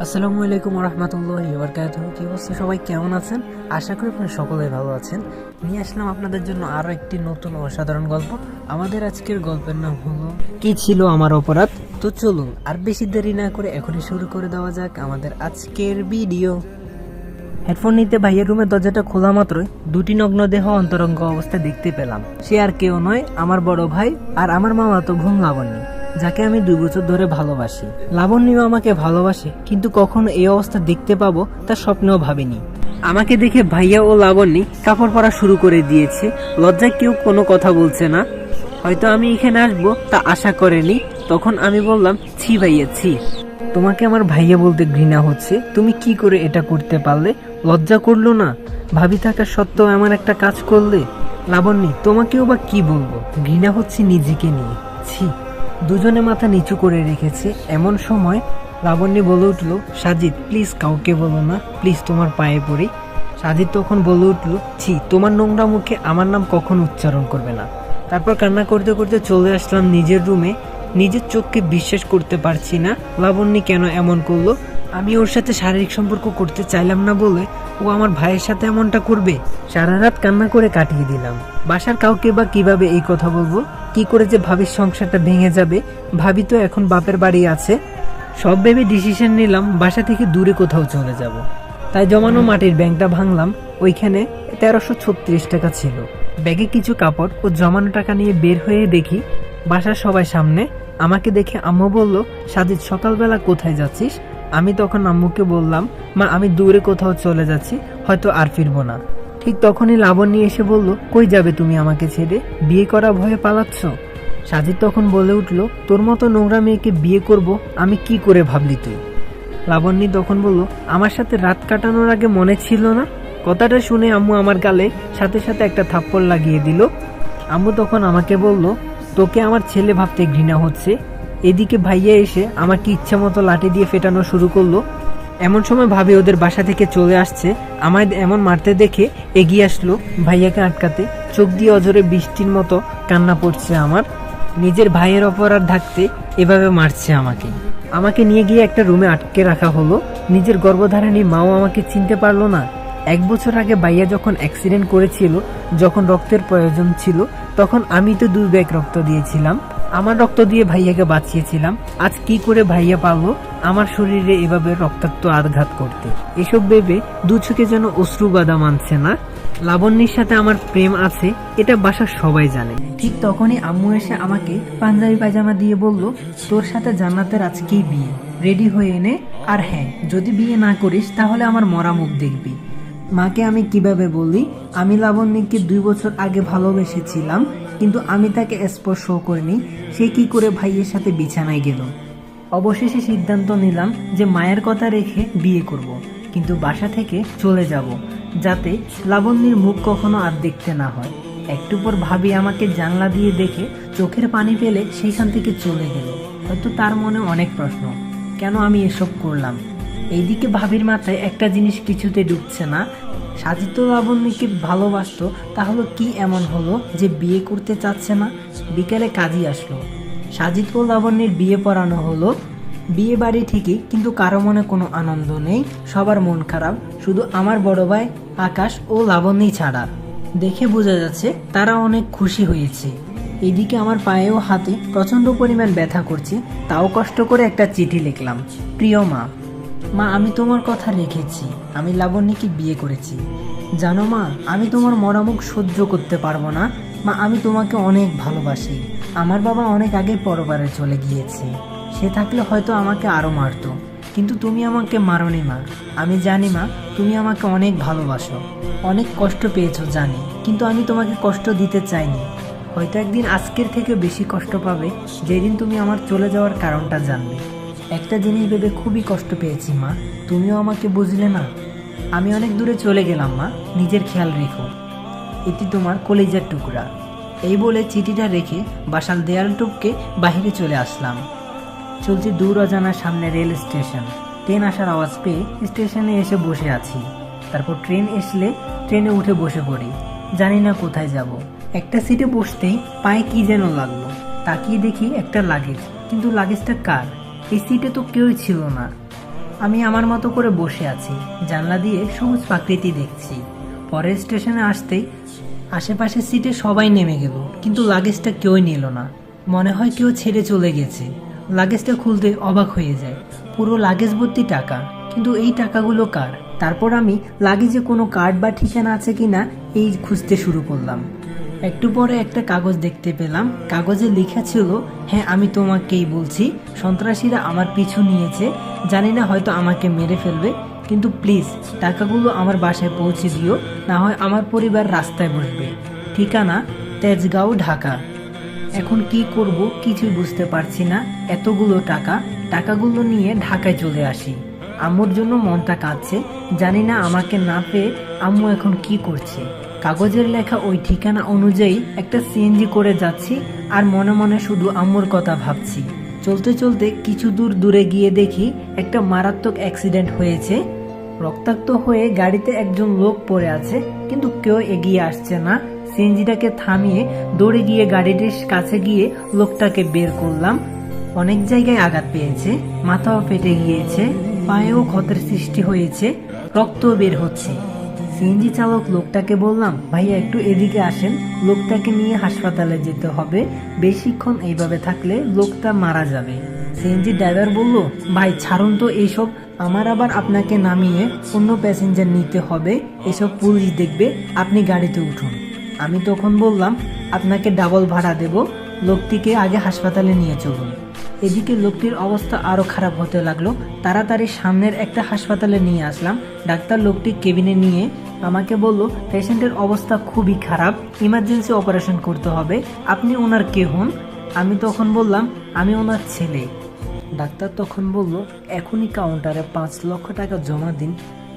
আসসালামু আলাইকুম রহমতুল্লাহি ওয়া বারাকাতুহু। কি অবস্থা সবাই, কেমন আছেন? আশা করি আপনারা সকলেই ভালো আছেন। নিয়ে আসলাম আপনাদের জন্য আরো একটি নতুন অসাধারণ গল্প। আমাদের আজকের গল্পের নাম হলো কি ছিল আমার অপরাধ। তো চলুন আর বেশি দেরি না করে এখনই শুরু করে দেওয়া যাক আমাদের আজকের ভিডিও। হেডফোন নিতে ভাইয়ের রুমের দরজাটা খোলা মাত্রই দুটি নগ্ন দেহ অন্তরঙ্গ অবস্থায় দেখতে পেলাম। সে আর কেউ নয়, আমার বড় ভাই আর আমার মামাতো বোন লাবণ্য, যাকে আমি 2 বছর ধরে ভালোবাসি। লাবণ্যও আমাকে ভালোবাসে, কিন্তু কখনো এই অবস্থা দেখতে পাবো তা স্বপ্নেও ভাবিনি। আমাকে দেখে ভাইয়া ও লাবণ্য কাপড় পরা শুরু করে দিয়েছে। লজ্জায় কেউ কোনো কথা বলছে না। হয়তো আমি এখানে আসবো তা আশা করেনি। তখন আমি বললাম, ছি ভাইয়া ছি, তোমাকে আমার ভাইয়া বলতে ঘৃণা হচ্ছে। তুমি কি করে এটা করতে পারলে? লজ্জা করলো না? ভাবি থাকা সত্ত্বেও এমন একটা কাজ করলে। লাবণ্য, তোমাকেও বা কি বলবো, ঘৃণা হচ্ছে নিজেকে নিয়ে, ছি। দুজনে মাথা নিচু করে রেখেছে। এমন সময় লাবণ্য বলে উঠলো, সাজিদ প্লিজ কাউকে বলো না, প্লিজ তোমার পায়ে পড়ি। সাজিদ তখন বলে উঠলো, ছি, তোমার নোংরা মুখে আমার নাম কখনো উচ্চারণ করবে না। তারপর কান্না করতে করতে চলে আসলাম নিজের রুমে। নিজের চোখকে বিশ্বাস করতে পারছি না, লাবণ্য কেন এমন করলো। আমি ওর সাথে শারীরিক সম্পর্ক করতে চাইলাম না বলে ও আমার ভাইয়ের সাথে এমনটা করবে। সারা রাত কান্না করে কাটিয়ে দিলাম। বাসার কাউকে বা কিভাবে এই কথা বলবো, কি করে যে ভাবির সংসারটা ভেঙে যাবে। ভাবি তো এখন বাপের বাড়ি আছে। সব ভেবে ডিসিশন নিলাম বাসা থেকে দূরে কোথাও চলে যাব। তাই জমানো মাটির ব্যাংকটা ভাঙলাম। ওইখানে 1336 টাকা ছিল। ব্যাগে কিছু কাপড় ও জমানো টাকা নিয়ে বের হয়ে দেখি বাসার সবাই সামনে। আমাকে দেখে আম্মু বলল, সাজিদ সকালবেলা কোথায় যাচ্ছিস? আমি তখন আম্মুকে বললাম, মা আমি দূরে কোথাও চলে যাচ্ছি, হয়তো আর ফিরবো না। ঠিক তখনই লাবণ্য এসে বলল, কই যাবে তুমি আমাকে ছেড়ে? বিয়ে করা ভয়ে পালাচ্ছ? সাজিদ তখন বলে উঠল, তোর মতো নোংরা মেয়েকে বিয়ে করব আমি কি করে ভাবলি তুই? লাবণ্য তখন বলল, আমার সাথে রাত কাটানোর আগে মনে ছিল না? কথাটা শুনে আম্মু আমার গালে সাথে সাথে একটা থাপ্পড় লাগিয়ে দিল। আম্মু তখন আমাকে বলল, তোকে আমার ছেলে ভাবতে ঘৃণা হচ্ছে। এদিকে ভাইয়া এসে আমাকে ইচ্ছা মতো লাঠি দিয়ে ফেটানো শুরু করলো। এমন সময় ভাবি ওদের বাসা থেকে চলে আসছে। আমায় এমন মারতে দেখে এগিয়ে আসলো ভাইয়াকে আটকাতে। চোখ দিয়ে অঝরে বৃষ্টির মতো কান্না পড়ছে আমার। নিজের ভাইয়ের অপরাধ ঢাকতে এভাবে মারছে আমাকে। আমাকে নিয়ে গিয়ে একটা রুমে আটকে রাখা হলো। নিজের গর্ভধারিণী মাও আমাকে চিনতে পারলো না। 1 বছর আগে ভাইয়া যখন অ্যাক্সিডেন্ট করেছিল, যখন রক্তের প্রয়োজন ছিল, তখন আমি তো 2 ব্যাগ রক্ত দিয়েছিলাম। আমার রক্ত দিয়ে ভাইয়াকে বাঁচিয়েছিলাম। আজ কি করে ভাইয়া পারলো আমার শরীরে এভাবে রক্তাক্ত আঘাত করতে? এসব ভেবে 2 চোখে যেন অশ্রু বাঁধা মানছে না। লাবণ্যের সাথে আমার প্রেম আছে, এটা বাসার সবাই জানে। ঠিক তখনই আম্মু এসে আমাকে পাঞ্জাবি পায়জামা দিয়ে বলল, তোর সাথে জান্নাতের আজকেই বিয়ে, রেডি হয়ে নে। আর হ্যাঁ, যদি বিয়ে না করিস তাহলে আমার মরা মুখ দেখবি। মাকে আমি কিভাবে বলি আমি লাবণ্যকে 2 বছর আগে ভালোবেসেছিলাম, কিন্তু আমি তাকে স্পর্শও করিনি। সে কি করে ভাইয়ের সাথে বিছানায় গেল? অবশেষে সিদ্ধান্ত নিলাম যে মায়ের কথা রেখে বিয়ে করব, কিন্তু বাসা থেকে চলে যাব, যাতে লাবণ্যের মুখ কখনো আর দেখতে না হয়। একটু পর ভাবি আমাকে জানলা দিয়ে দেখে চোখের পানি ফেলে সেইখান থেকে চলে গেল। হয়তো তার মনে অনেক প্রশ্ন, কেন আমি এসব করলাম। এইদিকে ভাবির মাথায় একটা জিনিস কিছুতে ঢুকছে না। সাজিদ তো লাবণ্যকে ভালোবাসতো, তাহলে কি এমন হলো যে বিয়ে করতে চাচ্ছে না? বিকেলে কাজী আসলো। সাজিদ ও লাবণ্যের বিয়ে পড়ানো হলো। বিয়ে বাড়ি ঠিকই, কিন্তু কারো মনে কোনো আনন্দ নেই। সবার মন খারাপ, শুধু আমার বড় ভাই আকাশ ও লাবণ্যই ছাড়া। দেখে বোঝা যাচ্ছে তারা অনেক খুশি হয়েছে। এদিকে আমার পায়ে ও হাতে প্রচণ্ড পরিমাণ ব্যথা করছে। তাও কষ্ট করে একটা চিঠি লিখলাম, প্রিয় মা, মা আমি তোমার কথা রেখেছি। আমি লাবণ্যকে বিয়ে করেছি। জানো মা, আমি তোমার মরামুখ সহ্য করতে পারবো না। মা আমি তোমাকে অনেক ভালোবাসি। আমার বাবা অনেক আগে পরপারে চলে গিয়েছে। সে থাকলে হয়তো আমাকে আরও মারতো, কিন্তু তুমি আমাকে মারোনি মা। আমি জানি মা, তুমি আমাকে অনেক ভালোবাসো। অনেক কষ্ট পেয়েছো জানি, কিন্তু আমি তোমাকে কষ্ট দিতে চাইনি। হয়তো একদিন আজকের থেকে বেশি কষ্ট পাবে, যেদিন তুমি আমার চলে যাওয়ার কারণটা জানবে। একটা জিনিস ভেবে খুবই কষ্ট পেয়েছি মা, তুমিও আমাকে বুঝলে না। আমি অনেক দূরে চলে গেলাম মা, নিজের খেয়াল রেখো। এটি তোমার কলিজার টুকরা। এই বলে চিঠিটা রেখে বাসার দেয়াল টপকে বাহিরে চলে আসলাম। চলছে দূর অজানার সামনে রেল স্টেশন। ট্রেন আসার আওয়াজ পেয়ে স্টেশনে এসে বসে আছি। তারপর ট্রেন আসলে ট্রেনে উঠে বসে পড়ি। জানি না কোথায় যাব। একটা সিটে বসতেই পায়ে কি যেন লাগলো। তাকিয়ে দেখি একটা লাগেজ, কিন্তু লাগেজটা কার? এই সিটে তো কেউই ছিল না। আমি আমার মতো করে বসে আছি, জানলা দিয়ে সবুজ প্রাকৃতি দেখছি। পরের স্টেশনে আসতেই আশেপাশের সিটে সবাই নেমে গেল, কিন্তু লাগেজটা কেউই নিল না। মনে হয় কেউ ছেড়ে চলে গেছে। লাগেজটা খুলতে অবাক হয়ে যায়, পুরো লাগেজ ভর্তি টাকা, কিন্তু এই টাকাগুলো কার? তারপর আমি লাগেজে কোনো কার্ড বা ঠিকানা আছে কিনা এই খুঁজতে শুরু করলাম। একটু পরে একটা কাগজ দেখতে পেলাম, কাগজে লেখা ছিল, হ্যাঁ আমি তোমাকেই বলছি, সন্ত্রাসীরা আমার পিছু নিয়েছে, জানি না হয়তো আমাকে মেরে ফেলবে, কিন্তু প্লিজ টাকাগুলো আমার বাসায় পৌঁছে দিও, না হয় আমার পরিবার রাস্তায় বসবে। ঠিকানা তেজগাঁও, ঢাকা। এখন কি করব কিছুই বুঝতে পারছি না। এতগুলো টাকাগুলো নিয়ে ঢাকায় চলে আসি। আম্মুর জন্য মনটা কাঁদছে, জানি না আমাকে না পেয়ে আম্মু এখন কি করছে। কাগজের লেখা ওই ঠিকানা অনুযায়ী একটা সিএনজি করে যাচ্ছি, আর মনে মনে শুধু আম্মুর কথা ভাবছি। চলতে চলতে কিছু দূরে গিয়ে দেখি একটা মারাত্মক অ্যাক্সিডেন্ট হয়েছে। রক্তাক্ত হয়ে গাড়িতে একজন লোক পড়ে আছে, কিন্তু কেউ এগিয়ে আসছে না। সিএনজিটাকে থামিয়ে দৌড়ে গিয়ে গাড়িটির কাছে গিয়ে লোকটাকে বের করলাম। অনেক জায়গায় আঘাত পেয়েছে, মাথাও ফেটে গিয়েছে, পায়েও ক্ষতের সৃষ্টি হয়েছে, রক্ত বের হচ্ছে। সিএনজি চালক লোকটাকে বললাম, ভাইয়া একটু এদিকে আসেন, লোকটাকে নিয়ে হাসপাতালে যেতে হবে, বেশিক্ষণ এইভাবে থাকলে লোকটা মারা যাবে। সিএনজি ড্রাইভার বলল, ভাই ছাড়ুন তো এইসব, আমার আবার আপনাকে নামিয়ে অন্য প্যাসেঞ্জার নিতে হবে, এসব পুলিশ দেখবে, আপনি গাড়িতে উঠুন। আমি তখন বললাম, আপনাকে ডাবল ভাড়া দেব, লোকটিকে আগে হাসপাতালে নিয়ে চলুন। এদিকে লোকটির অবস্থা আরও খারাপ হতে লাগলো। তাড়াতাড়ি সামনের একটা হাসপাতালে নিয়ে আসলাম। ডাক্তার লোকটি কেবিনে নিয়ে আমাকে বলল, পেশেন্টের অবস্থা খুবই খারাপ, ইমার্জেন্সি অপারেশন করতে হবে, আপনি ওনার কে হন? আমি তখন বললাম, আমি ওনার ছেলে। ডাক্তার তখন বলল, এখনই কাউন্টারে 5 লক্ষ টাকা জমা দিন,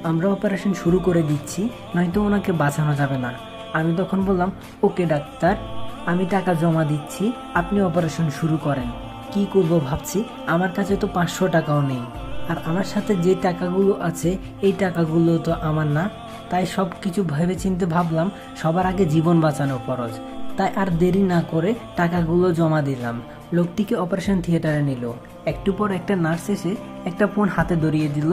আমরা অপারেশন শুরু করে দিচ্ছি, নয়তো ওনাকে বাঁচানো যাবে না। আমি তখন বললাম, ওকে ডাক্তার, আমি টাকা জমা দিচ্ছি, আপনি অপারেশন শুরু করেন। কি করব ভাবছি, আমার কাছে তো 500 টাকাও নেই, আর আমার সাথে যে টাকাগুলো আছে এই টাকাগুলো তো আমার না। তাই সব কিছু ভেবে চিনতে ভাবলাম সবার আগে জীবন বাঁচানো ফরজ। তাই আর দেরি না করে টাকাগুলো জমা দিলাম। লোকটিকে অপারেশন থিয়েটারে নিল। একটু পর একটা নার্স এসে একটা ফোন হাতে ধরিয়ে দিল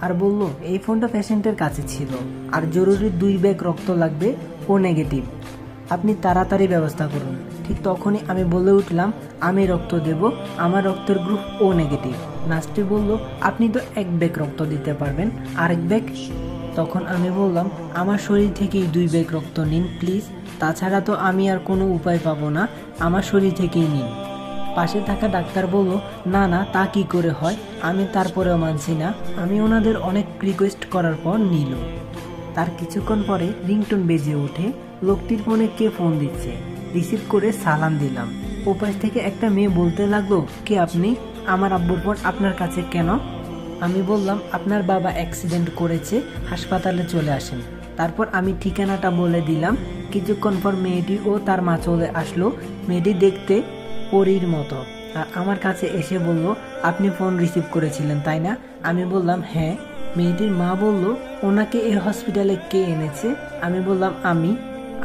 আর বলল, এই ফোনটা পেশেন্টের কাছে ছিল, আর জরুরি 2 ব্যাগ রক্ত লাগবে, ও নেগেটিভ, আপনি তাড়াতাড়ি ব্যবস্থা করুন। ঠিক তখনই আমি বলে উঠলাম, আমি রক্ত দেব, আমার রক্তের গ্রুপ ও নেগেটিভ। নার্সটি বলল, আপনি তো 1 ব্যাগ রক্ত দিতে পারবেন, আরেক ব্যাগ? তখন আমি বললাম, আমার শরীর থেকেই 2 ব্যাগ রক্ত নিন প্লিজ, তাছাড়া তো আমি আর কোনো উপায় পাবো না, আমার শরীর থেকেই নিন। পাশে থাকা ডাক্তার বলল, না না, তা কি করে হয়, আমি তারপরেও মানছি না। আমি ওনাদের অনেক রিকোয়েস্ট করার পর নিল। তার কিছুক্ষণ পরে রিংটোন বেজে ওঠে। লোকটির ফোনে কে ফোন দিচ্ছে, রিসিভ করে সালাম দিলাম। ওপাশ থেকে একটা মেয়ে বলতে লাগলো, কে আপনি, আমার আব্বুর ফোন আপনার কাছে কেন? আমি বললাম, আপনার বাবা অ্যাক্সিডেন্ট করেছে, হাসপাতালে চলে আসেন। তারপর আমি ঠিকানাটা বলে দিলাম। কিছুক্ষণ পর মেয়েটি ও তার মা চলে আসলো। মেয়েটি দেখতে পরীর মতো, আর আমার কাছে এসে বলল, আপনি ফোন রিসিভ করেছিলেন তাই না? আমি বললাম, হ্যাঁ। মেয়েটির মা বলল, ওনাকে এই হসপিটালে কে এনেছে? আমি বললাম, আমি।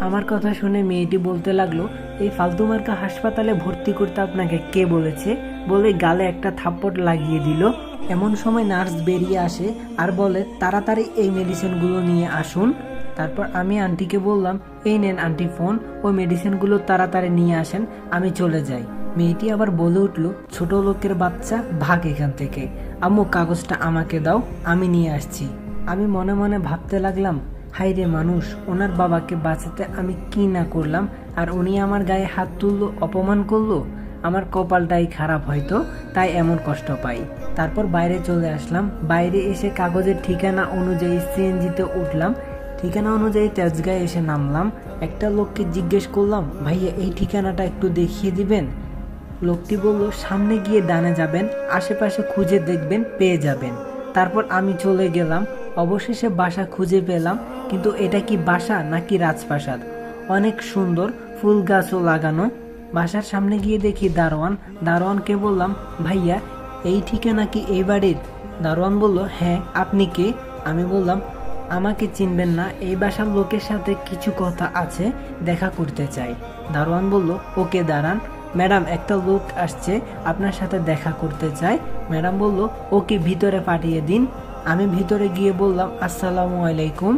আমার কথা শুনে মেয়েটি বলতে লাগলো, এই ফালতু মার্কা হাসপাতালে ভর্তি করতে আপনাকে কে বলেছে? বলে গালে একটা থাপ্পড় লাগিয়ে দিল। এমন সময় নার্স বেরিয়ে আসে আর বলে, তাড়াতাড়ি এই মেডিসিনগুলো নিয়ে আসুন। তারপর আমি আন্টিকে বললাম, এই নেন আন্টি ফোন, ওই মেডিসিনগুলো তাড়াতাড়ি নিয়ে আসেন, আমি চলে যাই। মেয়েটি আবার বলে উঠল, ছোট লোকের বাচ্চা, ভাগ এখান থেকে, আম্মু কাগজটা আমাকে দাও, আমি নিয়ে আসছি। আমি মনে মনে ভাবতে লাগলাম, হায়রে মানুষ, ওনার বাবাকে বাঁচাতে আমি কি না করলাম, আর উনি আমার গায়ে হাত তুললো, অপমান করলো। আমার কপালটাই খারাপ হয়তো, তাই এমন কষ্ট পাই। তারপর বাইরে চলে আসলাম। বাইরে এসে কাগজের ঠিকানা অনুযায়ী সিএনজিতে উঠলাম। ঠিকানা অনুযায়ী তেজগাঁয়ে এসে নামলাম। একটা লোককে জিজ্ঞেস করলাম, ভাইয়া এই ঠিকানাটা একটু দেখিয়ে দিবেন? লোকটি বলল, সামনে গিয়ে ডানে যাবেন, আশেপাশে খুঁজে দেখবেন, পেয়ে যাবেন। তারপর আমি চলে গেলাম। অবশেষে বাসা খুঁজে পেলাম, কিন্তু এটা কি বাসা নাকি রাজপ্রাসাদ? অনেক সুন্দর, ফুল গাছও লাগানো। বাসার সামনে গিয়ে দেখি দারোয়ানকে বললাম, ভাইয়া এই ঠিকানা কি এই বাড়ির? দারোয়ান বলল, হ্যাঁ, আপনি কে? আমি বললাম, আমাকে চিনবেন না, এই বাসার লোকের সাথে কিছু কথা আছে, দেখা করতে চাই। দারোয়ান বলল, ওকে দাঁড়ান ম্যাডাম, একটা লোক আসছে, আপনার সাথে দেখা করতে চায়, ম্যাডাম বলল, ওকে ভিতরে পাঠিয়ে দিন। আমি ভিতরে গিয়ে বললাম, আসসালামু আলাইকুম,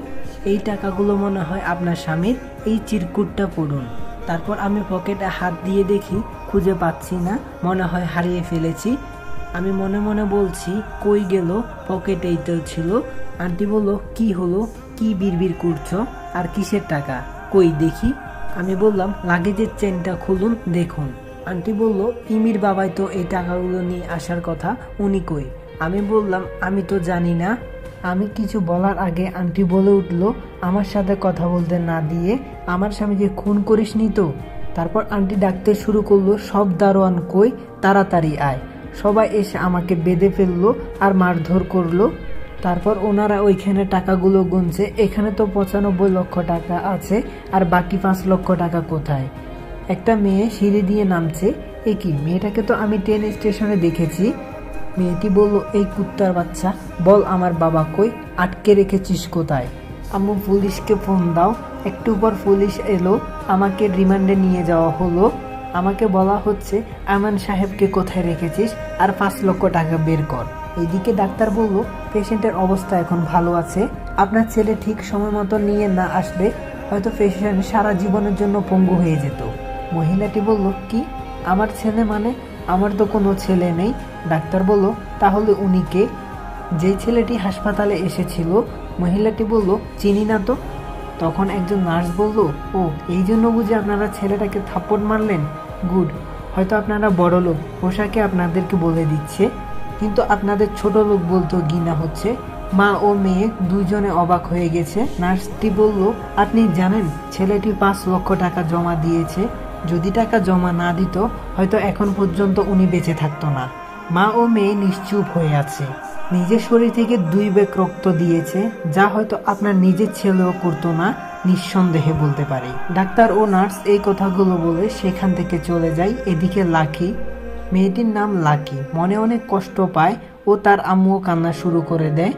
এই টাকাগুলো মনে হয় আপনার স্বামীর, এই চিরকুটটা পড়ুন। তারপর আমি পকেটে হাত দিয়ে দেখি খুঁজে পাচ্ছি না, মনে হয় হারিয়ে ফেলেছি। আমি মনে মনে বলছি, কই গেল, পকেটেই তো ছিল। আন্টি বলল, কি হলো, কি বিড়বিড় করছো, আর কিসের টাকা, কই দেখি। আমি বললাম, লাগেজের চেনটা খুলুন দেখুন। আন্টি বলল, ইমির বাবাই তো এই টাকাগুলো নিয়ে আসার কথা, উনি কই? আমি বললাম, আমি তো জানি না। আমি কিছু বলার আগে আন্টি বলে উঠল, আমার সাথে কথা বলতে না দিয়ে আমার স্বামীকে খুন করিসনি তো? তারপর আন্টি ডাকতে শুরু করলো, সব দারোয়ান কই, তাড়াতাড়ি আয়। সবাই এসে আমাকে বেঁধে ফেললো আর মারধর করলো। তারপর ওনারা ওইখানে টাকাগুলো গুনছে, এখানে তো 95 লক্ষ টাকা আছে, আর বাকি 5 লক্ষ টাকা কোথায়? একটা মেয়ে সিঁড়ি দিয়ে নামছে। এ কি, মেয়েটাকে তো আমি ট্রেন স্টেশনে দেখেছি। মেয়েটি বলল, এই কুত্তার বাচ্চা, বল আমার বাবা কই, আটকে রেখেছিস কোথায়? আম্মু, পুলিশকে ফোন দাও। একটু পর পুলিশ এলো, আমাকে রিমান্ডে নিয়ে যাওয়া হলো। আমাকে বলা হচ্ছে, আমান সাহেবকে কোথায় রেখেছিস, আর 5 লক্ষ টাকা বের কর। এদিকে ডাক্তার বলল, পেশেন্টের অবস্থা এখন ভালো আছে, আপনার ছেলে ঠিক সময় মতো নিয়ে না আসলে হয়তো পেশেন্ট সারা জীবনের জন্য পঙ্গু হয়ে যেত। মহিলাটি বলল, কি, আমার ছেলে মানে? আমার তো কোনো ছেলে নেই। ডাক্তার বলল, তাহলে উনি কে? যে ছেলেটি হাসপাতালে এসেছিল। মহিলাটি বলল, চিনি না তো। তখন একজন নার্স বলল, ও, এই জন্য বুঝি আপনারা ছেলেটাকে থাপ্পড় মারলেন? গুড, হয়তো আপনারা বড় লোক, পোশাকে আপনাদেরকে বলে দিচ্ছে, কিন্তু আপনাদের ছোট লোক বলতেও ঘৃণা হচ্ছে। মা ও মেয়ে দুইজনে অবাক হয়ে গেছে। নার্সটি বলল, আপনি জানেন ছেলেটি 5 লক্ষ টাকা জমা দিয়েছে, যদি টাকা জমা না দিত হয়তো এখন পর্যন্ত উনি বেঁচে থাকতো না। মা ও মেয়ে নিশ্চুপ হয়ে আছে। নিজের শরীর থেকে 2 ব্যাগ রক্ত দিয়েছে, যা হয়তো আপনার নিজের ছেলেও করতো না, নিঃসন্দেহে বলতে পারি। ডাক্তার ও নার্স এই কথাগুলো বলে সেখান থেকে চলে যায়। এদিকে লাকি, মেয়েটির নাম লাকি, মনে অনেক কষ্ট পায় ও তার আম্মুও কান্না শুরু করে দেয়।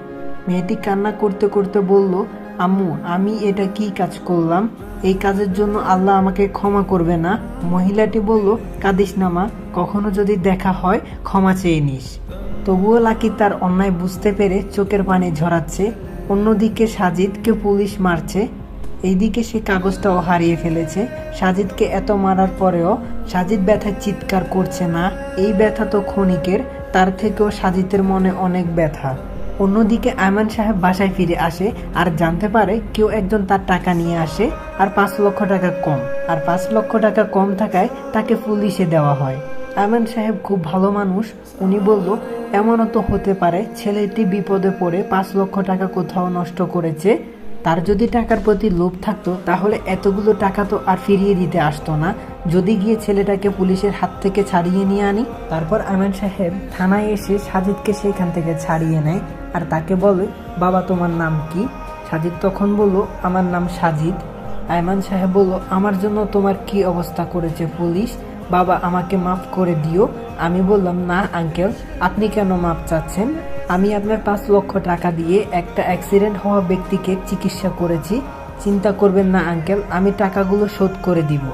মেয়েটি কান্না করতে করতে বলল, আম্মু, আমি এটা কি কাজ করলাম? এই কাজের জন্য আল্লাহ আমাকে ক্ষমা করবে না। মহিলাটি বলল, কাঁদিস না মা, কখনো যদি দেখা হয় ক্ষমা চেয়ে নিস। তবুও লাকি তার অন্যায় বুঝতে পেরে চোখের পানি ঝরাচ্ছে। অন্যদিকে সাজিদকে পুলিশ মারছে, এইদিকে সে কাগজটাও হারিয়ে ফেলেছে। সাজিদকে এত মারার পরেও সাজিদ ব্যথায় চিৎকার করছে না। এই ব্যথা তো ক্ষণিকের, তার থেকেও সাজিদের মনে অনেক ব্যথা। অন্যদিকে আয়মান সাহেব বাসায় ফিরে আসে আর জানতে পারে কেউ একজন তার টাকা নিয়ে আসে, আর 5 লক্ষ টাকা কম, আর 5 লক্ষ টাকা কম থাকায় তাকে পুলিশে দেওয়া হয়। আয়মান সাহেব খুব ভালো মানুষ, উনি বলল, এমনও তো হতে পারে ছেলেটি বিপদে পড়ে 5 লক্ষ টাকা কোথাও নষ্ট করেছে। তার যদি টাকার প্রতি লোভ থাকতো তাহলে এতগুলো টাকা তো আর ফিরিয়ে দিতে আসতো না। যদি গিয়ে ছেলেটাকে পুলিশের হাত থেকে ছাড়িয়ে নিয়ে আনি। তারপর আয়মান সাহেব থানায় এসে সাজিদকে সেখান থেকে ছাড়িয়ে নেয় আর তাকে বলে, বাবা, তোমার নাম কি? সাজিদ তখন বলল, আমার নাম সাজিদ। আয়মান সাহেব বলল, আমার জন্য তোমার কি অবস্থা করেছে পুলিশ? বাবা, আমাকে মাফ করে দিও। আমি বললাম, না আঙ্কেল, আপনি কেন মাফ চাচ্ছেন? আমি আপনার 5 লক্ষ টাকা দিয়ে একটা অ্যাক্সিডেন্ট হওয়া ব্যক্তিকে চিকিৎসা করেছি, চিন্তা করবেন না আঙ্কেল, আমি টাকাগুলো শোধ করে দিব।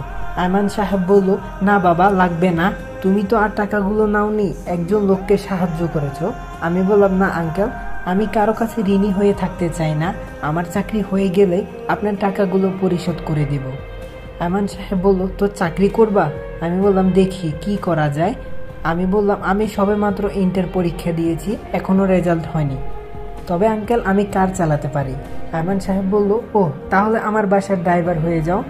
আয়মান সাহেব বলল, না বাবা, লাগবে না, তুমি তো আর টাকাগুলো নাওনি, একজন লোককে সাহায্য করেছো। আমি বললাম, না আঙ্কেল, আমি কারো কাছে ঋণী হয়ে থাকতে চাই না, আমার চাকরি হয়ে গেলে আপনার টাকাগুলো পরিশোধ করে দিব। আয়মান সাহেব বলল, তো চাকরি করবা? আমি বললাম, দেখি কি করা যায়। আমি বললাম, আমি সবেমাত্র ইন্টার পরীক্ষা দিয়েছি, এখনও রেজাল্ট হয়নি, তবে আঙ্কেল আমি কার চালাতে পারি। আয়মান সাহেব বলল, ও, তাহলে আমার বাসার ড্রাইভার হয়ে যাও,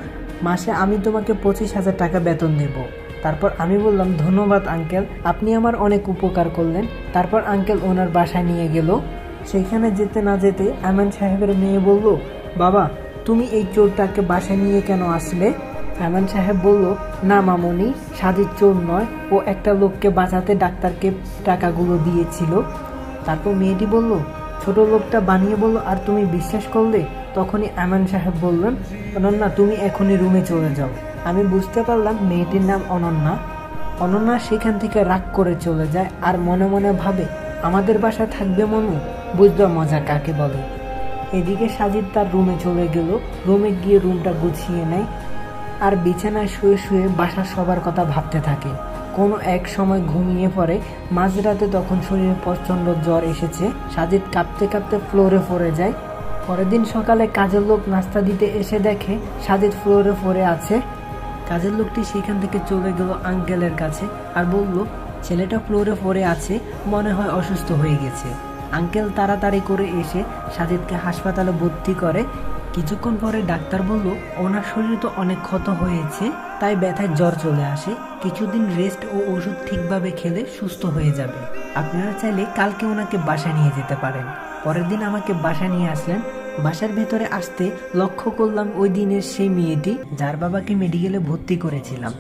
মাসে আমি তোমাকে 25,000 টাকা বেতন দেব। তারপর আমি বললাম, ধন্যবাদ আঙ্কেল, আপনি আমার অনেক উপকার করলেন। তারপর আঙ্কেল ওনার বাসায় নিয়ে গেল। সেইখানে যেতে না যেতে আয়মান সাহেবের মেয়ে বলল, বাবা, তুমি এই চোরটাকে বাসায় নিয়ে কেন আসলে? আয়মান সাহেব বলল, না মামুনি, সাজিদ চোর নয়, ও একটা লোককে বাঁচাতে ডাক্তারকে টাকাগুলো দিয়েছিল। তারপর মেয়েটি বলল, ছোট লোকটা বানিয়ে বলল, আর তুমি বিশ্বাস করলে? তখনই আয়মান সাহেব বললেন, অনন্যা, তুমি এখনই রুমে চলে যাও। আমি বুঝতে পারলাম মেয়েটির নাম অনন্যা। অনন্যা সেখান থেকে রাগ করে চলে যায় আর মনে মনে ভাবে, আমাদের বাসায় থাকবে মনু, বুঝবা মজা কাকে বলে। এদিকে সাজিদ তার রুমে চলে গেল। রুমে গিয়ে রুমটা গুছিয়ে নেয় আর বিছানায় শুয়ে শুয়ে বাসার সবার কথা ভাবতে থাকে। কোনো এক সময় ঘুমিয়ে পড়ে। মাঝরাতে তখন শরীরে প্রচণ্ড জ্বর এসেছে। সাজিদ কাঁপতে কাঁপতে ফ্লোরে পড়ে যায়। পরের দিন সকালে কাজের লোক নাস্তা দিতে এসে দেখে সাজিদ ফ্লোরে পড়ে আছে। কাজের লোকটি সেখান থেকে চলে গেল আঙ্কেলের কাছে আর বলল, ছেলেটা ফ্লোরে পড়ে আছে, মনে হয় অসুস্থ হয়ে গেছে। আঙ্কেল তাড়াতাড়ি করে এসে সাজিদকে হাসপাতালে ভর্তি করে। কিছুক্ষণ পরে ডাক্তার বলল, ওনার শরীরে তো অনেক ক্ষত হয়েছে, তাই ব্যথায় জ্বর চলে আসে। কিছুদিন রেস্ট ও ওষুধ ঠিকভাবে খেলে সুস্থ হয়ে যাবে। আপনারা চাইলে কালকে ওনাকে বাসায় নিয়ে যেতে পারেন। পরের দিন আমাকে বাসায় নিয়ে আসলেন। বাসার ভেতরে আসতে লক্ষ্য করলাম ওই দিনের সেই মেয়েটি যার বাবাকে মেডিকেলে ভর্তি করেছিলাম।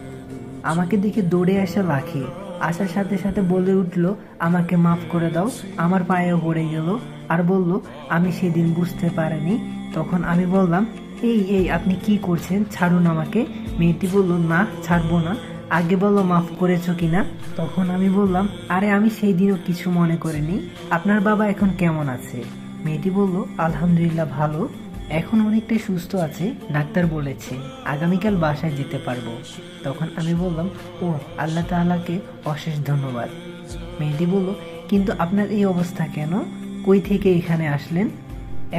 আমাকে দেখে দৌড়ে আসে লাখি। আসার সাথে সাথে বলে উঠল, আমাকে মাফ করে দাও। আমার পায়ে পড়ে গেল আর বলল, আমি সেদিন বুঝতে পারিনি। তখন আমি বললাম, এই এই আপনি কি করছেন, ছাড়ুন আমাকে। মেয়েটি বলল, না ছাড়বো না, আগে বলো মাফ করেছো কিনা। তখন আমি বললাম, আরে আমি সেই দিনও কিছু মনে করিনি। আপনার বাবা এখন কেমন আছে? মেয়েটি বলল, আলহামদুলিল্লাহ ভালো, এখন অনেকটাই সুস্থ আছে, ডাক্তার বলেছে আগামীকাল বাসায় যেতে পারবো। তখন আমি বললাম, ও আল্লাহ তাআলাকে অশেষ ধন্যবাদ। মেয়েটি বলল, কিন্তু আপনার এই অবস্থা কেন, কই থেকে এখানে আসলেন?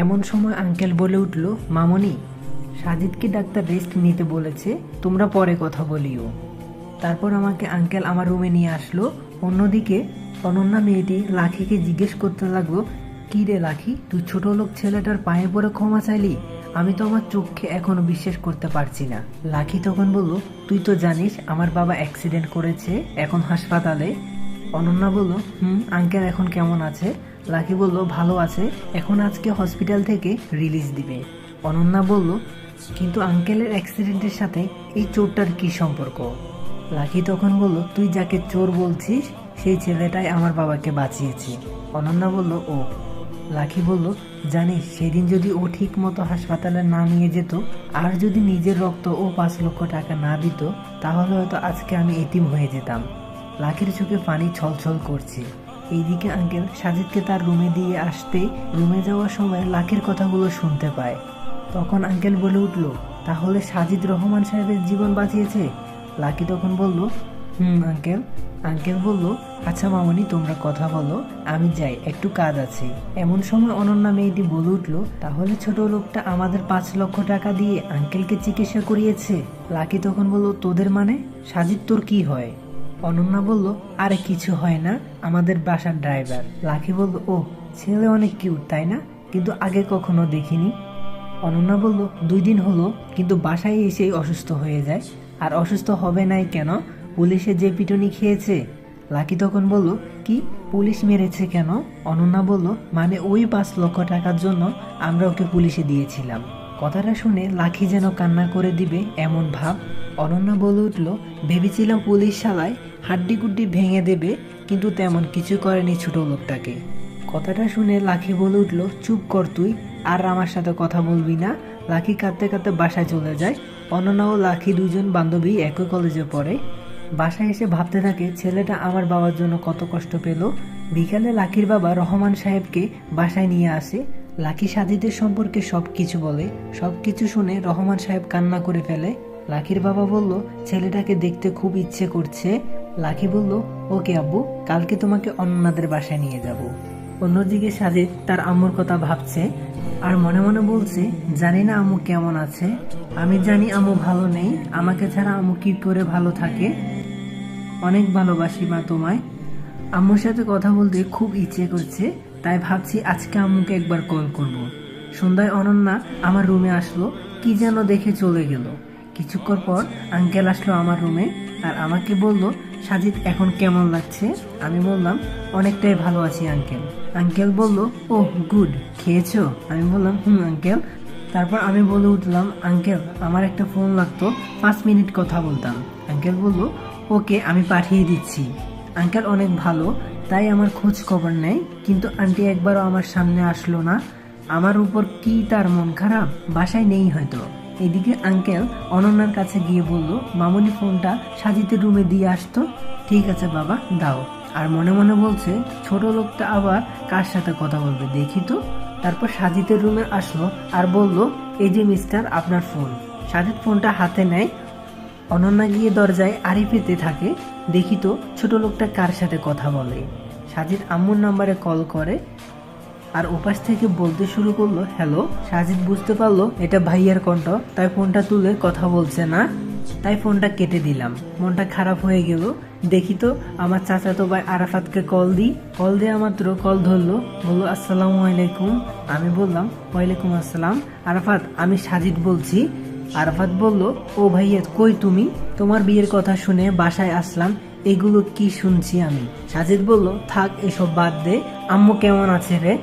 এমন সময় আঙ্কেল বলে উঠল, মামনি, সাজিদকে ডাক্তার রেস্ট নিতে বলেছে, তোমরা পরে কথা বলিও। তারপর আমাকে আঙ্কেল আমার রুমে নিয়ে আসলো। অন্যদিকে অনন্যা মেয়েটি লাখিকে জিজ্ঞেস করতে লাগলো, কি রে লাখি, তুই ছোট লোক ছেলেটার পায়ে পড়ে ক্ষমা চাইলি? আমি তো আমার চোখে এখনো বিশ্বাস করতে পারছি না। লাখি তখন বলল, তুই তো জানিস আমার বাবা অ্যাক্সিডেন্ট করেছে, এখন হাসপাতালে। অনন্যা বলল, আঙ্কেল এখন কেমন আছে? লাখি বলল, ভালো আছে, এখন আজকে হসপিটাল থেকে রিলিজ দিবে। অনন্যা বলল, কিন্তু আঙ্কেলের অ্যাক্সিডেন্টের সাথে এই চোরটার কি সম্পর্ক? লাখি তখন বলল, তুই যাকে চোর বলছিস সেই ছেলেটাই আমার বাবাকে বাঁচিয়েছে। অনন্যা বলল, ও। লাখি বলল, জানিস সেদিন যদি ও ঠিক মতো হাসপাতালে না নিয়ে যেত, আর যদি নিজের রক্ত ও 5 লক্ষ টাকা না দিত, তাহলে হয়তো আজকে আমি এতিম হয়ে যেতাম। লাখির চোখে পানি ছলছল করছে। এইদিকে আঙ্কেল সাজিদকে তার রুমে দিয়ে আসতে রুমে যাওয়ার সময় লাখির কথাগুলো শুনতে পায়। তখন আঙ্কেল বলে উঠল, তাহলে সাজিদ রহমান সাহেবের জীবন বাঁচিয়েছে? লাকি তখন বলল, আঙ্কেল। আঙ্কেল বলল, আচ্ছা মামনি, তোমরা কথা বলো, আমি যাই, একটু কাজ আছে। এমন সময় অনন্যা মেয়েটি বলে উঠল, তাহলে ছোট লোকটা আমাদের 5 লক্ষ টাকা দিয়ে আঙ্কেলকে চিকিৎসা করিয়েছে? লাকি তখন বলল, তোদের মানে? সাজিদ তোর কি হয়? অনন্যা বলল, আরে কিছু হয় না, আমাদের বাসার ড্রাইভার। লাকি বলল, ও, ছেলে অনেক কিউট তাই না, কিন্তু আগে কখনো দেখিনি। অনন্যা বলল, 2 দিন হলো, কিন্তু বাসায় এসেই অসুস্থ হয়ে যায়। আর অসুস্থ হবে নাই কেন? পুলিশে যে পিটুনি খেয়েছে। লাকি তখন বলল, কি, পুলিশ মেরেছে কেন? অনন্যা বলল, মানে ওই 5 লক্ষ টাকার জন্য আমরা ওকে পুলিশে দিয়েছিলাম। কথাটা শুনে লাকি যেন কান্না করে দিবে এমন ভাব। অনন্যা বলে উঠল, ভেবেছিলাম পুলিশ শালায় হাড্ডি গুড্ডি ভেঙে দেবে, কিন্তু তেমন কিছু করেনি ছোট লোকটাকে। কথাটা শুনে লাকি বলে উঠল, চুপ কর তুই, আর আমার সাথে কথা বলবি না। লাকি কাঁদতে কাঁদতে বাসায় চলে যায়। অনন্যা ও লাকি দুজন বান্ধবী একই কলেজে পড়ে। বাসায় এসে ভাবতে থাকে, ছেলেটা আমার বাবার জন্য কত কষ্ট পেল। বিকালে লাকির বাবা রহমান সাহেবকে বাসায় নিয়ে আসে। লাকি সাজিদের সম্পর্কে সব কিছু বলে। সব কিছু শুনে রহমান সাহেব কান্না করে ফেলে। লাকির বাবা বলল, ছেলেটাকে দেখতে খুব ইচ্ছে করছে। লাকি বলল, ওকে আব্বু, কালকে তোমাকে অনন্যাদের বাসায় নিয়ে যাব। অন্যদিকে সাজিদ তার আম্মুর কথা ভাবছে আর মনে মনে বলছে, জানি না আম্মু কেমন আছে। আমি জানি আম্মু ভালো নেই, আমাকে ছাড়া আম্মু কি করে ভালো থাকে। অনেক ভালোবাসি মা তোমায়। আম্মুর সাথে কথা বলতে খুব ইচ্ছে করছে, তাই ভাবছি আজকে আম্মুকে একবার কল করব। সন্ধ্যায় অনন্যা আমার রুমে আসলো, কি যেন দেখে চলে গেল। কিছুক্ষণ পর আঙ্কেল আসলো আমার রুমে আর আমাকে বলল, সাজিদ এখন কেমন লাগছে? আমি বললাম, অনেকটাই ভালো আছি আঙ্কেল। আঙ্কেল বলল, ওহ গুড, খেয়েছো? আমি বললাম, আঙ্কেল। তারপর আমি বলে উঠলাম, আঙ্কেল আমার একটা ফোন লাগতো, 5 মিনিট কথা বলতাম। আঙ্কেল বলল, ওকে, আমি পাঠিয়ে দিচ্ছি। আঙ্কেল অনেক ভালো, তাই আমার খোঁজ খবর নেয়, কিন্তু আন্টি একবারও আমার সামনে আসলো না। আমার উপর কি তার মন খারাপ? বাসায় নেই হয়তো। এদিকে আঙ্কেল অনন্যার কাছে গিয়ে বলল, মামুনি ফোনটা সাজিদের রুমে দিয়ে আসতো। ঠিক আছে বাবা, দাও। আর মনে মনে বলছে, ছোট লোকটা আবার কার সাথে কথা বলবে দেখি তো। তারপর সাজিদের রুমে আসলো আর বলল, এই যে মিস্টার, আপনার ফোন। সাজিদ ফোনটা হাতে নেয়। অনন্যা গিয়ে দরজায় আড়ি পেতে থাকে। দেখি তো ছোট লোকটা কার সাথে কথা বলে। সাজিদ আম্মুর নাম্বারে কল করে আর ওপাশ থেকে বলতে শুরু করলো হ্যালো। সাজিদ বুঝতে পারলো এটা ভাইয়ার কণ্ঠ, তাই ফোনটা তুলে কথা বলছে না, তাই ফোনটা কেটে দিলাম। মনটা খারাপ হয়ে গেল। দেখি তো আমার চাচাতো ভাই আরাফাতকে কল দেওয়া মাত্র কল ধরলো, বললো আসসালামু আলাইকুম। আমি বললাম ওয়ালাইকুম আসসালাম। আরাফাত, আমি সাজিদ বলছি। আরাফাত বলল ও ভাইয়া কই তুমি? তোমার বিয়ের কথা শুনে বাসায় আসলাম, এগুলো কি শুনছি আমি। সাজিদ বলল থাক এসব বাদ দে, আম্মু কেমন আছে রে?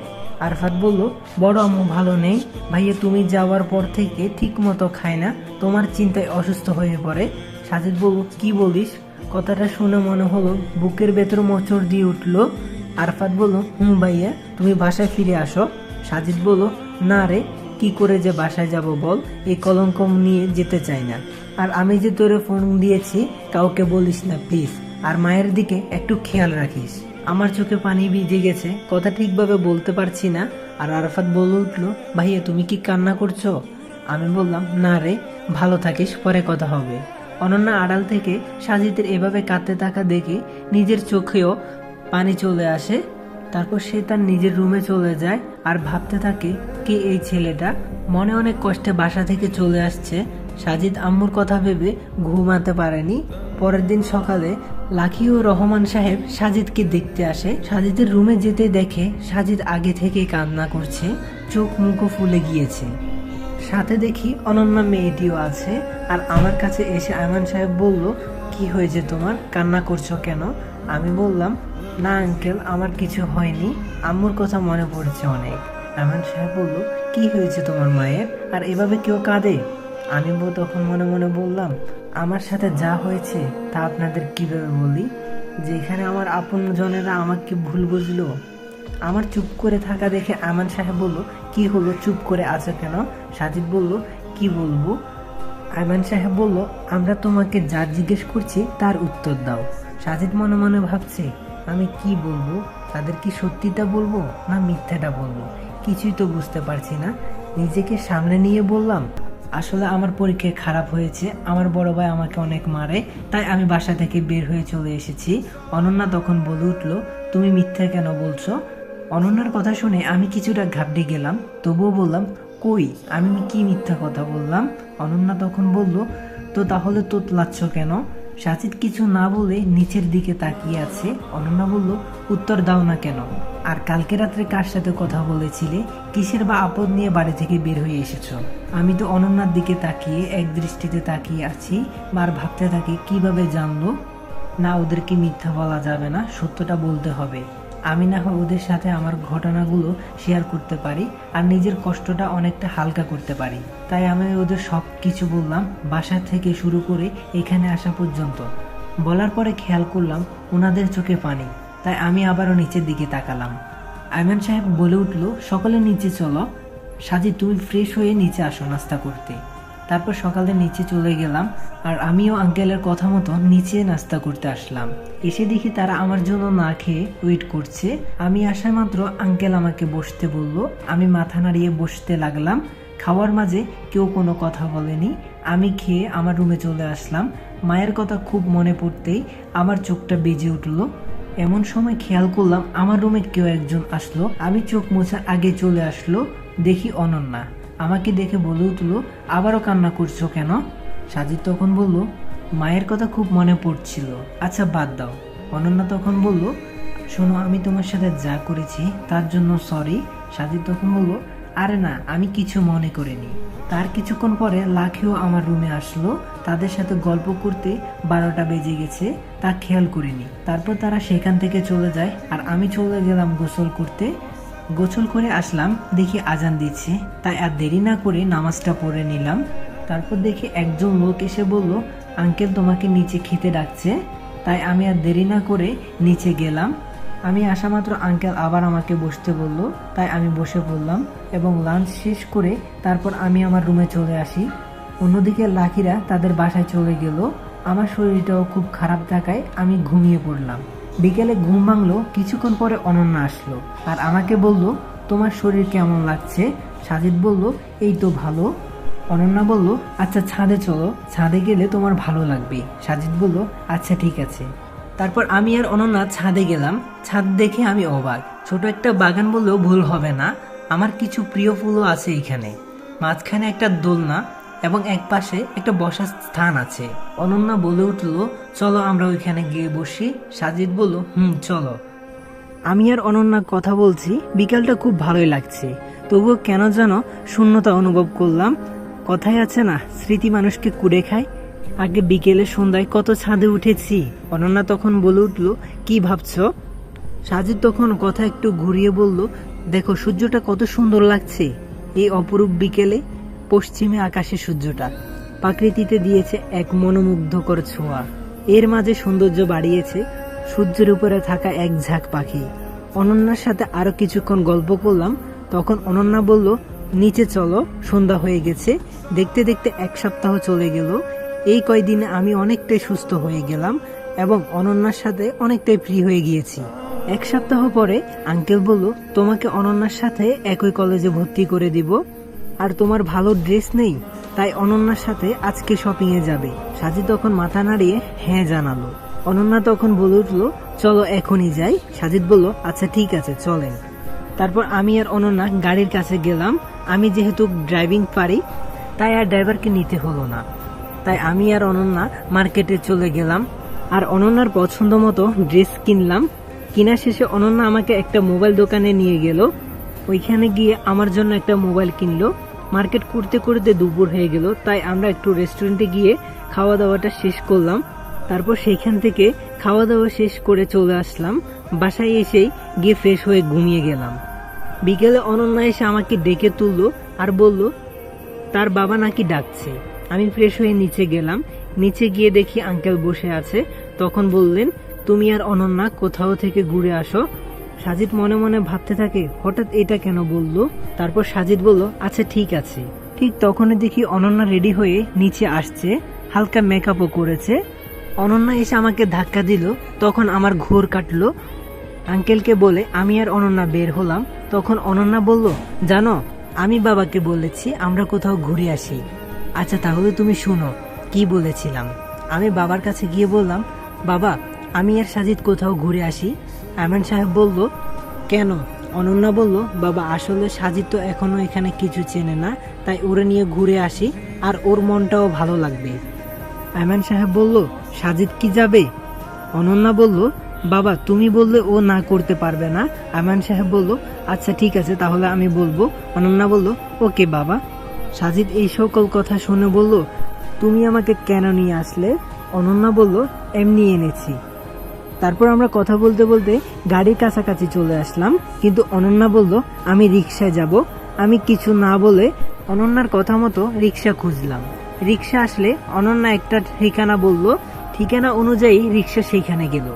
আরাফাত বলল বড় আম্মু ভালো নেই ভাইয়া, তুমি যাওয়ার পর থেকে ঠিক মতো খায় না, তোমার চিন্তায় অসুস্থ হয়ে পড়ে। সাজিদ বলল কি বলিস? কথাটা শুনে মনে হলো বুকের ভেতর মোচড় দিয়ে উঠলো। আরাফাত বলল ভাইয়া তুমি বাসায় ফিরে আসো। সাজিদ বলল না রে, কি করে যে বাসায় যাব বল, এই কলঙ্ক নিয়ে যেতে চাই না। আর আমি যে তোরে ফোন দিয়েছি কাউকে বলিস না প্লিজ, আর মায়ের দিকে একটু খেয়াল রাখিস। আমার চোখে পানি ভিজে গেছে, কথা ঠিকভাবে বলতে পারছি না। আর আরাফাত বলে উঠলো ভাইয়া তুমি কি কান্না করছো? আমি বললাম না রে, ভালো থাকিস, পরে কথা হবে। অনন্যা আড়াল থেকে সাজিদের এভাবে কাঁদতে থাকা দেখে নিজের চোখেও পানি চলে আসে। তারপর সে তার নিজের রুমে চলে যায় আর ভাবতে থাকে কে এই ছেলেটা, মনে অনেক কষ্টে বাসা থেকে চলে আসছে। সাজিদ আম্মুর কথা ভেবে ঘুমাতে পারেনি। পরের দিন সকালে লাকি ও রহমান সাহেব সাজিদকে দেখতে আসে। সাজিদের রুমে যেতে দেখে সাজিদ আগে থেকে কান্না করছে, চোখ মুখও ফুলে গিয়েছে। সাথে দেখি অনন্যা মেয়েটিও আছে। আর আমার কাছে এসে আয়মান সাহেব বলল কি হয়েছে তোমার, কান্না করছো কেন? আমি বললাম না আঙ্কেল আমার কিছু হয়নি, আম্মুর কথা মনে পড়ছে অনেক। আয়মান সাহেব বলল কি হয়েছে তোমার মায়ের, আর এভাবে কেউ কাঁদে? আমি তখন মনে মনে বললাম আমার সাথে যা হয়েছে তা আপনাদের কিভাবে বলি, যেখানে আমার আপন জনেরা আমাকে ভুল বুঝলো। আমার চুপ করে থাকা দেখে আমান সাহেব বলল কি হলো, চুপ করে আছো কেন? সাজিদ বলল কি বলবো? আমান সাহেব বলল আমরা তোমাকে যা জিজ্ঞেস করছি তার উত্তর দাও। সাজিদ মনে মনে ভাবছে আমি কি বলবো, তাদের কি সত্যিটা বলবো না মিথ্যাটা বলবো, কিছুই তো বুঝতে পারছি না। নিজেকে সামনে নিয়ে বললাম আসলে আমার পরীক্ষা খারাপ হয়েছে, আমার বড় ভাই আমাকে অনেক মারে, তাই আমি বাসা থেকে বের হয়ে চলে এসেছি। অনন্যা তখন বলে উঠলো তুমি মিথ্যা কেন বলছো? অনন্যার কথা শুনে আমি কিছুটা ঘাবড়ে গেলাম, তবুও বললাম কই আমি কি মিথ্যা কথা বললাম? অনন্যা তখন বলল তো তাহলে তোতলাচ্ছ কেন? সাজিদ কিছু না বলে নিচের দিকে তাকিয়ে আছে। অনন্যা বলল উত্তর দাও না কেন? আর কালকে রাত্রে কার সাথে কথা বলেছিলে, কিসের বা আপদ নিয়ে বাড়ি থেকে বের হয়ে এসেছো? আমি তো অনন্যার দিকে তাকিয়ে এক দৃষ্টিতে তাকিয়ে আছি, আর ভাবতে থাকি কিভাবে জানলো না ওদেরকে মিথ্যা বলা যাবে না, সত্যটা বলতে হবে। আমি না হয় ওদের সাথে আমার ঘটনাগুলো শেয়ার করতে পারি আর নিজের কষ্টটা অনেকটা হালকা করতে পারি। তাই আমি ওদের সব কিছু বললাম, বাসা থেকে শুরু করে এখানে আসা পর্যন্ত। বলার পরে খেয়াল করলাম ওনাদের চোখে পানি, তাই আমি আবারও নিচের দিকে তাকালাম। আয়মান সাহেব বলে উঠলো সকলে নিচে চলো। সাজিদ তুমি ফ্রেশ হয়ে নিচে আসো নাস্তা করতে। তারপর সকালে নিচে চলে গেলাম আর আমিও আঙ্কেলের কথা মতো নিচে নাস্তা করতে আসলাম। এসে দেখি তারা আমার জন্য না খেয়ে ওয়েট করছে। আমি আসা মাত্র আঙ্কেল আমাকে বসতে বলল, আমি মাথা নাড়িয়ে বসতে লাগলাম। খাওয়ার মাঝে কেউ কোনো কথা বলেনি। আমি খেয়ে আমার রুমে চলে আসলাম। মায়ের কথা খুব মনে পড়তেই আমার চোখটা বেজে উঠলো। এমন সময় খেয়াল করলাম আমার রুমে কেউ একজন আসলো। আমি চোখ মোছার আগে চলে আসলো, দেখি অনন্যা। আমাকে দেখে বলে উঠলো আবারও কান্না করছো কেন? সাজিদ তখন বলল মায়ের কথা খুব মনে পড়ছিল। আচ্ছা বাদ দাও। অনন্যা তখন বলল শোনো আমি তোমার সাথে যা করেছি তার জন্য সরি। সাজিদ তখন বলল আরে না, আমি কিছু মনে করিনি। তার কিছুক্ষণ পরে লাখিও আমার রুমে আসলো। তাদের সাথে গল্প করতে 12টা বেজে গেছে, তা খেয়াল করিনি। তারপর তারা সেখান থেকে চলে যায় আর আমি চলে গেলাম গোসল করতে। গোসল করে আসলাম, দেখি আজান দিচ্ছে, তাই আর দেরি না করে নামাজটা পড়ে নিলাম। তারপর দেখি একজন লোক এসে বলল আঙ্কেল তোমাকে নিচে খেতে ডাকছে। তাই আমি আর দেরি না করে নিচে গেলাম। আমি আসা মাত্র আঙ্কেল আবার আমাকে বসতে বলল, তাই আমি বসে পড়লাম এবং লাঞ্চ শেষ করে তারপর আমি আমার রুমে চলে আসি। অন্যদিকে লাকিরা তাদের বাসায় চলে গেল। আমার শরীরটাও খুব খারাপ থাকায় আমি ঘুমিয়ে পড়লাম। বিকেলে ঘুম ভাঙলো, কিছুক্ষণ পরে অনন্যা আসলো আর আমাকে বলল তোমার শরীর কেমন লাগছে? সাজিদ বলল এই তো ভালো। অনন্যা বলল আচ্ছা ছাদে চলো, ছাদে গেলে তোমার ভালো লাগবে। সাজিদ বলল আচ্ছা ঠিক আছে। তারপর আমি আর অনন্যা ছাদে গেলাম। ছাদ দেখে আমি অবাক। ছোট একটা বাগান বললেও ভুল হবে না, আমার কিছু প্রিয় ফুলও আছে এখানে। মাঝখানে একটা দোলনা এবং এক পাশে একটা বসার স্থান আছে। অনন্যা বলে উঠল, চলো আমরা ওইখানে গিয়ে বসি। সাজিদ বলল, চলো। আমি আর অনন্যা কথা বলছি, বিকালটা খুব ভালোই লাগছে, তবুও কেন যেন শূন্যতা অনুভব করলাম। কথাই আছে না, স্মৃতি মানুষকে কুড়ে খায়। আগে বিকেলে সন্ধ্যায় কত ছাদে উঠেছি। অনন্যা তখন বলে উঠল, কি ভাবছো? সাজিদ তখন কথা একটু ঘুরিয়ে বলল, দেখো সূর্যটা কত সুন্দর লাগছে এই অপরূপ বিকেলে। পশ্চিমে আকাশে সূর্যটা প্রকৃতিতে দিয়েছে এক মনোমুগ্ধকর ছোঁয়া। এর মাঝে সৌন্দর্য বাড়িয়েছে সূর্যের উপরে থাকা এক ঝাঁক পাখি। অনন্যার সাথে আরো কিছুক্ষণ গল্প করলাম। তখন অনন্যা বলল, নিচে চলো, সন্ধ্যা হয়ে গেছে। দেখতে দেখতে 1 সপ্তাহ চলে গেল। এই কয়দিনে আমি অনেকটাই সুস্থ হয়ে গেলাম এবং অনন্যার সাথে অনেকটাই ফ্রি হয়ে গিয়েছি। 1 সপ্তাহ পরে আঙ্কেল বলল, তোমাকে অনন্যার সাথে একই কলেজে ভর্তি করে দিব। আর তোমার ভালো ড্রেস নেই, তাই অনন্যার সাথে আজকে শপিং এ যাবে। সাজি তখন মাথা নাড়িয়ে হ্যাঁ জানালো। অনন্যা তখন বলে উঠলো, চলো এখনই যাই। সাজিদ বলল, আচ্ছা ঠিক আছে চলেন। তারপর আমি আর অনন্যা গাড়ির কাছে গেলাম। আমি যেহেতু ড্রাইভিং পারি, তাই আর ড্রাইভারকে নিতে হলো না। তাই আমি আর অনন্যা মার্কেটে চলে গেলাম আর অনন্যার পছন্দ মতো ড্রেস কিনলাম। কেনার শেষে অনন্যা আমাকে একটা মোবাইল দোকানে নিয়ে গেল। ওইখানে গিয়ে আমার জন্য একটা মোবাইল কিনলো। মার্কেট করতে করতে দুপুর হয়ে গেল, তাই আমরা একটু রেস্টুরেন্টে গিয়ে খাওয়া দাওয়াটা শেষ করলাম। তারপর সেইখান থেকে খাওয়া দাওয়া শেষ করে চলে আসলাম। বাসায় এসেই গিয়ে ফ্রেশ হয়ে ঘুমিয়ে গেলাম। বিকেলে অনন্যা এসে আমাকে ডেকে তুললো আর বলল তার বাবা নাকি ডাকছে। আমি ফ্রেশ হয়ে নিচে গেলাম। নিচে গিয়ে দেখি আঙ্কেল বসে আছে। তখন বললেন, তুমি আর অনন্যা কোথাও থেকে ঘুরে আসো। সাজিদ মনে মনে ভাবতে থাকে, হঠাৎ এটা কেন বললো। তারপর সাজিদ বলল, আচ্ছা ঠিক আছে। ঠিক তখনই দেখি অনন্যা রেডি হয়ে নিচে আসছে, হালকা মেকআপও করেছে। অনন্যা এসে আমাকে ধাক্কা দিল। তখন আমার ঘোর কাটলো। আঙ্কেলকে বলে আমি আর অনন্যা বের হলাম। তখন অনন্যা বলল, জানো আমি বাবাকে বলেছি আমরা কোথাও ঘুরে আসি। আচ্ছা তাহলে তুমি শুনো কি বলেছিলাম। আমি বাবার কাছে গিয়ে বললাম, বাবা আমি আর সাজিদ কোথাও ঘুরে আসি। আমান সাহেব বলল, কেন? অনন্যা বলল, বাবা আসলে সাজিদ তো এখনো এখানে কিছু চেনে না, তাই ওরে নিয়ে ঘুরে আসি আর ওর মনটাও ভালো লাগবে। আমান সাহেব বলল, সাজিদ কি যাবে? অনন্যা বলল, বাবা তুমি বললে ও না করতে পারবে না। আমান সাহেব বলল, আচ্ছা ঠিক আছে তাহলে আমি বলবো। অনন্যা বলল, ওকে বাবা। সাজিদ এই সকল কথা শুনে বলল, তুমি আমাকে কেন নিয়ে আসলে? অনন্যা বলল, এমনি এনেছি। তারপর আমরা কথা বলতে বলতে গাড়ির কাছাকাছি চলে আসলাম, কিন্তু অনন্যা বলল, আমি রিক্সায় যাব। আমি কিছু না বলে অনন্যার কথা মতো রিক্সা খুঁজলাম। রিক্সা আসলে অনন্যা একটা ঠিকানা বলল, ঠিকানা অনুযায়ী রিক্সা সেইখানে গেল।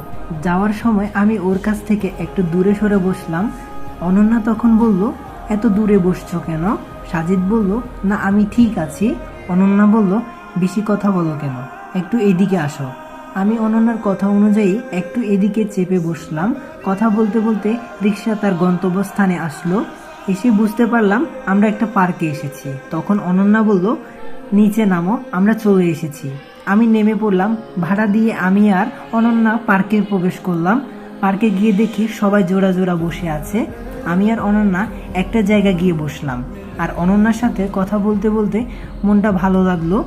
যাওয়ার সময় আমি ওর কাছ থেকে একটু দূরে সরে বসলাম। অনন্যা তখন বলল, এত দূরে বসছো কেন? সাজিদ বলল, না আমি ঠিক আছি। অনন্যা বলল, বেশি কথা বলো কেন, একটু এদিকে আসো। আমি অনন্যার কথা অনুযায়ী একটু এদিকে চেপে বসলাম। কথা বলতে বলতে রিক্সা তার গন্তব্যস্থানে আসলো। এসে বুঝতে পারলাম আমরা একটা পার্কে এসেছি। তখন অনন্যা বলল, নিচে নামো, আমরা চলে এসেছি। আমি নেমে পড়লাম। ভাড়া দিয়ে আমি আর অনন্যা পার্কে প্রবেশ করলাম। পার্কে গিয়ে দেখি সবাই জোড়া জোড়া বসে আছে। আমি আর অনন্যা একটা জায়গায় গিয়ে বসলাম আর অনন্যার সাথে কথা বলতে বলতে মনটা ভালো লাগলো।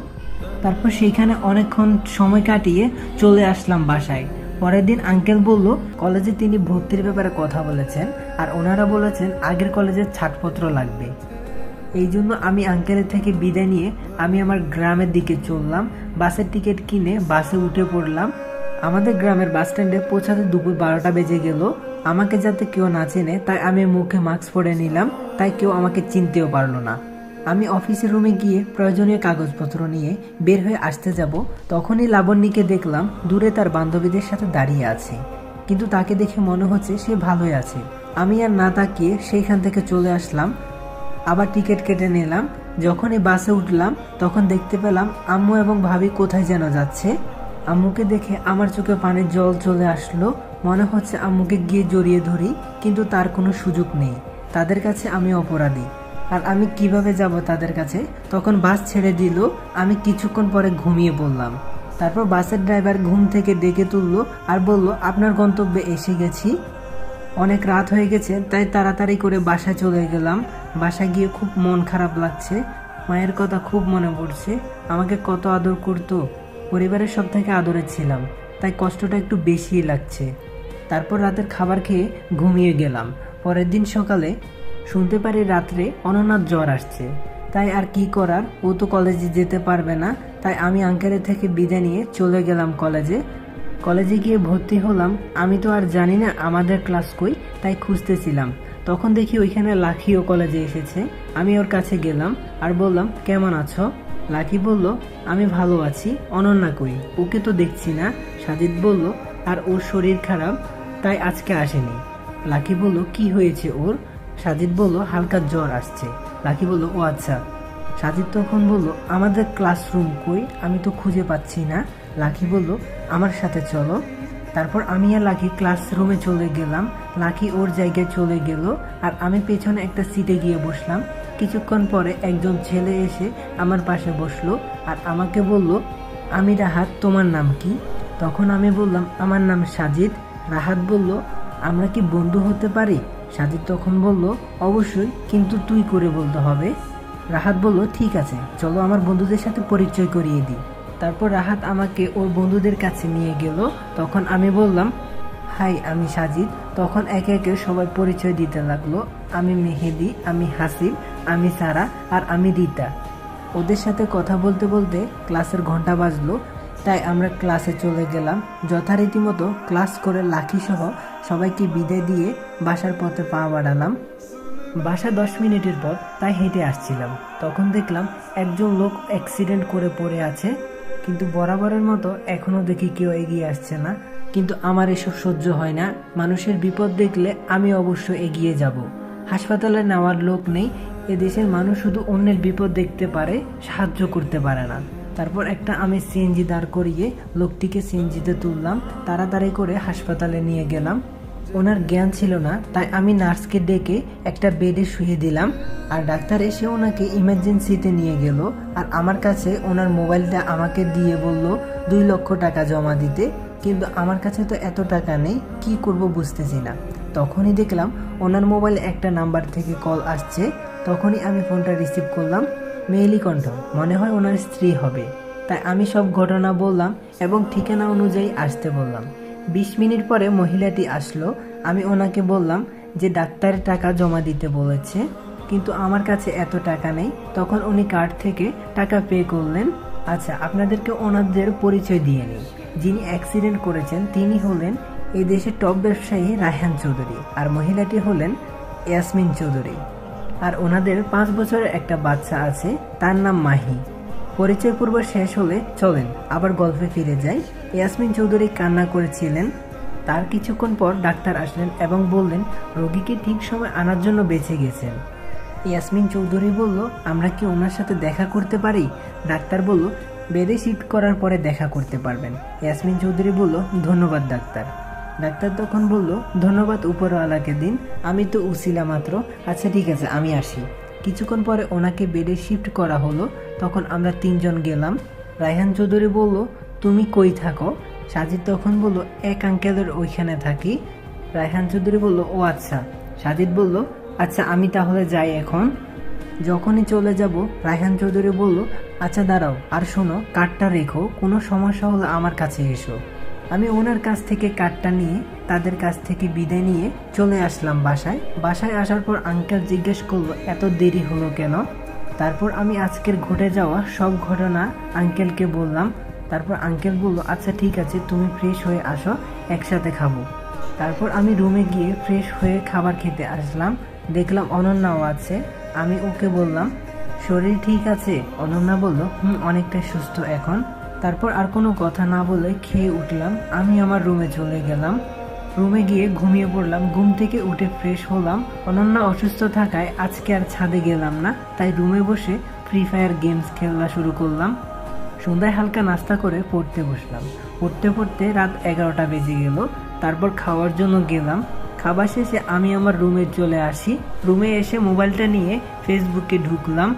তারপর সেইখানে অনেকক্ষণ সময় কাটিয়ে চলে আসলাম বাসায়। পরের দিন আঙ্কেল বলল, কলেজে তিনি ভর্তির ব্যাপারে কথা বলেছেন আর ওনারা বলেছেন আগের কলেজের ছাড়পত্র লাগবে। এই জন্য আমি আঙ্কেলের থেকে বিদায় নিয়ে আমি আমার গ্রামের দিকে চললাম। বাসের টিকিট কিনে বাসে উঠে পড়লাম। আমাদের গ্রামের বাস স্ট্যান্ডে পৌঁছাতে দুপুর 12টা বেজে গেল। আমাকে যাতে কেউ না চেনে তাই আমি মুখে মাস্ক পরে নিলাম, তাই কেউ আমাকে চিনতেও পারলো না। আমি অফিসের রুমে গিয়ে প্রয়োজনীয় কাগজপত্র নিয়ে বের হয়ে আসতে যাব, তখনই লাবণ্যকে দেখলাম দূরে তার বান্ধবীদের সাথে দাঁড়িয়ে আছে, কিন্তু তাকে দেখে মনে হচ্ছে সে ভালোই আছে। আমি আর না তাকিয়ে সেইখান থেকে চলে আসলাম। আবার টিকিট কেটে নিলাম। যখনই বাসে উঠলাম তখন দেখতে পেলাম আম্মু এবং ভাবি কোথায় যেন যাচ্ছে। আম্মুকে দেখে আমার চোখে পানির জল চলে আসলো। মনে হচ্ছে আম্মুকে গিয়ে জড়িয়ে ধরি, কিন্তু তার কোনো সুযোগ নেই। তাদের কাছে আমি অপরাধী, আর আমি কিভাবে যাব তাদের কাছে? তখন বাস ছেড়ে দিল। আমি কিছুক্ষণ পরে ঘুমিয়ে পড়লাম। তারপর বাসের ড্রাইভার ঘুম থেকে ডেকে তুললো আর বলল, আপনার গন্তব্যে এসে গেছি। অনেক রাত হয়ে গেছে, তাই তাড়াতাড়ি করে বাসায় চলে গেলাম। বাসায় গিয়ে খুব মন খারাপ লাগছে। মায়ের কথা খুব মনে পড়ছে। আমাকে কত আদর করতো। পরিবারের সব থেকে আদরে ছিলাম, তাই কষ্টটা একটু বেশিই লাগছে। তারপর রাতের খাবার খেয়ে ঘুমিয়ে গেলাম। পরের দিন সকালে শুনতে পারি রাত্রে অনন্যার জ্বর আসছে। তাই আর কি করার, ও তো কলেজে যেতে পারবে না। তাই আমি আঙ্কেলের থেকে বিদায় নিয়ে চলে গেলাম কলেজে গিয়ে ভর্তি হলাম। আমি তো আর জানি না আমাদের ক্লাস কই, তাই খুঁজতেছিলাম। তখন দেখি ওইখানে লাকিও কলেজে এসেছে। আমি ওর কাছে গেলাম আর বললাম, কেমন আছো? লাকি বলল, আমি ভালো আছি। অনন্যা কই? ওকে তো দেখছি না। সাজিদ বলল, আর ওর শরীর খারাপ, তাই আজকে আসেনি। লাকি বলল, কি হয়েছে ওর? সাজিদ বলল, হালকা জ্বর আসছে। লাকি বলল, ও আচ্ছা। সাজিদ তখন বলল, আমাদের ক্লাসরুম কই? আমি তো খুঁজে পাচ্ছি না। লাকি বলল, আমার সাথে চলো। তারপর আমি আর লাকি ক্লাসরুমে চলে গেলাম। লাকি ওর জায়গায় চলে গেল আর আমি পেছনে একটা সিটে গিয়ে বসলাম। কিছুক্ষণ পরে একজন ছেলে এসে আমার পাশে বসলো আর আমাকে বলল, আমি রাহাত, তোমার নাম কি? তখন আমি বললাম, আমার নাম সাজিদ। রাহাত বলল, আমরা কি বন্ধু হতে পারি? সাজিদ তখন বলল, অবশ্যই, কিন্তু তুই করে বলতে হবে। রাহাত বলল, ঠিক আছে, চলো আমার বন্ধুদের সাথে পরিচয় করিয়ে দিই। তারপর রাহাত আমাকে ওর বন্ধুদের কাছে নিয়ে গেল। তখন আমি বললাম, হাই, আমি সাজিদ। তখন একে একে সবাই পরিচয় দিতে লাগলো। আমি মেহেদি, আমি হাসিব, আমি সারা আর আমি রিতা। ওদের সাথে কথা বলতে বলতে ক্লাসের ঘন্টা বাজলো, তাই আমরা ক্লাসে চলে গেলাম। যথারীতি মতো ক্লাস করে লাকি সহ সবাইকে বিদায় দিয়ে বাসার পথে পা বাড়ালাম। বাসা 10 মিনিটের পর তাই হেঁটে আসছিলাম। তখন দেখলাম একজন লোক অ্যাক্সিডেন্ট করে পড়ে আছে, কিন্তু বরাবরের মতো এখনও দেখি কেউ এগিয়ে আসছে না। কিন্তু আমার এসব সহ্য হয় না। মানুষের বিপদ দেখলে আমি অবশ্য এগিয়ে যাব। হাসপাতালে নেওয়ার লোক নেই। এদেশের মানুষ শুধু অন্যের বিপদ দেখতে পারে, সাহায্য করতে পারে না। তারপর আমি সিএনজি দাঁড় করিয়ে লোকটিকে সিএনজিতে তুললাম। তাড়াতাড়ি করে হাসপাতালে নিয়ে গেলাম। ওনার জ্ঞান ছিল না, তাই আমি নার্সকে ডেকে একটা বেডে শুয়ে দিলাম আর ডাক্তার এসে ওনাকে ইমার্জেন্সিতে নিয়ে গেল। আর আমার কাছে ওনার মোবাইলটা আমাকে দিয়ে বলল 2 লক্ষ টাকা জমা দিতে, কিন্তু আমার কাছে তো এত টাকা নেই, কি করব বুঝতেছি না। তখনই দেখলাম ওনার মোবাইলে একটা নাম্বার থেকে কল আসছে। তখনই আমি ফোনটা রিসিভ করলাম। মেয়েলি কণ্ঠ, মনে হয় ওনার স্ত্রী হবে। তাই আমি সব ঘটনা বললাম এবং ঠিকানা অনুযায়ী আসতে বললাম। 20 মিনিট পরে মহিলাটি আসলো। আমি ওনাকে বললাম যে ডাক্তারের টাকা জমা দিতে বলেছে, কিন্তু আমার কাছে এত টাকা নেই। তখন উনি কার্ড থেকে টাকা পে করলেন। আচ্ছা, আপনাদেরকে ওনাদের পরিচয় দিয়ে নিই। যিনি অ্যাক্সিডেন্ট করেছেন তিনি হলেন এই দেশের টপ ব্যবসায়ী রায়হান চৌধুরী, আর মহিলাটি হলেন ইয়াসমিন চৌধুরী। আর ওনাদের 5 বছরের একটা বাচ্চা আছে, তার নাম মাহি। পরিচয় পূর্ব শেষ হলে চলেন আবার গল্পে ফিরে যাই। ইয়াসমিন চৌধুরী কান্না করেছিলেন। তার কিছুক্ষণ পর ডাক্তার আসলেন এবং বললেন রোগীকে ঠিক সময় আনার জন্য বেঁচে গেছেন। ইয়াসমিন চৌধুরী বলল, আমরা কি ওনার সাথে দেখা করতে পারি? ডাক্তার বলল, বেডে শিফট করার পরে দেখা করতে পারবেন। ইয়াসমিন চৌধুরী বলল, ধন্যবাদ ডাক্তার। ডাক্তার তখন বলল, ধন্যবাদ উপরওয়ালাকে দিন, আমি তো উছিলা মাত্র। আচ্ছা ঠিক আছে, আমি আসি। কিছুক্ষণ পরে ওনাকে বেডে শিফট করা হলো। তখন আমরা 3 জন গেলাম। রায়হান চৌধুরী বলল, তুমি কই থাকো? সাজিদ তখন বলল, এক আঙ্কেলের ওইখানে থাকি। রায়হান চৌধুরী বলল, ও আচ্ছা। সাজিদ বলল, আচ্ছা আমি তাহলে যাই এখন। যখনই চলে যাব রায়হান চৌধুরী বলল, আচ্ছা দাঁড়াও, আর শোনো, কার্ডটা রেখো, কোনো সমস্যা হলে আমার কাছে এসো। আমি ওনার কাছ থেকে কার্ডটা নিয়ে তাদের কাছ থেকে বিদায় নিয়ে চলে আসলাম বাসায় আসার পর আঙ্কেল জিজ্ঞেস করলো, এত দেরি হলো কেন? তারপর আমি আজকের ঘটে যাওয়া সব ঘটনা আঙ্কেলকে বললাম। তারপর আঙ্কেল বলল, আচ্ছা ঠিক আছে, তুমি ফ্রেশ হয়ে আসো, একসাথে খাবো। তারপর আমি রুমে গিয়ে ফ্রেশ হয়ে খাবার খেতে আসলাম। দেখলাম অনন্যাও আছে। আমি ওকে বললাম, শরীর ঠিক আছে? অনন্যা বলল, অনেকটা সুস্থ এখন। তারপর আর কোনো কথা না বলে খেয়ে উঠলাম। আমি আমার রুমে চলে গেলাম। রুমে গিয়ে ঘুমিয়ে পড়লাম। ঘুম থেকে উঠে ফ্রেশ হলাম। অনন্যা অসুস্থ থাকায় আজকে আর ছাদে গেলাম না, তাই রুমে বসে ফ্রি ফায়ার গেমস খেলা শুরু করলাম। সন্ধ্যায় হালকা নাস্তা করে পড়তে বসলাম। পড়তে পড়তে রাত 11টা বেজে গেল। তারপর খাওয়ার জন্য গেলাম। খাবার শেষে আমি আমার রুমে চলে আসি। রুমে এসে মোবাইলটা নিয়ে ফেসবুকে ঢুকলাম।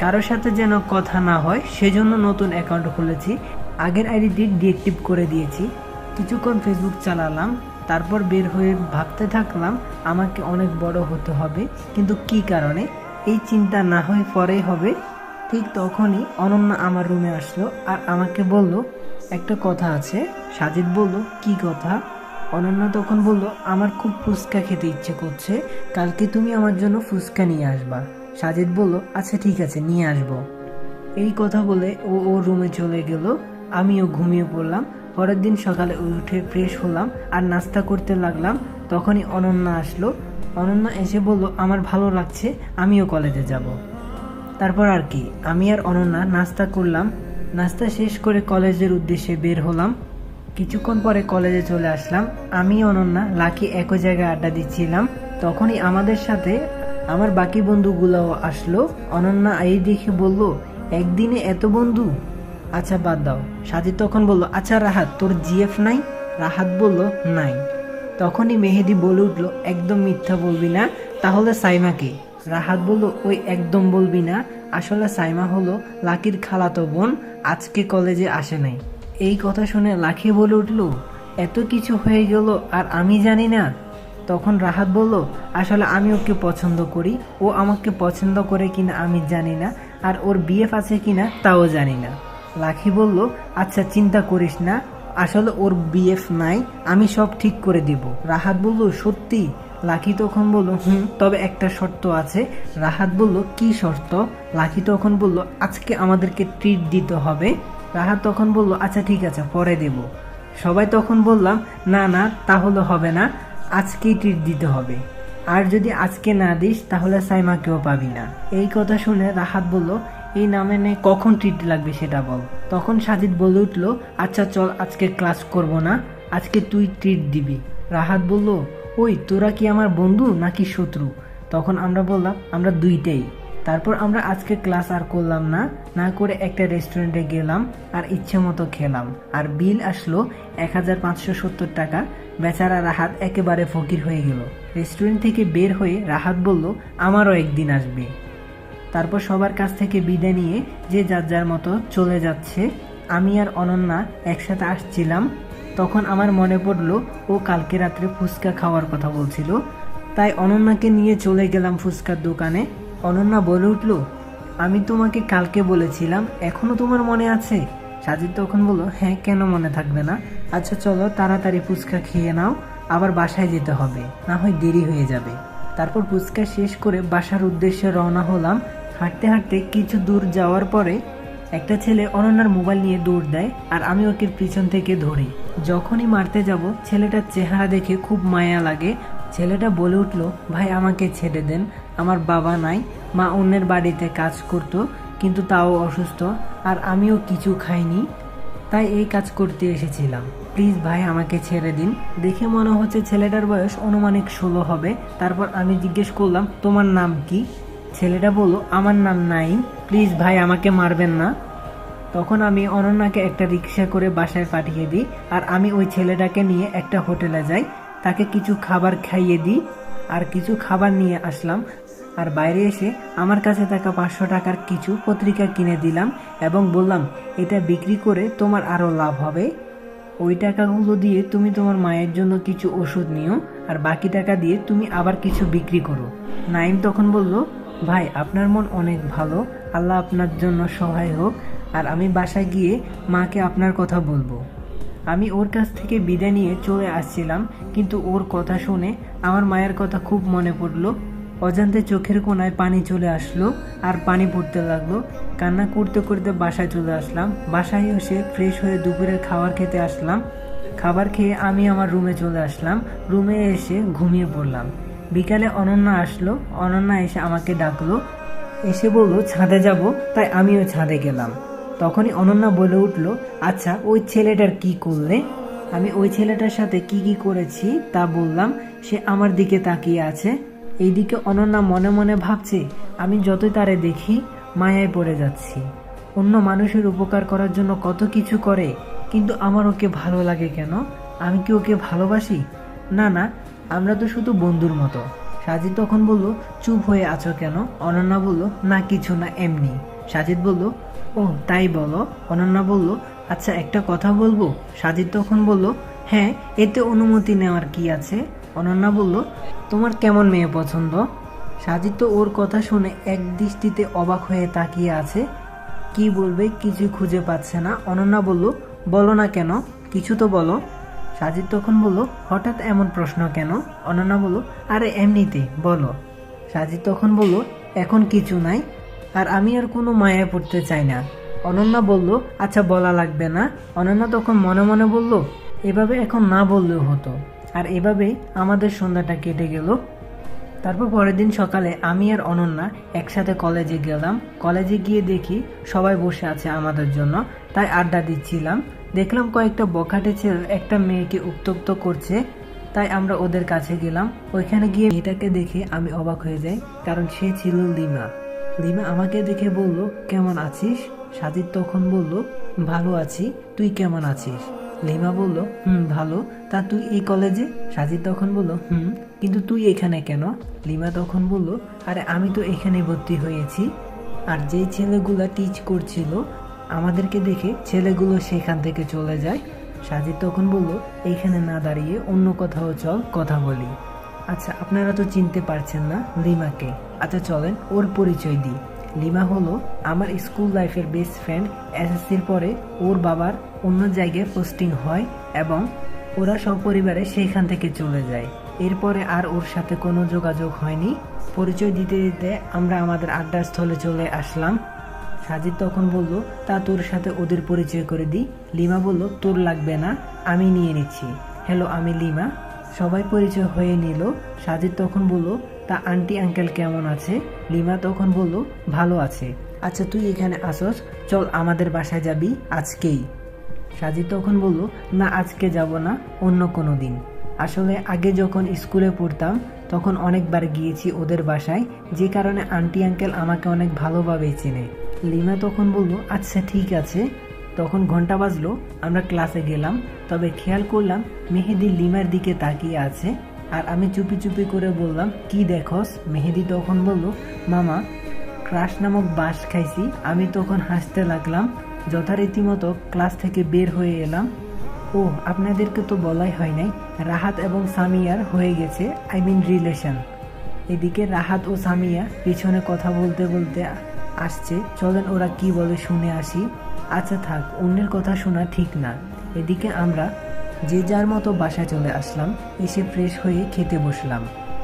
কারোর সাথে যেন কথা না হয় সেজন্য নতুন অ্যাকাউন্ট খুলেছি। আগের আইডিটি ডিএক্টিভ করে দিয়েছি। কিছুক্ষণ ফেসবুক চালালাম, তারপর বের হয়ে ভাবতে থাকলাম আমাকে অনেক বড় হতে হবে, কিন্তু কি কারণে এই চিন্তা না হয় পরেই হবে। ঠিক তখনই অনন্যা আমার রুমে আসলো আর আমাকে বলল একটা কথা আছে। সাজিদ বলল কি কথা? অনন্যা তখন বলল আমার খুব ফুচকা খেতে ইচ্ছে করছে, কালকে তুমি আমার জন্য ফুচকা নিয়ে আসবা। সাজিদ বলল আচ্ছা ঠিক আছে, নিয়ে আসবো। এই কথা বলে ও ওর রুমে চলে গেল, আমিও ঘুমিয়ে পড়লাম। পরের দিন সকালে উঠে ফ্রেশ হলাম আর নাস্তা করতে লাগলাম। তখনই অনন্যা আসলো। অনন্যা এসে বলল আমার ভালো লাগছে, আমিও কলেজে যাব। তারপর আর কি, আমি আর অনন্যা নাস্তা করলাম। নাস্তা শেষ করে কলেজের উদ্দেশ্যে বের হলাম। কিছুক্ষণ পরে কলেজে চলে আসলাম। আমি অনন্যা লাকি একই জায়গায় আড্ডা দিচ্ছিলাম। তখনই আমাদের সাথে আমার বাকি বন্ধুগুলোও আসলো। অনন্যা এই দেখে বলল একদিনে এত বন্ধু? আচ্ছা বাদ দাও। সাজিদ তখন বলল আচ্ছা রাহাত, তোর জিএফ নাই? রাহাত বলল নাই। তখনই মেহেদি বলে উঠল একদম মিথ্যা বলবি না, তাহলে সাইমাকে? রাহাত বলল ওই একদম বলবি না, আসলে সাইমা হলো লাকির খালাতো বোন, আজকে কলেজে আসে নাই। এই কথা শুনে লাকি বলে উঠল এত কিছু হয়ে গেল আর আমি জানি না। তখন রাহাত বলল আসলে আমি ওকে পছন্দ করি, ও আমাকে পছন্দ করে কিনা আমি জানি না, আর ওর বিএফ আছে কিনা তাও জানি না। লাকি বলল আচ্ছা চিন্তা করিস না, আসলে ওর বিএফ নাই, আমি সব ঠিক করে দিব। রাহাত বলল সত্যি? লাকি তখন বলল তবে একটা শর্ত আছে। রাহাত বলল কি শর্ত? লাকি তখন বলল আজকে আমাদেরকে ট্রিট দিতে হবে। রাহাত তখন বলল আচ্ছা ঠিক আছে, পরে দেব। সবাই তখন বললাম না না, তাহলে হবে না, আজকেই ট্রিট দিতে হবে, আর যদি আজকে না দিস তাহলে সাইমাকেও পাবি না। এই কথা শুনে রাহাত বলল এই নামে নে, কখন ট্রিট লাগবে সেটা বল। তখন সাজিদ বলে উঠল আচ্ছা চল, আজকে ক্লাস করব না, আজকে তুই ট্রিট দিবি। রাহাত বলল ওই তোরা কি আমার বন্ধু নাকি শত্রু? তখন আমরা বললাম আমরা দুইটাই। তারপর আমরা আজকে ক্লাস আর করলাম না, না করে একটা রেস্টুরেন্টে গেলাম আর ইচ্ছে মতো খেলাম, আর বিল আসলো 1570 টাকা। বেচারা রাহাত একেবারে ফকির হয়ে গেল। রেস্টুরেন্ট থেকে বের হয়ে রাহাত বলল আমারও একদিন আসবে। তারপর সবার কাছ থেকে বিদায় নিয়ে যে যার যার মতো চলে যাচ্ছে। আমি আর অনন্যা একসাথে আসছিলাম। তখন আমার মনে পড়লো ও কালকে রাত্রে ফুচকা খাওয়ার কথা বলছিল, তাই অনন্যাকে নিয়ে চলে গেলাম ফুচকার দোকানে। অনন্যা বলে উঠল আমি তোমাকে কালকে বলেছিলাম, এখনো তোমার মনে আছে? সাজিদ তখন বলল হ্যাঁ, কেন মনে থাকবে না। আচ্ছা চলো তাড়াতাড়ি ফুচকা খেয়ে নাও, আবার বাসায় যেতে হবে, না হয় দেরি হয়ে যাবে। তারপর ফুচকা শেষ করে বাসার উদ্দেশ্যে রওনা হলাম। হাঁটতে হাঁটতে কিছু দূর যাওয়ার পরে একটা ছেলে অনন্যার মোবাইল নিয়ে দৌড় দেয় আর আমি ওকে পিছন থেকে ধরি। যখনই মারতে যাব ছেলেটার চেহারা দেখে খুব মায়া লাগে। ছেলেটা বলে উঠল ভাই আমাকে ছেড়ে দেন, আমার বাবা নাই, মা অন্যের বাড়িতে কাজ করত, কিন্তু তাও অসুস্থ, আর আমিও কিছু খাইনি, তাই এই কাজ করতে এসেছিলাম, প্লিজ ভাই আমাকে ছেড়ে দিন। দেখে মনে হচ্ছে ছেলেটার বয়স অনুমানিক 16 হবে। তারপর আমি জিজ্ঞেস করলাম তোমার নাম কি? ছেলেটা বলল আমার নাম নাইম, প্লিজ ভাই আমাকে মারবেন না। তখন আমি অনন্যাকে একটা রিক্সা করে বাসায় পাঠিয়ে দিই, আর আমি ওই ছেলেটাকে নিয়ে একটা হোটেলে যাই, তাকে কিছু খাবার খাইয়ে দিই আর কিছু খাবার নিয়ে আসলাম। আর বাইরে এসে আমার কাছে থাকা 500 টাকার কিছু পত্রিকা কিনে দিলাম এবং বললাম এটা বিক্রি করে তোমার আরও লাভ হবে। ওই টাকাগুলো দিয়ে তুমি তোমার মায়ের জন্য কিছু ওষুধ নিও, আর বাকি টাকা দিয়ে তুমি আবার কিছু বিক্রি করো। নাইম তখন বলল ভাই আপনার মন অনেক ভালো, আল্লাহ আপনার জন্য সহায় হোক, আর আমি বাসায় গিয়ে মাকে আপনার কথা বলবো। আমি ওর কাছ থেকে বিদায় নিয়ে চলে আসছিলাম, কিন্তু ওর কথা শুনে আমার মায়ের কথা খুব মনে পড়লো। অজান্তে চোখের কোণায় পানি চলে আসলো আর পানি পড়তে লাগলো। কান্না করতে করতে বাসায় চলে আসলাম। বাসায় এসে ফ্রেশ হয়ে দুপুরের খাবার খেতে আসলাম। খাবার খেয়ে আমি আমার রুমে চলে আসলাম। রুমে এসে ঘুমিয়ে পড়লাম। বিকালে অনন্যা আসলো। অনন্যা এসে আমাকে ডাকলো, এসে বলল ছাদে যাব, তাই আমিও ছাদে গেলাম। তখনই অনন্যা বলে উঠল আচ্ছা ওই ছেলেটার কি করলে? আমি ওই ছেলেটার সাথে কি কি করেছি তা বললাম। সে আমার দিকে তাকিয়ে আছে। এইদিকে অনন্যা মনে মনে ভাবছে আমি যতই তারে দেখি মায়ায় পড়ে যাচ্ছি। অন্য মানুষের উপকার করার জন্য কত কিছু করে, কিন্তু আমার ওকে ভালো লাগে কেন? আমি কি ওকে ভালোবাসি? না না, আমরা তো শুধু বন্ধুর মতো। সাজিদ তখন বলল চুপ হয়ে আছো কেন? অনন্যা বলল না কিছু না, এমনি। সাজিদ বলল ও তাই বলো? অনন্যা বলল আচ্ছা একটা কথা বলবো। সাজিদ তখন বলল, হ্যাঁ, এতে অনুমতি নেওয়ার কি আছে। অনন্যা বলল, তোমার কেমন মেয়ে পছন্দ? সাজিদ তো ওর কথা শুনে এক দৃষ্টিতে অবাক হয়ে তাকিয়ে আছে, কি বলবে কিছু খুঁজে পাচ্ছে না। অনন্যা বলল, বলো না কেন, কিছু তো বলো। সাজিদ তখন বলল, হঠাৎ এমন প্রশ্ন কেন? অনন্যা বলল, আরে এমনিতে বলো। সাজিদ তখন বলল, এখন কিছু নাই, আর আমি আর কোনো মায়ায় পড়তে চাই না। অনন্যা বলল, আচ্ছা বলা লাগবে না। অনন্যা তখন মনে মনে বলল, এভাবে এখন না বললেও হতো। আর এভাবেই আমাদের সন্ধ্যাটা কেটে গেল। তারপর পরের দিন সকালে আমি আর অনন্যা একসাথে কলেজে গেলাম। কলেজে গিয়ে দেখি সবাই বসে আছে আমাদের জন্য, তাই আড্ডা দিচ্ছিলাম। দেখলাম কয়েকটা বখাটে ছেলে একটা মেয়েকে উত্ত্যক্ত করছে, তাই আমরা ওদের কাছে গেলাম। ওইখানে গিয়ে মেয়েটাকে দেখে আমি অবাক হয়ে যাই, কারণ সে ছিল লিমা। লিমা আমাকে দেখে বলল, কেমন আছিস? সাজিদ তখন বলল, ভালো আছি, তুই কেমন আছিস? লিমা বলল, ভালো। তা তুই এই কলেজে? সাজিদ তখন বলল, কিন্তু তুই এখানে কেন? লিমা তখন বলল, আরে আমি তো এখানে ভর্তি হয়েছি। আর যেই ছেলেগুলা টিচ করছিল আমাদেরকে দেখে ছেলেগুলো সেখান থেকে চলে যায়। সাজিদ তখন বলল, এইখানে না দাঁড়িয়ে অন্য কোথাও চল, কথা বলি। আচ্ছা আপনারা তো চিনতে পারছেন না লিমাকে। আচ্ছা চলেন ওর পরিচয় দিই। লিমা হলো আমার স্কুল লাইফের বেস্ট ফ্রেন্ড। এসএসসির পরে ওর বাবার অন্য জায়গায় পোস্টিং হয় এবং ওরা সপরিবারে সেইখান থেকে চলে যায়। এরপরে আর ওর সাথে কোনো যোগাযোগ হয়নি। পরিচয় দিতে দিতে আমরা আমাদের আড্ডার স্থলে চলে আসলাম। সাজিদ তখন বলল, তা তোর সাথে ওদের পরিচয় করে দিই। লিমা বলল, তোর লাগবে না, আমি নিয়ে নিচ্ছি। হ্যালো, আমি লিমা। সবাই পরিচয় হয়ে নিল। সাজিদ তখন বলল, তা আন্টি আঙ্কেল কেমন আছে? লিমা তখন বলল, ভালো আছে। আচ্ছা তুই এখানে আসস, চল আমাদের বাসায় যাবি আজকেই। সাজিদ তখন বলল, না আজকে যাব না, অন্য কোনো দিন। আসলে আগে যখন স্কুলে পড়তাম তখন অনেকবার গিয়েছি ওদের বাসায়, যে কারণে আন্টি আঙ্কেল আমাকে অনেক ভালোভাবেই চেনে। লিমা তখন বলল, আচ্ছা ঠিক আছে। তখন ঘন্টা বাজলো, আমরা ক্লাসে গেলাম। তবে খেয়াল করলাম মেহেদি লিমার দিকে তাকিয়ে আছে। আর আমি চুপি চুপি করে বললাম, কি দেখোস? মেহেদি তখন বলল, মামা, ক্রাশ নামক বাঁশ খাইছি। আমি তখন হাসতে লাগলাম। যথারীতি মতো ক্লাস থেকে বের হয়ে এলাম। ও আপনাদেরকে তো বলাই হয় নাই, রাহাত এবং সামিয়ার হয়ে গেছে, আই মিন রিলেশন। এদিকে রাহাত ও সামিয়া পিছনে কথা বলতে বলতে আসছে, চলেন ওরা কি বলে শুনে আসি। আচ্ছা থাক, অন্যের কথা শোনা ঠিক না। এদিকে আমরা যে যার মতো বাসায় চলে আসলাম। এসে ফ্রেশ হয়ে খেতে বসলাম।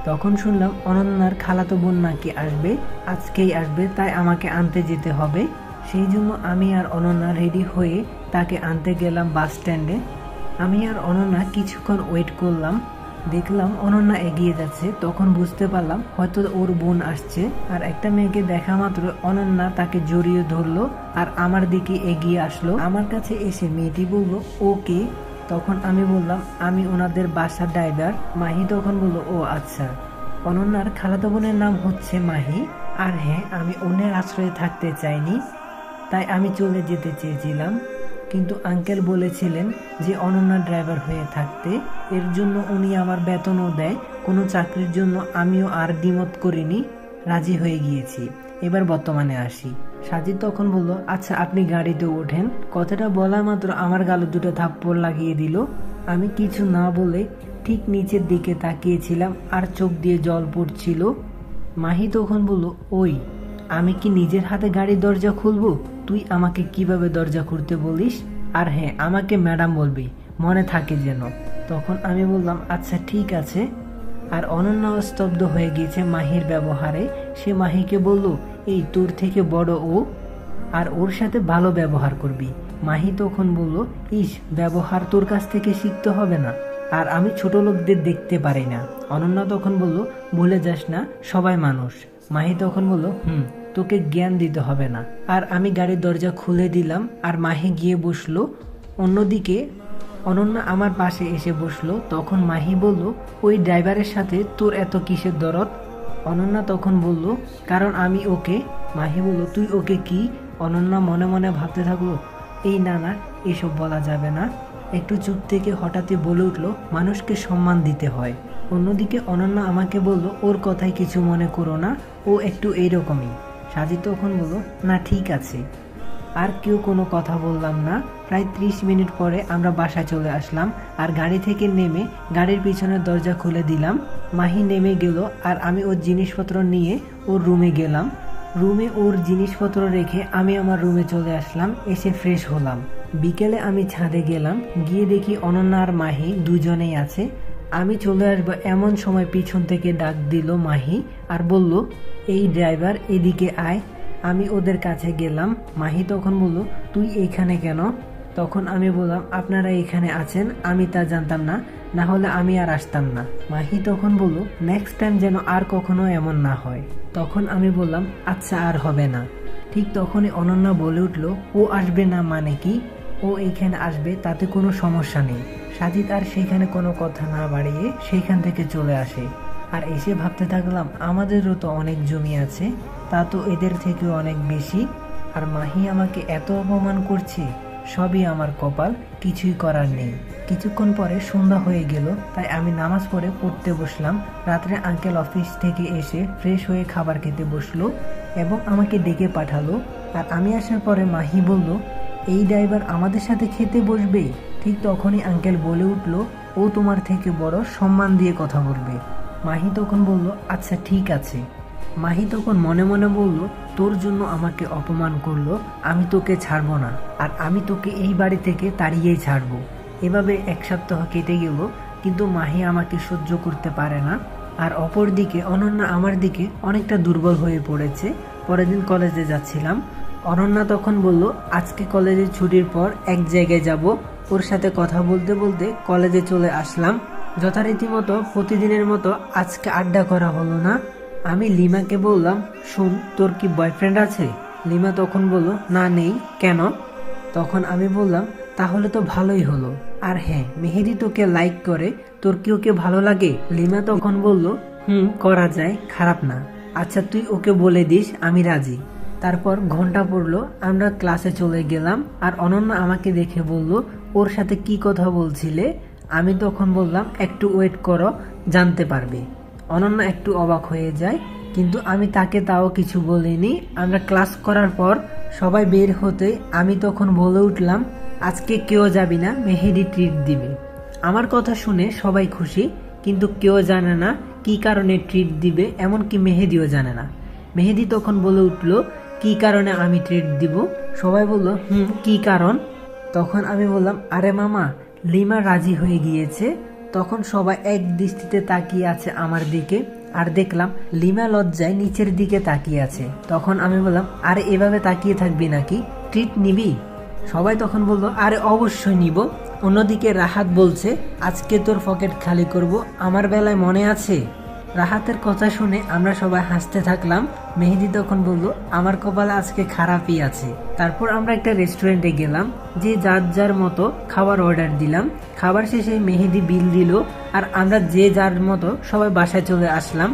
তখন শুনলাম অনন্যার খালাতো বোন নাকি আসবে, আজকেই আসবে, তাই আমাকে আনতে যেতে হবে। সেই জন্য আমি আর অনন্যা রেডি হয়ে তাকে আনতে গেলাম বাস স্ট্যান্ডে। আমি আর অনন্যা কিছুক্ষণ ওয়েট করলাম। দেখলাম অনন্যা এগিয়ে যাচ্ছে, তখন বুঝতে পারলাম হয়তো ওর বোন আসছে। আর একটা মেয়েকে দেখা মাত্র অনন্যা তাকে জড়িয়ে ধরলো আর আমার দিকে এগিয়ে আসলো। আমার কাছে এসে মেয়েটি বলল, ওকে। তখন আমি বললাম, আমি ওনাদের বাসার ড্রাইভার। মাহি তখন বলল, ও আচ্ছা। অনন্যার খালাতো বোনের নাম হচ্ছে মাহি। আর হ্যাঁ, আমি অন্যের আশ্রয়ে থাকতে চাইনি, তাই আমি চলে যেতে চেয়েছিলাম, কিন্তু আঙ্কেল বলেছিলেন যে অনন্যা ড্রাইভার হয়ে থাকতে। এর জন্য উনি আমার বেতনও দেয়। কোনো চাকরির জন্য আমিও আর দ্বিমত করিনি, রাজি হয়ে গিয়েছি। এবার বর্তমানে আসি। সাজিদ তখন বলল, আচ্ছা আপনি গাড়িতে ওঠেন। কথাটা বলা মাত্র আমার গালে দুটো থাপ্পড় লাগিয়ে দিল। আমি কিছু না বলে ঠিক নিচের দিকে তাকিয়েছিলাম আর চোখ দিয়ে জল পড়ছিল। মাহি তখন বলল, ওই, আমি কি নিজের হাতে গাড়ির দরজা খুলবো? তুই আমাকে কিভাবে দরজা খুলতে বলিস? আর হ্যাঁ, আমাকে ম্যাডাম বলবি, মনে থাকে যেন। তখন আমি বললাম, আচ্ছা ঠিক আছে। আর অনন্যা স্তব্ধ হয়ে গিয়েছে মাহির ব্যবহারে। সে মাহিকে বলল, এই তোর থেকে বড় ও, আর ওর সাথে ভালো ব্যবহার করবি। মাহি তখন বলল, ইস, ব্যবহার তোর কাছ থেকে শিখতে হবে না, আর আমি ছোট লোকদের দেখতে পারি না। অনন্যা তখন বলল, ভুলে যাস না, সবাই মানুষ। মাহি তখন বলল, তোকে জ্ঞান দিতে হবে না। আর আমি গাড়ির দরজা খুলে দিলাম আর মাহি গিয়ে বসলো। অন্যদিকে অনন্যা আমার পাশে এসে বসলো। তখন মাহি বলল, ওই ড্রাইভারের সাথে তোর এত কিসের দরদ? অনন্যা তখন বলল, কারণ আমি ওকে। মাহি বলল, তুই ওকে কি? অনন্যা মনে মনে ভাবতে থাকলো, এই না না, এসব বলা যাবে না। একটু চুপ থেকে হঠাৎই বলে উঠলো, মানুষকে সম্মান দিতে হয়। অন্যদিকে অনন্যা আমাকে বলল, ওর কথায় কিছু মনে করো না, ও একটু এইরকমই। সাজিদ তখন বলল, না ঠিক আছে। আর কেউ কোনো কথা বললাম না। প্রায় 30 মিনিট পরে আমরা বাসায় চলে আসলাম, আর গাড়ি থেকে নেমে গাড়ির পিছনের দরজা খুলে দিলাম। মাহি নেমে গেল, আর আমি ওর জিনিসপত্র নিয়ে ওর রুমে গেলাম। রুমে ওর জিনিসপত্র রেখে আমি আমার রুমে চলে আসলাম, এসে ফ্রেশ হলাম। বিকেলে আমি ছাদে গেলাম, গিয়ে দেখি অনন্যা আর মাহি দুজনেই আছে। আমি চলে আসবো এমন সময় পিছন থেকে ডাক দিল মাহি, আর বলল, এই ড্রাইভার, এদিকে আয়। আমি ওদের কাছে গেলাম। মাহি তখন বলল, তুই এইখানে কেন? তখন আমি বললাম, আপনারা এখানে আছেন আমি তা জানতাম না, না হলে আমি আর আসতাম না। মাহি তখন বলল, নেক্সট টাইম যেন আর কখনো এমন না হয়। তখন আমি বললাম, আচ্ছা আর হবে না। ঠিক তখনই অনন্যা বলে উঠল, ও আসবে না মানে কি? ও এইখানে আসবে, তাতে কোনো সমস্যা নেই। সাজিদ আর সেখানে কোনো কথা না বাড়িয়ে সেইখান থেকে চলে আসে। আর এসে ভাবতে থাকলাম, আমাদেরও তো অনেক জমি আছে, তা তো এদের থেকেও অনেক বেশি। আর মাহি আমাকে এত অপমান করছে, সবই আমার কপাল, কিছুই করার নেই। কিছুক্ষণ পরে সন্ধ্যা হয়ে গেল, তাই আমি নামাজ পড়ে পড়তে বসলাম। রাত্রে আঙ্কেল অফিস থেকে এসে ফ্রেশ হয়ে খাবার খেতে বসলো এবং আমাকে ডেকে পাঠালো। আর আমি আসার পরে মাহি বলল, এই ড্রাইভার আমাদের সাথে খেতে বসবে? ঠিক তখনই আঙ্কেল বলে উঠল, ও তোমার থেকে বড়, সম্মান দিয়ে কথা বলবে। মাহি তখন বলল, আচ্ছা ঠিক আছে। মাহি তখন মনে মনে বলল, তোর জন্য আমাকে অপমান করলো, আমি তোকে ছাড়বো না, আর আমি তোকে এই বাড়ি থেকে তাড়িয়েই ছাড়বো। এভাবে 1 সপ্তাহ কেটে গেল, কিন্তু মাহি আমাকে সহ্য করতে পারে না। আর অপরদিকে অনন্যা আমার দিকে অনেকটা দুর্বল হয়ে পড়েছে। পরের দিন কলেজে যাচ্ছিলাম। অনন্যা তখন বলল, আজকে কলেজের ছুটির পর এক জায়গায় যাব। ওর সাথে কথা বলতে বলতে কলেজে চলে আসলাম। যথারীতি মতো প্রতিদিনের মতো আজকে আড্ডা করা হলো না। আমি লিমাকে বললাম, শুন, তোর কি বয়ফ্রেন্ড আছে? লিমা তখন বলল, না নেই, কেন? তখন আমি বললাম, তাহলে তো ভালোই হলো। আর হ্যাঁ, মেহেদি তোকে লাইক করে, তোর কি ওকে ভালো লাগে? লিমা তখন বলল, করা যায়, খারাপ না। আচ্ছা তুই ওকে বলে দিস, আমি রাজি। তারপর ঘন্টা পড়লো, আমরা ক্লাসে চলে গেলাম। আর অনন্যা আমাকে দেখে বলল, ওর সাথে কি কথা বলছিলে? আমি তখন বললাম, একটু ওয়েট করো, জানতে পারবে। অনন্যা একটু অবাক হয়ে যায়, কিন্তু আমি তাকে তাও কিছু বলিনি। আমরা ক্লাস করার পর সবাই বের হতে আমি তখন বলে উঠলাম, আজকে কেউ যাবি না, মেহেদি ট্রিট দিবে। আমার কথা শুনে সবাই খুশি, কিন্তু কেউ জানে না কি কারণে ট্রিট দিবে, এমনকি মেহেদিও জানে না। মেহেদি তখন বলে উঠল, কি কারণে আমি ট্রিট দিব? সবাই বলল, কি কারণ? তখন আমি বললাম, আরে মামা, লিমা রাজি হয়ে গিয়েছে। তখন সবাই এক দৃষ্টিতে তাকিয়ে আছে আমার দিকে, আর দেখলাম লিমা লজ্জায় নিচের দিকে তাকিয়ে আছে। তখন আমি বললাম, আরে এভাবে তাকিয়ে থাকবি নাকি, ট্রিট নিবি? সবাই তখন বললো, আরে অবশ্যই নিব। অন্যদিকে রাহাত বলছে, আজকে তোর পকেট খালি করব, আমার বেলায় মনে আছে? রাহাতের কথা শুনে আমরা সবাই হাসতে থাকলাম। মেহেদি তখন বলল, আমার কপালে আজকে খারাপই আছে। তারপর আমরা একটা রেস্টুরেন্টে গেলাম, যে যার যার মতো খাবার অর্ডার দিলাম। খাবার শেষে মেহেদি বিল দিল, আর আমরা যে যার মতো সবাই বাসায় চলে আসলাম।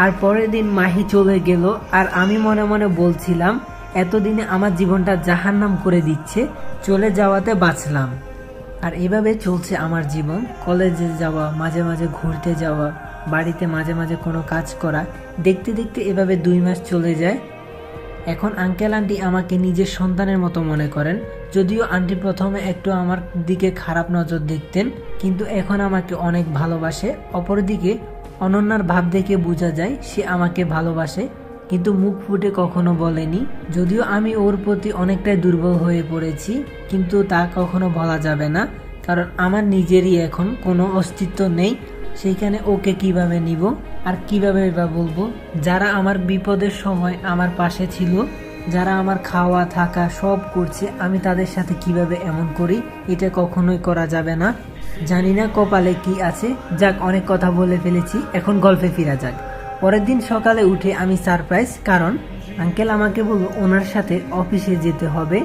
আর পরের দিন মাহি চলে গেল, আর আমি মনে মনে বলছিলাম, এতদিনে আমার জীবনটা জাহান্নাম করে দিচ্ছে, চলে যাওয়াতে বাঁচলাম। আর এভাবে চলছে আমার জীবন। কলেজে যাওয়া, মাঝে মাঝে ঘুরতে যাওয়া, বাড়িতে মাঝে মাঝে কোনো কাজ করা, দেখতে দেখতে এভাবে 2 মাস চলে যায়। এখন আঙ্কেল আন্টি আমাকে নিজের সন্তানের মতো মনে করেন। যদিও আন্টি প্রথমে একটু আমার দিকে খারাপ নজর দেখতেন, কিন্তু এখন আমাকে অনেক ভালোবাসে। অপরদিকে অনন্যার ভাব দেখে বোঝা যায় সে আমাকে ভালোবাসে, কিন্তু মুখ ফুটে কখনো বলেনি। যদিও আমি ওর প্রতি অনেকটাই দুর্বল হয়ে পড়েছি, কিন্তু তা কখনো বলা যাবে না, কারণ আমার নিজেরই এখন কোনো অস্তিত্ব নেই। সেইখানে ওকে কিভাবে নিব আর কিভাবে বা বলবো? যারা আমার বিপদের সময় আমার পাশে ছিল, যারা আমার খাওয়া থাকা সব করছে, আমি তাদের সাথে কিভাবে এমন করি? এটা কখনোই করা যাবে না। জানি না কপালে কি আছে। যাক, অনেক কথা বলে ফেলেছি, এখন গল্পে ফিরা যাক। পরের দিন সকালে উঠে আমি সারপ্রাইজ, কারণ আঙ্কেল আমাকে বলল ওনার সাথে অফিসে যেতে হবে।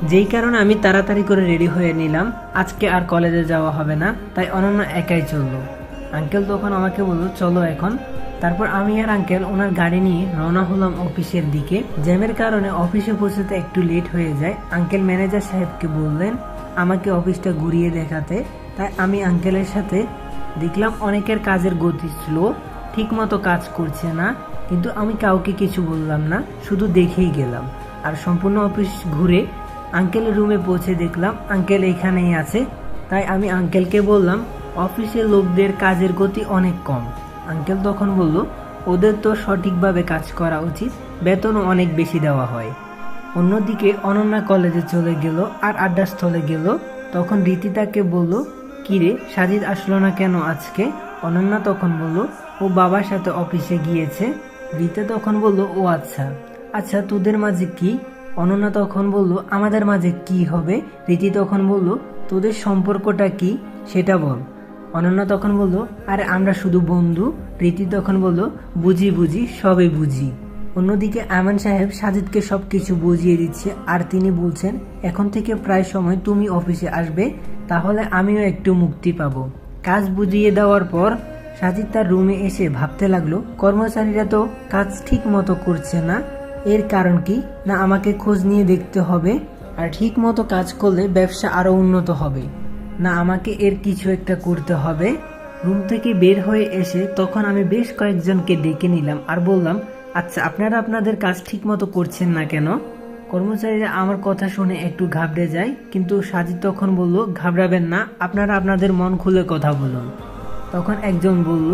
যেই কারণে আমি তাড়াতাড়ি করে রেডি হয়ে নিলাম। আজকে আর কলেজে যাওয়া হবে না, তাই অনন্যা একাই চললো। আঙ্কেল তখন আমাকে বলল, চলো এখন। তারপর আমি আর আঙ্কেল ওনার গাড়ি নিয়ে রওনা হলাম অফিসের দিকে। জ্যামের কারণে অফিসে পৌঁছতে একটু লেট হয়ে যায়। আঙ্কেল ম্যানেজার সাহেবকে বললেন আমাকে অফিসটা ঘুরিয়ে দেখাতে, তাই আমি আঙ্কেলের সাথে দেখলাম অনেকের কাজের গতি স্লো, ঠিক মতো কাজ করছে না, কিন্তু আমি কাউকে কিছু বললাম না, শুধু দেখেই গেলাম। আর সম্পূর্ণ অফিস ঘুরে আঙ্কেলের রুমে পৌঁছে দেখলাম আঙ্কেল এখানেই আছে। তাই আমি আঙ্কেলকে বললাম, অফিসের লোকদের কাজের গতি অনেক কম। আঙ্কেল তখন বলল, ওদের তো সঠিকভাবে কাজ করা উচিত, বেতনও অনেক বেশি দেওয়া হয়। অন্যদিকে অনন্যা কলেজে চলে গেল আর আড্ডাস্থলে গেল। তখন রীতি তাকে বলল, কিরে সাজিদ আসলো না কেন আজকে? অনন্যা তখন বলল, ও বাবার সাথে অফিসে গিয়েছে। রীতা তখন বলল, ও আচ্ছা আচ্ছা, তোদের মাঝে কি? অনন্যা তখন বলল, আমাদের মাঝে কি হবে? রীতি তখন বলল, তোদের সম্পর্কটা কি সেটা বল। অনন্যা তখন বলল, আরে আমরা শুধু বন্ধু। রীতি তখন বলল, বুঝি বুঝি, সবে বুঝি। অন্যদিকে আমান সাহেব সাজিদকে সবকিছু বুঝিয়ে দিচ্ছে আর তিনি বলছেন, এখন থেকে প্রায় সময় তুমি অফিসে আসবে, তাহলে আমিও একটু মুক্তি পাবো। কাজ বুঝিয়ে দেওয়ার পর সাজিদ তার রুমে এসে ভাবতে লাগলো, কর্মচারীরা তো কাজ ঠিক মতো করছে না, এর কারণ কি? না আমাকে খোঁজ নিয়ে দেখতে হবে, আর ঠিক মতো কাজ করলে ব্যবসা আরো উন্নত হবে, না আমাকে এর কিছু একটা করতে হবে। রুম থেকে বের হয়ে এসে তখন আমি বেশ কয়েকজনকে ডেকে নিলাম আর বললাম, আচ্ছা আপনারা আপনাদের কাজ ঠিক মতো করছেন না কেন? কর্মচারীরা আমার কথা শুনে একটু ঘাবড়ে যায়, কিন্তু সাজিদ তখন বলল, ঘাবড়াবেন না, আপনারা আপনাদের মন খুলে কথা বলুন। তখন একজন বলল,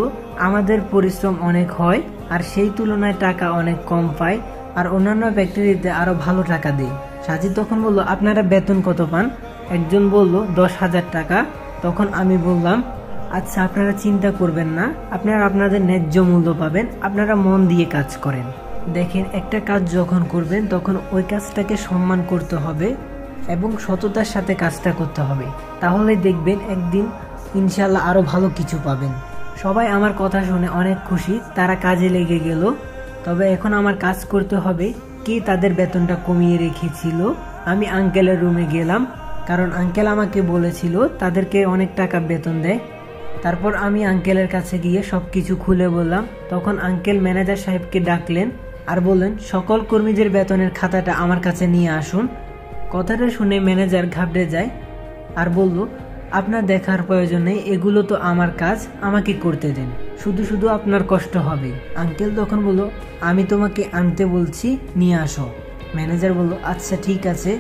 আমাদের পরিশ্রম অনেক হয় আর সেই তুলনায় টাকা অনেক কম পায়, আর অন্যান্য ফ্যাক্টরিতে আরো ভালো টাকা দেয়। সাজিদ তখন বলল, আপনারা বেতন কত পান? একজন বলল, 10,000 টাকা। তখন আমি বললাম, আচ্ছা আপনারা চিন্তা করবেন না, আপনারা আপনাদের ন্যায্য মূল্য পাবেন, আপনারা মন দিয়ে কাজ করেন। দেখেন, একটা কাজ যখন করবেন তখন ওই কাজটাকে সম্মান করতে হবে এবং সততার সাথে কাজটা করতে হবে, তাহলে দেখবেন একদিন ইনশাল্লাহ আরো ভালো কিছু পাবেন। সবাই আমার কথা শুনে অনেক খুশি, তারা কাজে লেগে গেল। তবে এখন আমার কাজ করতে হবে। কে তাদের বেতনটা কমিয়ে রেখেছিল? আমি আঙ্কেলের রুমে গেলাম, কারণ আঙ্কেল আমাকে বলেছিল তাদেরকে অনেক টাকা বেতন দেয়। তারপর আমি আঙ্কেলের কাছে গিয়ে সবকিছু খুলে বললাম। তখন আঙ্কেল ম্যানেজার সাহেবকে ডাকলেন আর বললেন, সকল কর্মীদের বেতনের খাতাটা আমার কাছে নিয়ে আসুন। কথাটা শুনে ম্যানেজার ঘাবড়ে যায় আর বলল, আপনার দেখার প্রয়োজন নেই, এগুলো তো আমার কাজ, আমাকে করতে দেন, শুধু শুধু আপনার কষ্ট হবে। আঙ্কেল তখন বলল, আমি তোমাকে আনতে বলছি, নিয়ে আসো। ম্যানেজার বলল, আচ্ছা ঠিক আছে।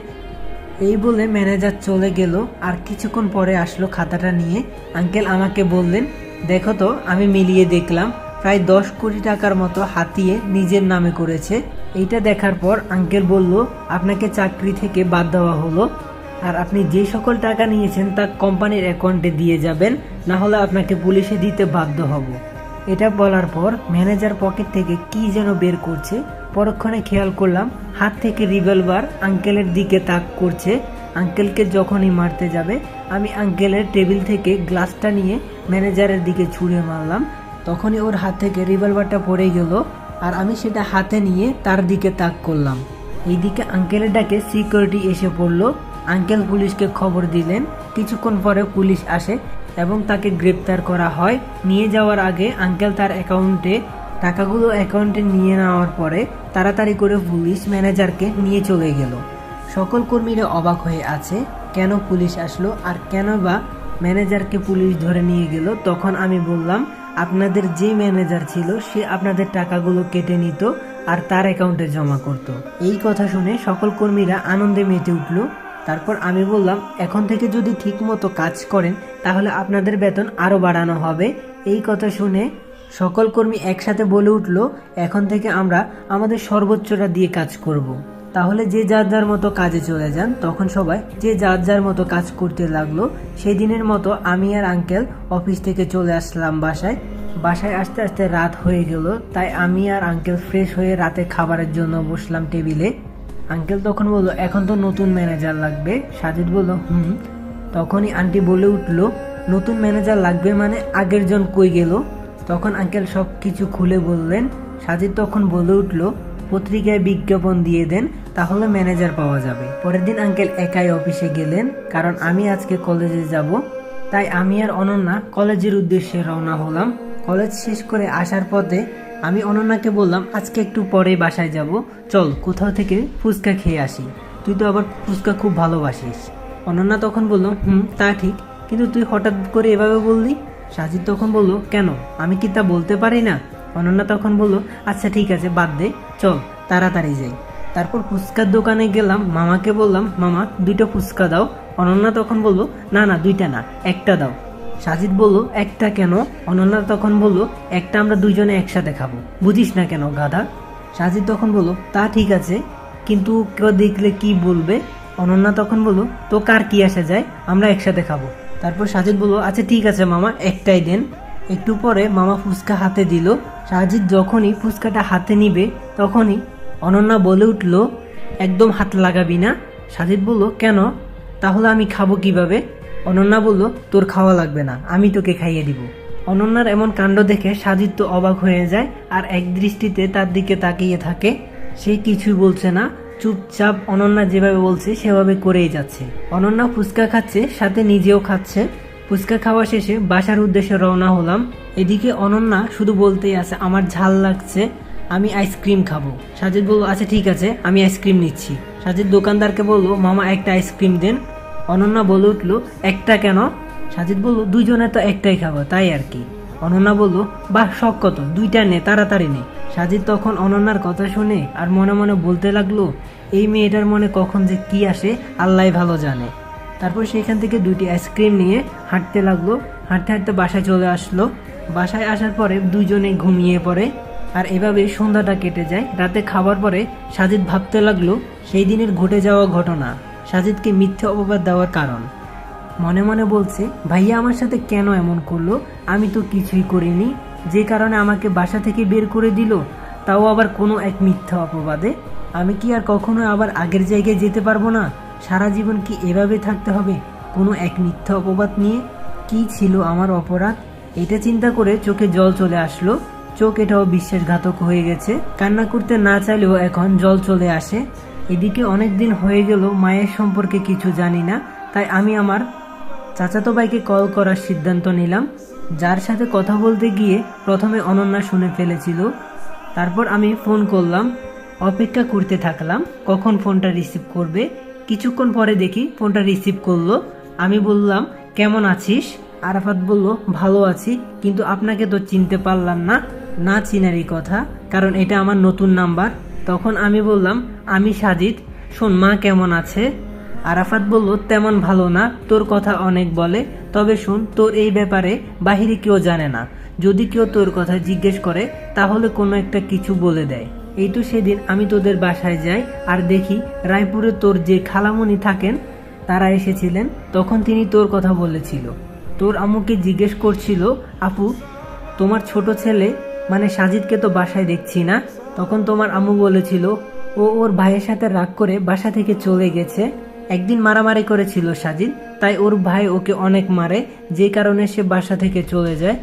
এই বলে ম্যানেজার চলে গেল আর কিছুক্ষণ পরে আসলো খাতাটা নিয়ে। আঙ্কেল আমাকে বললেন, দেখো তো, আমি মিলিয়ে দেখলাম প্রায় 10 কোটি টাকার মতো হাতিয়ে নিজের নামে করেছে। এইটা দেখার পর আঙ্কেল বলল, আপনাকে চাকরি থেকে বাদ দেওয়া হলো, আর আপনি যে সকল টাকা নিয়েছেন তা কোম্পানির অ্যাকাউন্টে দিয়ে যাবেন, না হলে আপনাকে পুলিশে দিতে বাধ্য হব। এটা বলার পর ম্যানেজার পকেট থেকে কি যেন বের করছে, পরক্ষণে খেয়াল করলাম হাত থেকে রিভলভার আঙ্কেলের দিকে তাক করছে। আঙ্কেলকে যখনই মারতে যাবে আমি আঙ্কেলের টেবিল থেকে গ্লাসটা নিয়ে ম্যানেজারের দিকে ছুঁড়ে মারলাম। তখনই ওর হাত থেকে রিভলভারটা পড়ে গেল আর আমি সেটা হাতে নিয়ে তার দিকে তাক করলাম। এইদিকে আঙ্কেলের ডাকে সিকিউরিটি এসে পড়লো। আঙ্কেল পুলিশকে খবর দিলেন। কিছুক্ষণ পরে পুলিশ আসে এবং তাকে গ্রেপ্তার করা হয়। নিয়ে যাওয়ার আগে আঙ্কেল তার টাকাগুলো অ্যাকাউন্টে নিয়ে নেওয়ার পরে তাড়াতাড়ি করে পুলিশ ম্যানেজারকে নিয়ে চলে গেল। সকল কর্মীরা অবাক হয়ে আছে, কেন পুলিশ আসলো আর কেন বা ম্যানেজারকে পুলিশ ধরে নিয়ে গেল। তখন আমি বললাম, আপনাদের যে ম্যানেজার ছিল সে আপনাদের টাকাগুলো কেটে নিত আর তার অ্যাকাউন্টে জমা করত। এই কথা শুনে সকল কর্মীরা আনন্দে মেতে উঠল। তারপর আমি বললাম, এখন থেকে যদি ঠিক মতো কাজ করেন তাহলে আপনাদের বেতন আরো বাড়ানো হবে। এই কথা শুনে সকল কর্মী একসাথে বলে উঠল, এখন থেকে আমরা আমাদের সর্বোচ্চটা দিয়ে কাজ করব। তাহলে যে যার যার মতো কাজে চলে যান। তখন সবাই যে যার যার মতো কাজ করতে লাগলো। সেই দিনের মতো আমি আর আঙ্কেল অফিস থেকে চলে আসলাম বাসায় আসতে আসতে রাত হয়ে গেল। তাই আমি আর আঙ্কেল ফ্রেশ হয়ে রাতে খাবারের জন্য বসলাম টেবিলে। আঙ্কেল তখন বলল, এখন তো নতুন ম্যানেজার লাগবে। সাজিদ বলল, তখনই আন্টি বলে উঠল, নতুন ম্যানেজার লাগবে মানে আগের জন কই গেল? তখন আঙ্কেল সব কিছু খুলে বললেন। সাজিদ তখন বলে উঠল, পত্রিকায় বিজ্ঞাপন দিয়ে দেন, তাহলে ম্যানেজার পাওয়া যাবে। পরের দিন আঙ্কেল একাই অফিসে গেলেন, কারণ আমি আজকে কলেজে যাব। তাই আমি আর অনন্যা কলেজের উদ্দেশ্যে রওনা হলাম। কলেজ শেষ করে আসার পথে আমি অনন্যাকে বললাম, আজকে একটু পরে বাসায় যাব, চল কোথাও থেকে ফুচকা খেয়ে আসি, তুই তো আবার ফুচকা খুব ভালোবাসিস। অনন্যা তখন বলল, তা ঠিক, কিন্তু তুই হঠাৎ করে এভাবে বললি? সাজিদ তখন বলল, কেন, আমি কি তা বলতে পারি না? অনন্যা তখন বলল, আচ্ছা ঠিক আছে, বাদ দে, চল তাড়াতাড়ি যাই। তারপর ফুচকার দোকানে গেলাম, মামাকে বললাম মামা 2টা ফুচকা দাও। অনন্যা তখন বলল না না 2টা না, একটা দাও। সাজিদ বলল একটা কেন? অনন্যা তখন বলল একটা আমরা দুইজনে একসাথে খাবো, বুঝিস না কেন গাধা। সাজিদ তখন বলল তা ঠিক আছে, কিন্তু কেউ দেখলে কি বলবে? অনন্যা তখন বলল তো কার কি আসে যায়, আমরা একসাথে খাবো। তারপর সাজিদ বলল আচ্ছা ঠিক আছে মামা, একটাই দেন। একটু পরে মামা ফুচকা হাতে দিল। সাজিদ যখনই ফুচকাটা হাতে নিবে তখনই অনন্যা বলে উঠল একদম হাত লাগাবি না। সাজিদ বলল কেন, তাহলে আমি খাবো কিভাবে? অনন্যা বলল তোর খাওয়া লাগবে না, আমি তোকে খাইয়ে দিব। অনন্যার এমন কাণ্ড দেখে সাজিদ তো অবাক হয়ে যায় আর এক দৃষ্টিতে তার দিকে তাকিয়ে থাকে। সে কিছুই বলছে না, চুপচাপ অনন্যা যেভাবে বলছে সেভাবে করেই যাচ্ছে। অনন্যা ফুচকা খাচ্ছে, সাথে নিজেও খাচ্ছে। ফুচকা খাওয়া শেষে বাসার উদ্দেশ্যে রওনা হলাম। এদিকে অনন্যা শুধু বলতেই আছে আমার ঝাল লাগছে, আমি আইসক্রিম খাবো। সাজিদ বলল আচ্ছা ঠিক আছে, আমি আইসক্রিম নিচ্ছি। সাজিদ দোকানদারকে বলল মামা একটা আইসক্রিম দেন। অনন্যা বলে উঠলো একটা কেন? সাজিদ বলল দুইজনে তো একটাই খাবো, তাই আর কি। অনন্যা বলল বাহ শখ কত, 2টা নে, তাড়াতাড়ি নে। সাজিদ তখন অনন্যার কথা শুনে আর মনে মনে বলতে লাগলো এই মেয়েটার মনে কখন যে কি আসে আল্লাহ ভালো জানে। তারপর সেখান থেকে 2টি আইসক্রিম নিয়ে হাঁটতে লাগলো। হাঁটতে হাঁটতে বাসায় চলে আসলো। বাসায় আসার পরে দুইজনে ঘুমিয়ে পড়ে। আর এভাবে সন্ধ্যাটা কেটে যায়। রাতে খাবার পরে সাজিদ ভাবতে লাগলো সেই দিনের ঘটে যাওয়া ঘটনা, সাজিদকে মিথ্যে অপবাদ দেওয়ার কারণ। মনে মনে বলছে ভাইয়া আমার সাথে কেন এমন করলো, আমি তো কিছুই করিনি, যে কারণে আমাকে বাসা থেকে বের করে দিল, তাও আবার কোনো এক মিথ্যা অপবাদে। আমি কি আর কখনো আবার আগের জায়গায় যেতে পারবো না? সারা জীবন কি এভাবে থাকতে হবে কোনো এক মিথ্যা অপবাদ নিয়ে? কি ছিল আমার অপরাধ? এটা চিন্তা করে চোখে জল চলে আসলো। চোখ এটাও বিশ্বাসঘাতক হয়ে গেছে। কান্না করতে না চাইলেও এখন জল চলে আসে। এদিকে অনেক দিন হয়ে গেল মায়ের সম্পর্কে কিছু জানি না, তাই আমি আমার চাচাতো ভাইকে কল করার সিদ্ধান্ত নিলাম, যার সাথে কথা বলতে গিয়ে প্রথমে অনন্যা শুনে ফেলেছিল। তারপর আমি ফোন করলাম, অপেক্ষা করতে থাকলাম কখন ফোনটা রিসিভ করবে। কিছুক্ষণ পরে দেখি ফোনটা রিসিভ করলো। আমি বললাম কেমন আছিস? আরাফাত বলল ভালো আছি, কিন্তু আপনাকে তো চিনতে পারলাম না। না চিনারই কথা, কারণ এটা আমার নতুন নাম্বার। তখন আমি বললাম আমি সাজিদ, শোন মা কেমন আছে? আরাফাত বলল তেমন ভালো না, তোর কথা অনেক বলে, তবে শোন তোর এই ব্যাপারে বাহিরে কেউ জানে না, যদি কেউ তোর কথা জিজ্ঞেস করে তাহলে কোনো একটা কিছু বলে দেয়। এই তো সেদিন আমি তোদের বাসায় যাই আর দেখি রায়পুরে তোর যে খালামণি থাকেন তারা এসেছিলেন, তখন তিনি তোর কথা বলেছিল। তোর আম্মুকে জিজ্ঞেস করছিল আপু তোমার ছোট ছেলে মানে সাজিদকে তো বাসায় দেখছি না। তখন তোমার আম্মু বলেছিল ও ওর ভাইয়ের সাথে রাগ করে বাসা থেকে চলে গেছে। একদিন মারামারি করেছিল সাজিদ, তাই ওর ভাই ওকে অনেক মারে, যে কারণে সে বাসা থেকে চলে যায়।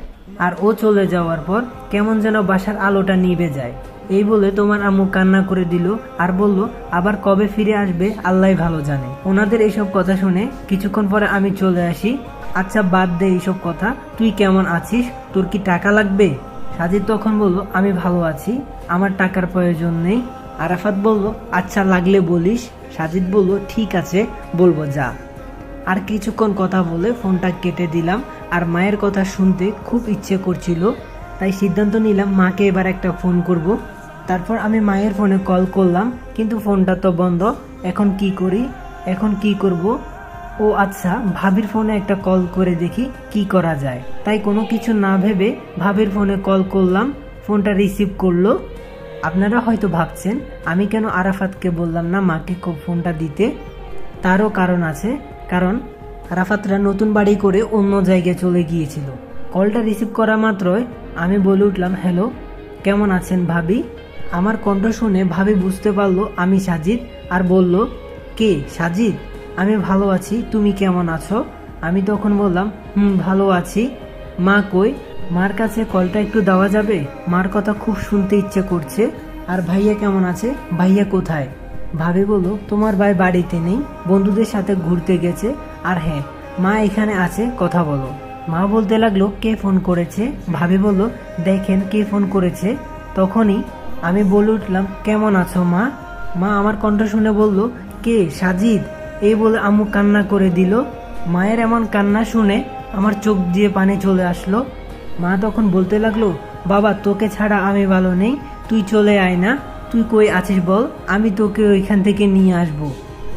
আর ও চলে যাওয়ার পর কেমন যেন বাসার আলোটা নিভে যায়। এই বলে তোমার আম্মু কান্না করে দিল আর বলল আবার কবে ফিরে আসবে আল্লাহ ভালো জানে। ওনাদের এইসব কথা শুনে কিছুক্ষণ পরে আমি চলে আসি। আচ্ছা বাদ দে এইসব কথা, তুই কেমন আছিস, তোর কি টাকা লাগবে? সাজিদ তখন বলল আমি ভালো আছি, আমার টাকার প্রয়োজন নেই। আরাফাত বলল আচ্ছা লাগলে বলিস। সাজিদ বলল ঠিক আছে বলবো, যা। আর কিছুক্ষণ কথা বলে ফোনটা কেটে দিলাম। আর মায়ের কথা শুনতে খুব ইচ্ছে করছিল, তাই সিদ্ধান্ত নিলাম মাকে এবার একটা ফোন করব। তারপর আমি মায়ের ফোনে কল করলাম, কিন্তু ফোনটা তো বন্ধ। এখন কি করব? ও আচ্ছা, ভাবির ফোনে একটা কল করে দেখি কি করা যায়। তাই কোনো কিছু না ভেবে ভাবির ফোনে কল করলাম। ফোনটা রিসিভ করলো। আপনারা হয়তো ভাবছেন আমি কেন আরাফাতকে বললাম না মাকে ফোনটা দিতে। তারও কারণ আছে, কারণ আরাফাতরা নতুন বাড়ি করে অন্য জায়গায় চলে গিয়েছিল। কলটা রিসিভ করা মাত্রই আমি বলে উঠলাম হ্যালো, কেমন আছেন ভাবি? আমার কণ্ঠ শুনে ভাবি বুঝতে পারলো আমি সাজিদ আর বলল কে সাজিদ? আমি ভালো আছি, তুমি কেমন আছো? আমি তখন বললাম ভালো আছি। মা কই? মার কাছে কলটা একটু দেওয়া যাবে? মার কথা খুব শুনতে ইচ্ছে করছে। আর ভাইয়া কেমন আছে? ভাইয়া কোথায়? ভাবি বলল তোমার ভাই বাড়িতে নেই, বন্ধুদের সাথে ঘুরতে গেছে। আর হ্যাঁ, মা এখানে আছে, কথা বলো। মা বলতে লাগলো কে ফোন করেছে? ভাবি বলল দেখেন কে ফোন করেছে। তখনই আমি বলে উঠলাম কেমন আছো মা? মা আমার কণ্ঠ শুনে বলল কে সাজিদ? এই বলে আম্মু কান্না করে দিল। মায়ের এমন কান্না শুনে আমার চোখ দিয়ে পানি চলে আসলো। মা তখন বলতে লাগলো বাবা তোকে ছাড়া আমি ভালো নেই, তুই চলে আয় না। তুই কই আছিস বল, আমি তোকে ওইখান থেকে নিয়ে আসব।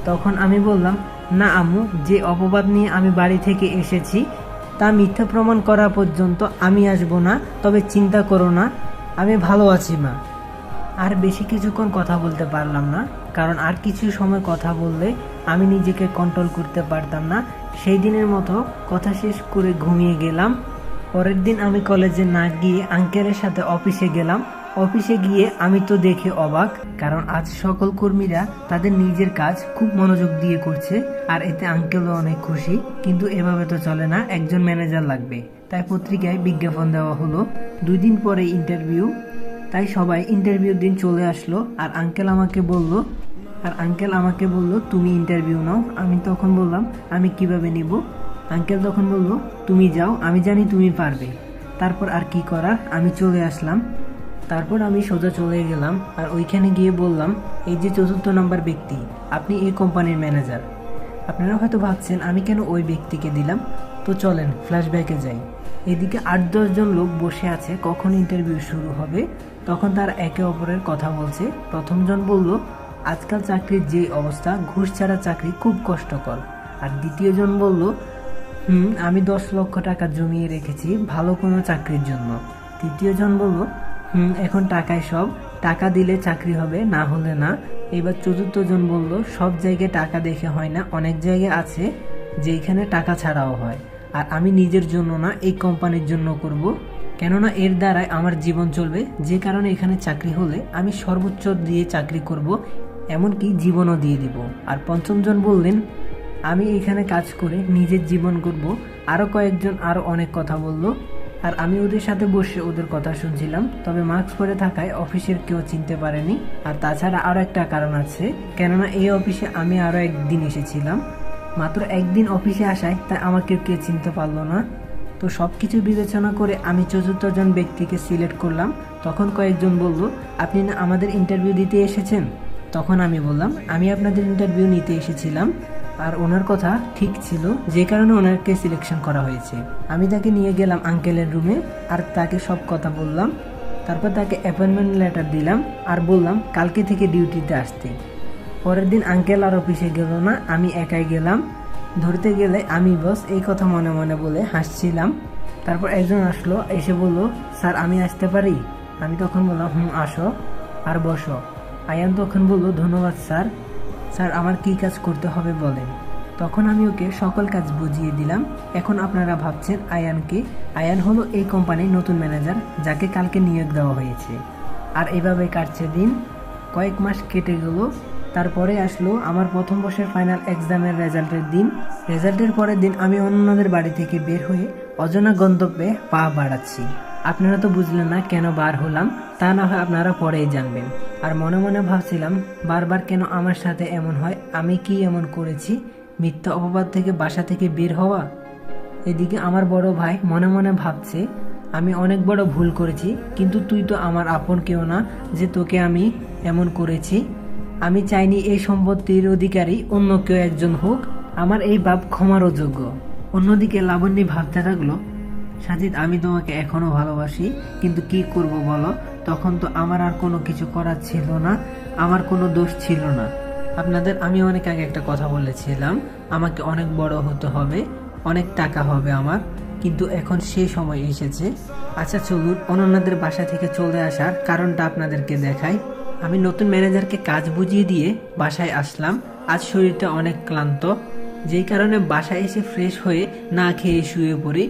তখন আমি বললাম, না আম্মু, যে অপবাদ নিয়ে আমি বাড়ি থেকে এসেছি তা মিথ্যা প্রমাণ করা পর্যন্ত আমি আসব না। তবে চিন্তা করো না, আমি ভালো আছি মা। আর বেশি কিছুক্ষণ কথা বলতে পারলাম না, কারণ আর কিছু সময় কথা বললে আমি নিজেকে কন্ট্রোল করতে পারতাম না। সেই দিনের মতো কথা শেষ করে ঘুমিয়ে গেলাম। পরের দিন আমি কলেজে না গিয়ে আঙ্কেলের সাথে অফিসে গেলাম। অফিসে গিয়ে আমি তো দেখে অবাক, কারণ আজ সকল কর্মীরা তাদের নিজের কাজ খুব মনোযোগ দিয়ে করছে, আর এতে আঙ্কেলও অনেক খুশি। কিন্তু এভাবে তো চলে না, একজন ম্যানেজার লাগবে। তাই পত্রিকায় বিজ্ঞাপন দেওয়া হলো। 2 দিন পরে ইন্টারভিউ। তাই সবাই ইন্টারভিউর দিন চলে আসলো, আর আঙ্কেল আমাকে বলল তুমি ইন্টারভিউ নাও। আমি তখন বললাম, আমি কিভাবে নিব? আঙ্কেল তখন বলল, তুমি যাও, আমি জানি তুমি পারবে। তারপর আর কি করার, আমি চলে আসলাম। তারপর আমি সোজা চলে গেলাম, আর ওইখানে গিয়ে বললাম, এই যে 4র্থ নম্বর ব্যক্তি, আপনি এই কোম্পানির ম্যানেজার। আপনারা হয়তো ভাবছেন আমি কেন ওই ব্যক্তিকে দিলাম। তো চলেন ফ্ল্যাশব্যাকে যাই। এদিকে 8-10 জন লোক বসে আছে, কখন ইন্টারভিউ শুরু হবে। তখন তারা একে অপরের কথা বলছে। প্রথম জন বলল, আজকাল চাকরির যে অবস্থা, ঘুষ ছাড়া চাকরি খুব কষ্টকর। আর দ্বিতীয় জন বলল, আমি 10 লক্ষ টাকা জমিয়ে রেখেছি ভালো কোনো চাকরির জন্য। তৃতীয় জন বলল, এখন টাকায় সব, টাকা দিলে চাকরি হবে, না হলে না। এবার চতুর্থ জন বলল, সব জায়গায় টাকা দেখে হয় না, অনেক জায়গায় আছে যেখানে টাকা ছাড়াও হয়। আর আমি নিজের জন্য না, এই কোম্পানির জন্য করব, কেননা এর দ্বারাই আমার জীবন চলবে। যে কারণে এখানে চাকরি হলে আমি সর্বোচ্চ দিয়ে চাকরি করব, এমনকি জীবনও দিয়ে দিব। আর পঞ্চম জন বললেন, আমি এখানে কাজ করে নিজের জীবন করব। আরও কয়েকজন আরও অনেক কথা বলল, আর আমি ওদের সাথে বসে ওদের কথা শুনছিলাম। তবে মাস্ক পরে থাকায় অফিসের কেউ চিনতে পারেনি। আর তাছাড়া আরও একটা কারণ আছে, কেননা এই অফিসে আমি আরও একদিন এসেছিলাম। মাত্র একদিন অফিসে আসায় তাই আমাকে কেউ চিনতে পারলো না। তো সব কিছু বিবেচনা করে আমি 4র্থ জন ব্যক্তিকে সিলেক্ট করলাম। তখন কয়েকজন বলল, আপনি না আমাদের ইন্টারভিউ দিতে এসেছেন? তখন আমি বললাম, আমি আপনাদের ইন্টারভিউ নিতে এসেছিলাম। আর ওনার কথা ঠিক ছিল, যে কারণে ওনাকে সিলেকশন করা হয়েছে। আমি তাকে নিয়ে গেলাম আঙ্কেলের রুমে, আর তাকে সব কথা বললাম। তারপর তাকে অ্যাপয়েন্টমেন্ট লেটার দিলাম, আর বললাম কালকে থেকে ডিউটিতে আসতে। পরের দিন আঙ্কেল আর অফিসে গেল না, আমি একাই গেলাম। ধরতে গেলে আমি বস, এই কথা মনে মনে বলে হাসছিলাম। তারপর একজন আসলো, এসে বলল, স্যার আমি আসতে পারি? আমি তখন বললাম, আসো আর বসো। আয়ান তখন বলল, ধন্যবাদ স্যার। স্যার আমার কী কাজ করতে হবে বলেন। তখন আমি ওকে সকল কাজ বুঝিয়ে দিলাম। এখন আপনারা ভাবছেন আয়ানকে? আয়ান হলো এই কোম্পানির নতুন ম্যানেজার, যাকে কালকে নিয়োগ দেওয়া হয়েছে। আর এভাবে কাটছে দিন। কয়েক মাস কেটে গেল। তারপরে আসলো আমার প্রথম বর্ষের ফাইনাল এক্সামের রেজাল্টের দিন। রেজাল্টের পরের দিন আমি অন্যদের বাড়ি থেকে বের হয়ে অজানা গন্তব্যে পা বাড়াচ্ছি। আপনারা তো বুঝলেন না কেন বার হলাম, তা না হয় আপনারা পরেই জানবেন। আর মনে মনে ভাবছিলাম, বারবার কেন আমার সাথে এমন হয়, আমি কি এমন করেছি? মিথ্যা অপবাদ থেকে বাসা থেকে বের হওয়া। এদিকে আমার বড় ভাই মনে মনে ভাবছে, আমি অনেক বড় ভুল করেছি, কিন্তু তুই তো আমার আপন কেউ না যে তোকে আমি এমন করেছি। আমি চাইনি এই সম্পত্তির অধিকারী অন্য কেউ একজন হোক। আমার এই বাপ ক্ষমার অযোগ্য। অন্যদিকে লাবণ্যী ভাবতে থাকলো, সাজিদ আমি তোমাকে এখনো ভালোবাসি, কিন্তু কি করব বলো? তখন তো আমার আর কোনো কিছু করার ছিল না, আমার কোনো দোষ ছিল না। আপনাদের আমি অনেক আগে একটা কথা বলেছিলাম, আমাকে অনেক বড় হতে হবে, অনেক টাকা হবে আমার, কিন্তু এখন সেই সময় এসেছে। আচ্ছা চলুন অনন্যাদের বাসা থেকে চলে আসার কারণটা আপনাদেরকে দেখাই। আমি নতুন ম্যানেজারকে কাজ বুঝিয়ে দিয়ে বাসায় আসলাম। আজ শরীরটা অনেক ক্লান্ত, যেই কারণে বাসায় এসে ফ্রেশ হয়ে না খেয়ে শুয়ে পড়ি।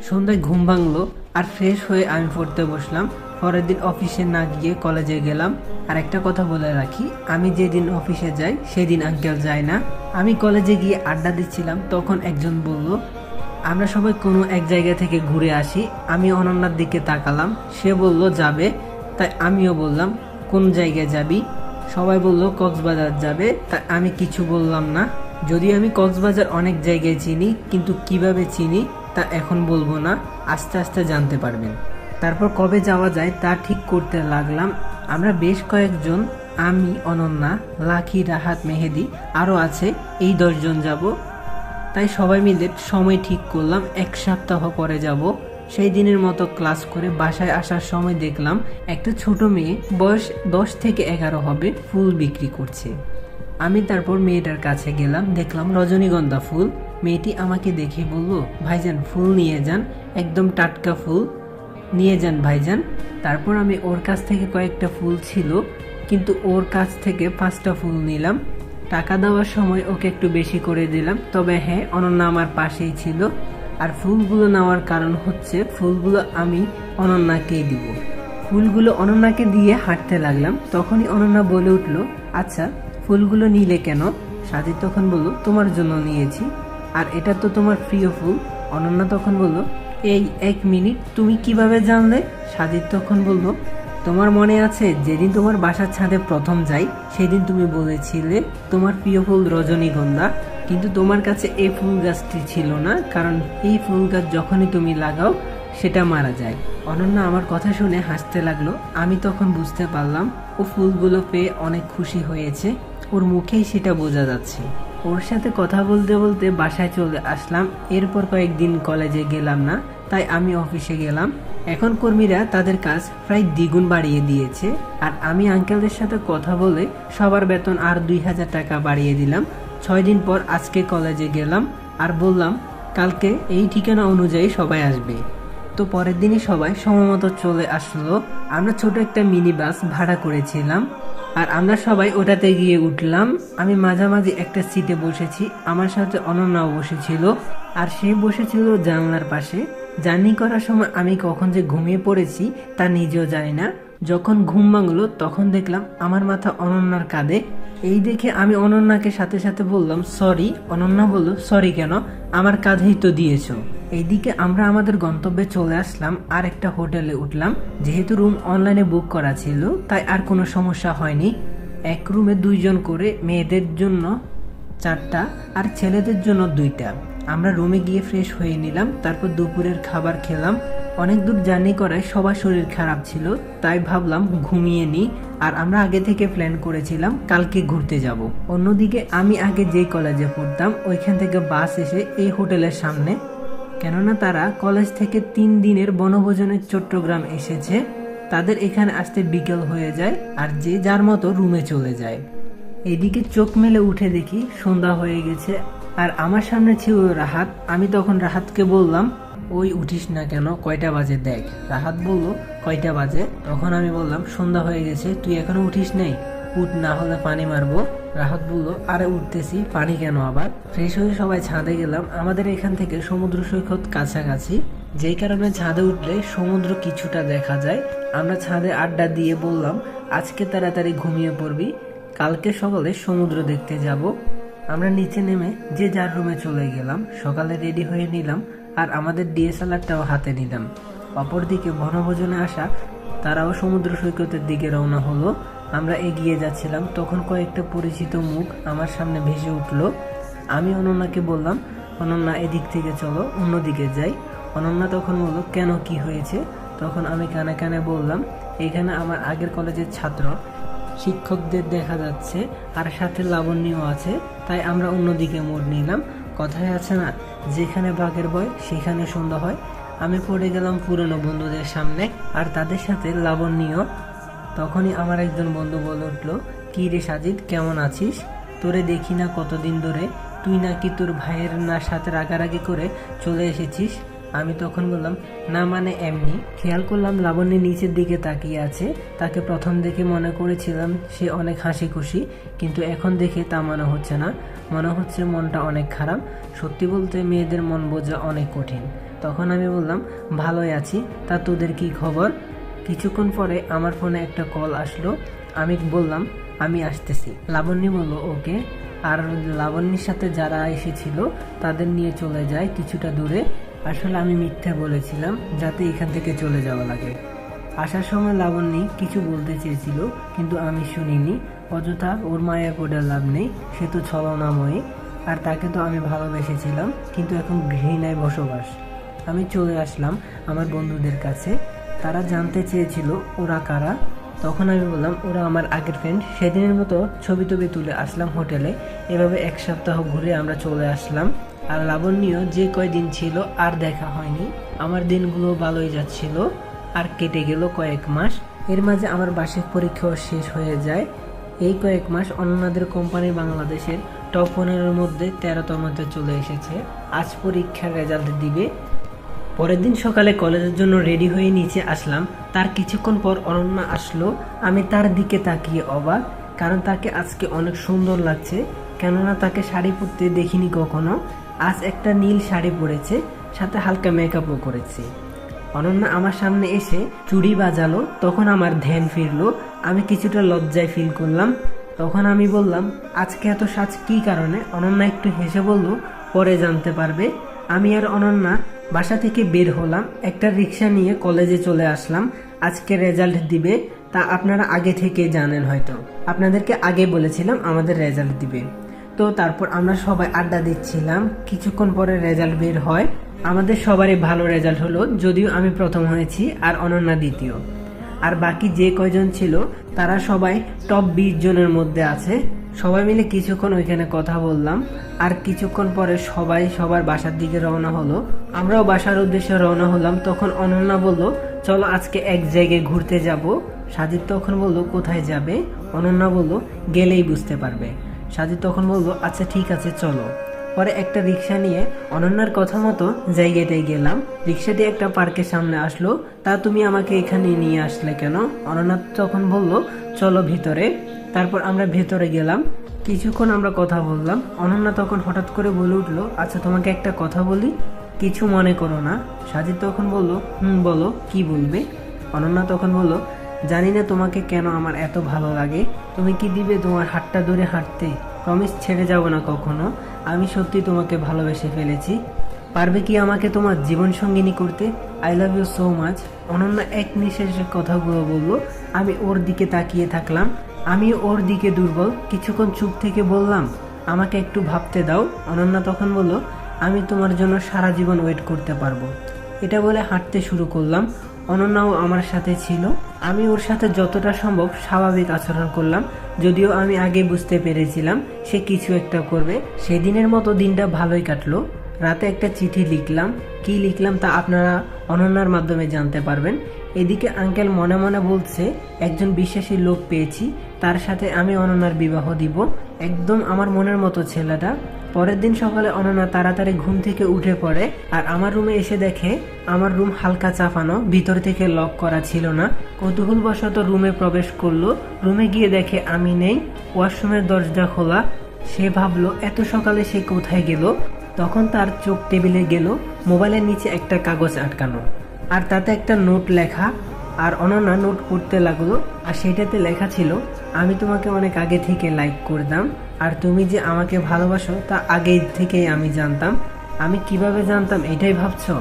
সন্ধ্যায় ঘুম ভাঙলো, আর ফ্রেশ হয়ে আমি পড়তে বসলাম। পরের দিন অফিসে না গিয়ে কলেজে গেলাম। আর একটা কথা বলে রাখি, আমি যেদিন অফিসে যাই সেদিন আঙ্কেল যায় না। আমি কলেজে গিয়ে আড্ডা দিচ্ছিলাম, তখন একজন বলল, আমরা সবাই কোনো এক জায়গা থেকে ঘুরে আসি। আমি অনন্যার দিকে তাকালাম, সে বলল যাবে। তাই আমিও বললাম, কোন জায়গায় যাবি? সবাই বলল কক্সবাজার যাবে। তাই আমি কিছু বললাম না। যদি আমি কক্সবাজার অনেক জায়গায় চিনি, কিন্তু কিভাবে চিনি তা এখন বলবো না, আস্তে আস্তে জানতে পারবেন। তারপর কবে যাওয়া যায় তা ঠিক করতে লাগলাম। আমরা বেশ কয়েকজন, আমি, অনন্যা, লাকি, রাহাত, মেহেদি, আরও আছে, এই 10 জন যাব। তাই সবাই মিলে সময় ঠিক করলাম, 1 সপ্তাহ পরে যাব। সেই দিনের মতো ক্লাস করে বাসায় আসার সময় দেখলাম একটা ছোট মেয়ে, বয়স 10 থেকে 11 হবে, ফুল বিক্রি করছে। আমি তারপর মেয়েটার কাছে গেলাম, দেখলাম রজনীগন্ধা ফুল। মেয়েটি আমাকে দেখে বলল, ভাইজান ফুল নিয়ে যান, একদম টাটকা ফুল নিয়ে যান ভাইজান। তারপর আমি ওর কাছ থেকে কয়েকটা ফুল ছিল, কিন্তু ওর কাছ থেকে 5টা ফুল নিলাম। টাকা দেওয়ার সময় ওকে একটু বেশি করে দিলাম, তবে হ্যাঁ, অনন্যা আমার পাশেই ছিল। আর ফুলগুলো নেওয়ার কারণ হচ্ছে ফুলগুলো আমি অনন্যাকেই দিব। ফুলগুলো অনন্যাকে দিয়ে হাঁটতে লাগলাম, তখনই অনন্যা বলে উঠলো, আচ্ছা ফুলগুলো নিলে কেন? সাজিদ তখন বলল, তোমার জন্য নিয়েছি, আর এটা তো তোমার প্রিয় ফুল। অনন্যা তখন বলল, এই 1 মিনিট, তুমি কিভাবে জানলে? সাজিদ তখন বলল, তোমার মনে আছে যেদিন তোমার বাসার ছাদে প্রথম যাই, সেদিন তুমি বলেছিলে তোমার প্রিয় ফুল রজনীগন্ধা, কিন্তু তোমার কাছে এই ফুল গাছটি ছিল না, কারণ এই ফুল গাছ যখনই তুমি লাগাও সেটা মারা যায়। অনন্যা আমার কথা শুনে হাসতে লাগলো। আমি তখন বুঝতে পারলাম ও ফুলগুলো পেয়ে অনেক খুশি হয়েছে, ওর মুখেই সেটা বোঝা যাচ্ছে। ওর সাথে কথা বলতে বলতে বাসায় চলে আসলাম। এরপর কয়েকদিন কলেজে গেলাম না, তাই আমি অফিসে গেলাম। এখন কর্মীরা তাদের কাজ প্রায় দ্বিগুণ বাড়িয়ে দিয়েছে, আর আমি আঙ্কেলদের সাথে কথা বলে সবার বেতন আর 2000 টাকা বাড়িয়ে দিলাম। 6 দিন পর আজকে কলেজে গেলাম আর বললাম কালকে এই ঠিকানা অনুযায়ী সবাই আসবে। তো পরের দিনই সবাই সময়মতো চলে আসলো। আমরা ছোট একটা মিনি বাস ভাড়া করেছিলাম, আর আমরা সবাই ওটাতে গিয়ে উঠলাম। আমি মাঝামাঝি একটা সিটে বসেছি, আমার সাথে অনন্যাও বসেছিল, আর সে বসেছিল জানলার পাশে। জার্নি করার সময় আমি কখন যে ঘুমিয়ে পড়েছি তা নিজেও জানি না। যখন ঘুম ভাঙলো তখন দেখলাম আমার মাথা অনন্যার কাঁধে। এই দেখে আমি অনন্যাকে সাথে সাথে বললাম সরি। অনন্যা বলল, সরি কেন, আমার কাঁধেই তো দিয়েছো। এইদিকে আমরা আমাদের গন্তব্যে চলে আসলাম, আর একটা হোটেলে উঠলাম। যেহেতু রুম অনলাইনে বুক করা ছিল, তাই আর কোনো সমস্যা হয়নি। এক রুমে 2 জন করে, মেয়েদের জন্য 4টা আর ছেলেদের জন্য 2টা। আমরা রুমে গিয়ে ফ্রেশ হয়ে নিলাম, তারপর দুপুরের খাবার খেলাম। অনেক দূর জার্নি করায় সবার শরীর খারাপ ছিল, তাই ভাবলাম ঘুমিয়ে নিই। আর আমরা আগে থেকে প্ল্যান করেছিলাম কালকে ঘুরতে যাব। অন্যদিকে আমি আগে যেই কলেজে পড়তাম ওইখান থেকে বাস এসে এই হোটেলের সামনে, কেননা তারা কলেজ থেকে 3 দিনের বনভোজনে চট্টগ্রাম এসেছে, তাদের এখানে আসতে বিকেল হয়ে যায়, আর যে যার মতো রুমে চলে যায়। এদিকে চোখ মেলে উঠে দেখি সন্ধ্যা হয়ে গেছে, আর আমার সামনে ছিল রাহাত। আমি তখন রাহাতকে বললাম, ওই উঠিস না কেন, কয়টা বাজে দেখ। রাহাত বলল, কয়টা বাজে? তখন আমি বললাম, সন্ধ্যা হয়ে গেছে, তুই এখনো উঠিস নেই, উঠ, না হলে পানি মারবো। রাহাত বলল, আরে উঠতেছি, পানি কেন আবার? ফ্রেশ হয়ে সবাই ছাদে গেলাম। আমাদের এখান থেকে সমুদ্র সৈকত কাছাকাছি, যেই কারণে ছাদে উঠলে সমুদ্র কিছুটা দেখা যায়। আমরা ছাদে আড্ডা দিয়ে বললাম, আজকে তাড়াতাড়ি ঘুমিয়ে পড়বি, কালকে সকালে সমুদ্র দেখতে যাব। আমরা নিচে নেমে যে যার রুমে চলে গেলাম। সকালে রেডি হয়ে নিলাম, আর আমাদের ডিএসএলআরটাও হাতে নিলাম। অপরদিকে বনভোজনে আসা তারাও সমুদ্র সৈকতের দিকে রওনা হলো। আমরা এগিয়ে যাচ্ছিলাম, তখন কয়েকটা পরিচিত মুখ আমার সামনে ভেসে উঠলো। আমি অনন্যাকে বললাম, অনন্যা এদিক থেকে চলো, অন্যদিকে যাই। অনন্যা তখন বলল, কেন, কি হয়েছে? তখন আমি কানে কানে বললাম, এখানে আমার আগের কলেজের ছাত্র শিক্ষকদের দেখা যাচ্ছে, আর সাথে লাবণ্যও আছে, তাই আমরা অন্যদিকে মোড় নিলাম। কথায় আছে না, যেখানে বাঘের ভয় সেখানে সন্ধ্যা হয়। আমি পড়ে গেলাম পুরনো বন্ধুদের সামনে, আর তাদের সাথে লাবণ্যও। তখনই আমার একজন বন্ধু বলে উঠলো, কি রে সাজিদ, কেমন আছিস? তোরে দেখি না কতদিন ধরে, তুই নাকি তোর ভাইয়ের না সাথে রাগারাগি করে চলে এসেছিস। আমি তখন বললাম, না মানে এমনি। খেয়াল করলাম লাবণ্য নিচের দিকে তাকিয়ে আছে। তাকে প্রথম দেখে মনে করেছিলাম সে অনেক হাসি খুশি, কিন্তু এখন দেখে তা মনে হচ্ছে না, মনে হচ্ছে মনটা অনেক খারাপ। সত্যি বলতে মেয়েদের মন বোঝা অনেক কঠিন। তখন আমি বললাম, ভালোই আছি, তা তোদের কি খবর? কিছুক্ষণ পরে আমার ফোনে একটা কল আসলো। আমি বললাম, আমি আসতেছি। লাবণ্য বলল, ওকে। আর লাবণ্যের সাথে যারা এসেছিল তাদের নিয়ে চলে যায় কিছুটা দূরে। আসলে আমি মিথ্যে বলেছিলাম যাতে এখান থেকে চলে যাওয়া লাগে। আসার সময় লাবণ্য কিছু বলতে চেয়েছিল, কিন্তু আমি শুনিনি। অযথা ওর মায়া পড়ে লাভ নেই, সে তো ছলনাময়ী, আর তাকে তো আমি ভালোবেসেছিলাম, কিন্তু এখন ঘৃণায় বসবাস। আমি চলে আসলাম আমার বন্ধুদের কাছে। তারা জানতে চেয়েছিল ওরা কারা, তখন আমি বললাম ওরা আমার আগের ফ্রেন্ড। সেদিনের মতো ছবি টবি তুলে আসলাম হোটেলে। এভাবে 1 সপ্তাহ ঘুরে আমরা চলে আসলাম। আর লাবণ্য যে কয়দিন ছিল আর দেখা হয়নি। আমার দিনগুলো ভালোই যাচ্ছিল। আর কেটে গেল কয়েক মাস। এর মাঝে আমার বার্ষিক পরীক্ষাও শেষ হয়ে যায়। এই কয়েক মাস অন্যদের কোম্পানি বাংলাদেশের টপ 15-এর মধ্যে 13তমতে চলে এসেছে। আজ পরীক্ষার রেজাল্ট দিবে। পরের দিন সকালে কলেজের জন্য রেডি হয়ে নিচে আসলাম। তার কিছুক্ষণ পর অনন্যা আসলো। আমি তার দিকে তাকিয়ে অবাক, কারণ তাকে আজকে অনেক সুন্দর লাগছে। কেননা তাকে শাড়ি পরতে দেখিনি কখনো। আজ একটা নীল শাড়ি পরেছে, সাথে হালকা মেকআপও করেছে। অনন্যা আমার সামনে এসে চুড়ি বাজালো। তখন আমার ধ্যান ফিরলো। আমি কিছুটা লজ্জায় ফিল করলাম। তখন আমি বললাম, আজকে এত সাজ কী কারণে? অনন্যা একটু হেসে বলল, পরে জানতে পারবে। আমি আর অনন্যা বাসা থেকে বের হলাম। একটা রিক্সা নিয়ে কলেজে চলে আসলাম। আজকে রেজাল্ট দিবে, তা আপনারা আগে থেকে জানেন হয়তো। আপনাদেরকে আগে বলেছিলাম আমাদের রেজাল্ট দিবে। তো তারপর আমরা সবাই আড্ডা দিচ্ছিলাম। কিছুক্ষণ পরে রেজাল্ট বের হয়। আমাদের সবারই ভালো রেজাল্ট হলো, যদিও আমি প্রথম হয়েছি আর অনন্যা দ্বিতীয়। আর বাকি যে কয়জন ছিল তারা সবাই টপ 20 জনের মধ্যে আছে। সবাই মিলে কিছুক্ষণ ওইখানে কথা বললাম। আর কিছুক্ষণ পরে সবাই সবার বাসার দিকে রওনা হলো। আমরাও বাসার উদ্দেশ্যে রওনা হলাম। তখন অনন্যা বলল, চলো আজকে এক জায়গায় ঘুরতে যাব। সাজিদ তখন বলল, কোথায় যাবে? অনন্যা বলল, গেলেই বুঝতে পারবে। সাজিদ তখন বলল, আচ্ছা ঠিক আছে চলো। পরে একটা রিক্সা নিয়ে অনন্যার কথা মতো জায়গাটায় গেলাম। রিক্সাটি একটা পার্কের সামনে আসলো। তা তুমি আমাকে এখানে নিয়ে আসলে কেন? অনন্যা তখন বলল, চলো ভিতরে। তারপর আমরা ভেতরে গেলাম। কিছুক্ষণ আমরা কথা বললাম। অনন্যা তখন হঠাৎ করে বলে উঠলো, আচ্ছা তোমাকে একটা কথা বলি, কিছু মনে করো না। সাজিদ তখন বলল, বলো, কি বলবে? অনন্যা তখন বলল, জানি না তোমাকে কেন আমার এত ভালো লাগে। তুমি কি দিবে তোমার হাতটা ধরে হাঁটতে? প্রমিস ছেড়ে যাব না কখনো। আমি সত্যি তোমাকে ভালোবেসে ফেলেছি। পারবে কি আমাকে তোমার জীবন সঙ্গিনী করতে? I love you so much. Ananya এক নিঃশ্বাসে কথাগুলো বলল। আমি ওর দিকে তাকিয়ে থাকলাম। আমি ওর দিকে দুর্বল। কিছুক্ষণ চুপ থেকে বললাম, আমাকে একটু ভাবতে দাও। অনন্যা তখন বলল, আমি তোমার জন্য সারা জীবন ওয়েট করতে পারবো। এটা বলে হাঁটতে শুরু করলাম। অনন্যাও আমার সাথে ছিল। আমি ওর সাথে যতটা সম্ভব স্বাভাবিক আচরণ করলাম, যদিও আমি আগে বুঝতে পেরেছিলাম সে কিছু একটা করবে। সেদিনের মতো দিনটা ভালোই কাটলো। রাতে একটা চিঠি লিখলাম। কি লিখলাম তা আপনারা অনন্যার মাধ্যমে জানতে পারবেন। এদিকে আঙ্কেল মনে মনে বলছে, একজন বিশ্বাসী লোক পেয়েছি, তার সাথে আমি অনন্যার বিবাহ দিব। একদম আমার মনের মতো ছেলেটা। পরের দিন সকালে অনন্যা তাড়াতাড়ি ঘুম থেকে উঠে পড়ে আর আমার রুমে এসে দেখে আমার রুম হালকা চাপানো, ভিতর থেকে লক করা ছিল না। কৌতূহলবশত রুমে প্রবেশ করলো। রুমে গিয়ে দেখে আমি নেই। ওয়াশরুমের দরজা খোলা। সে ভাবলো এত সকালে সে কোথায় গেল। তখন তার চোখ টেবিলে গেল। মোবাইলের নিচে একটা কাগজ আটকানো, আর তাতে একটা নোট লেখা। আর অনন্যা নোট পড়তে লাগলো। আর সেটাতে লেখা ছিল, আমি তোমাকে অনেক আগে থেকে লাইক করতাম, আর তুমি যে আমাকে ভালোবাসো তা আগে থেকেই আমি জানতাম। আমি কিভাবে জানতাম এটাই ভাবছো?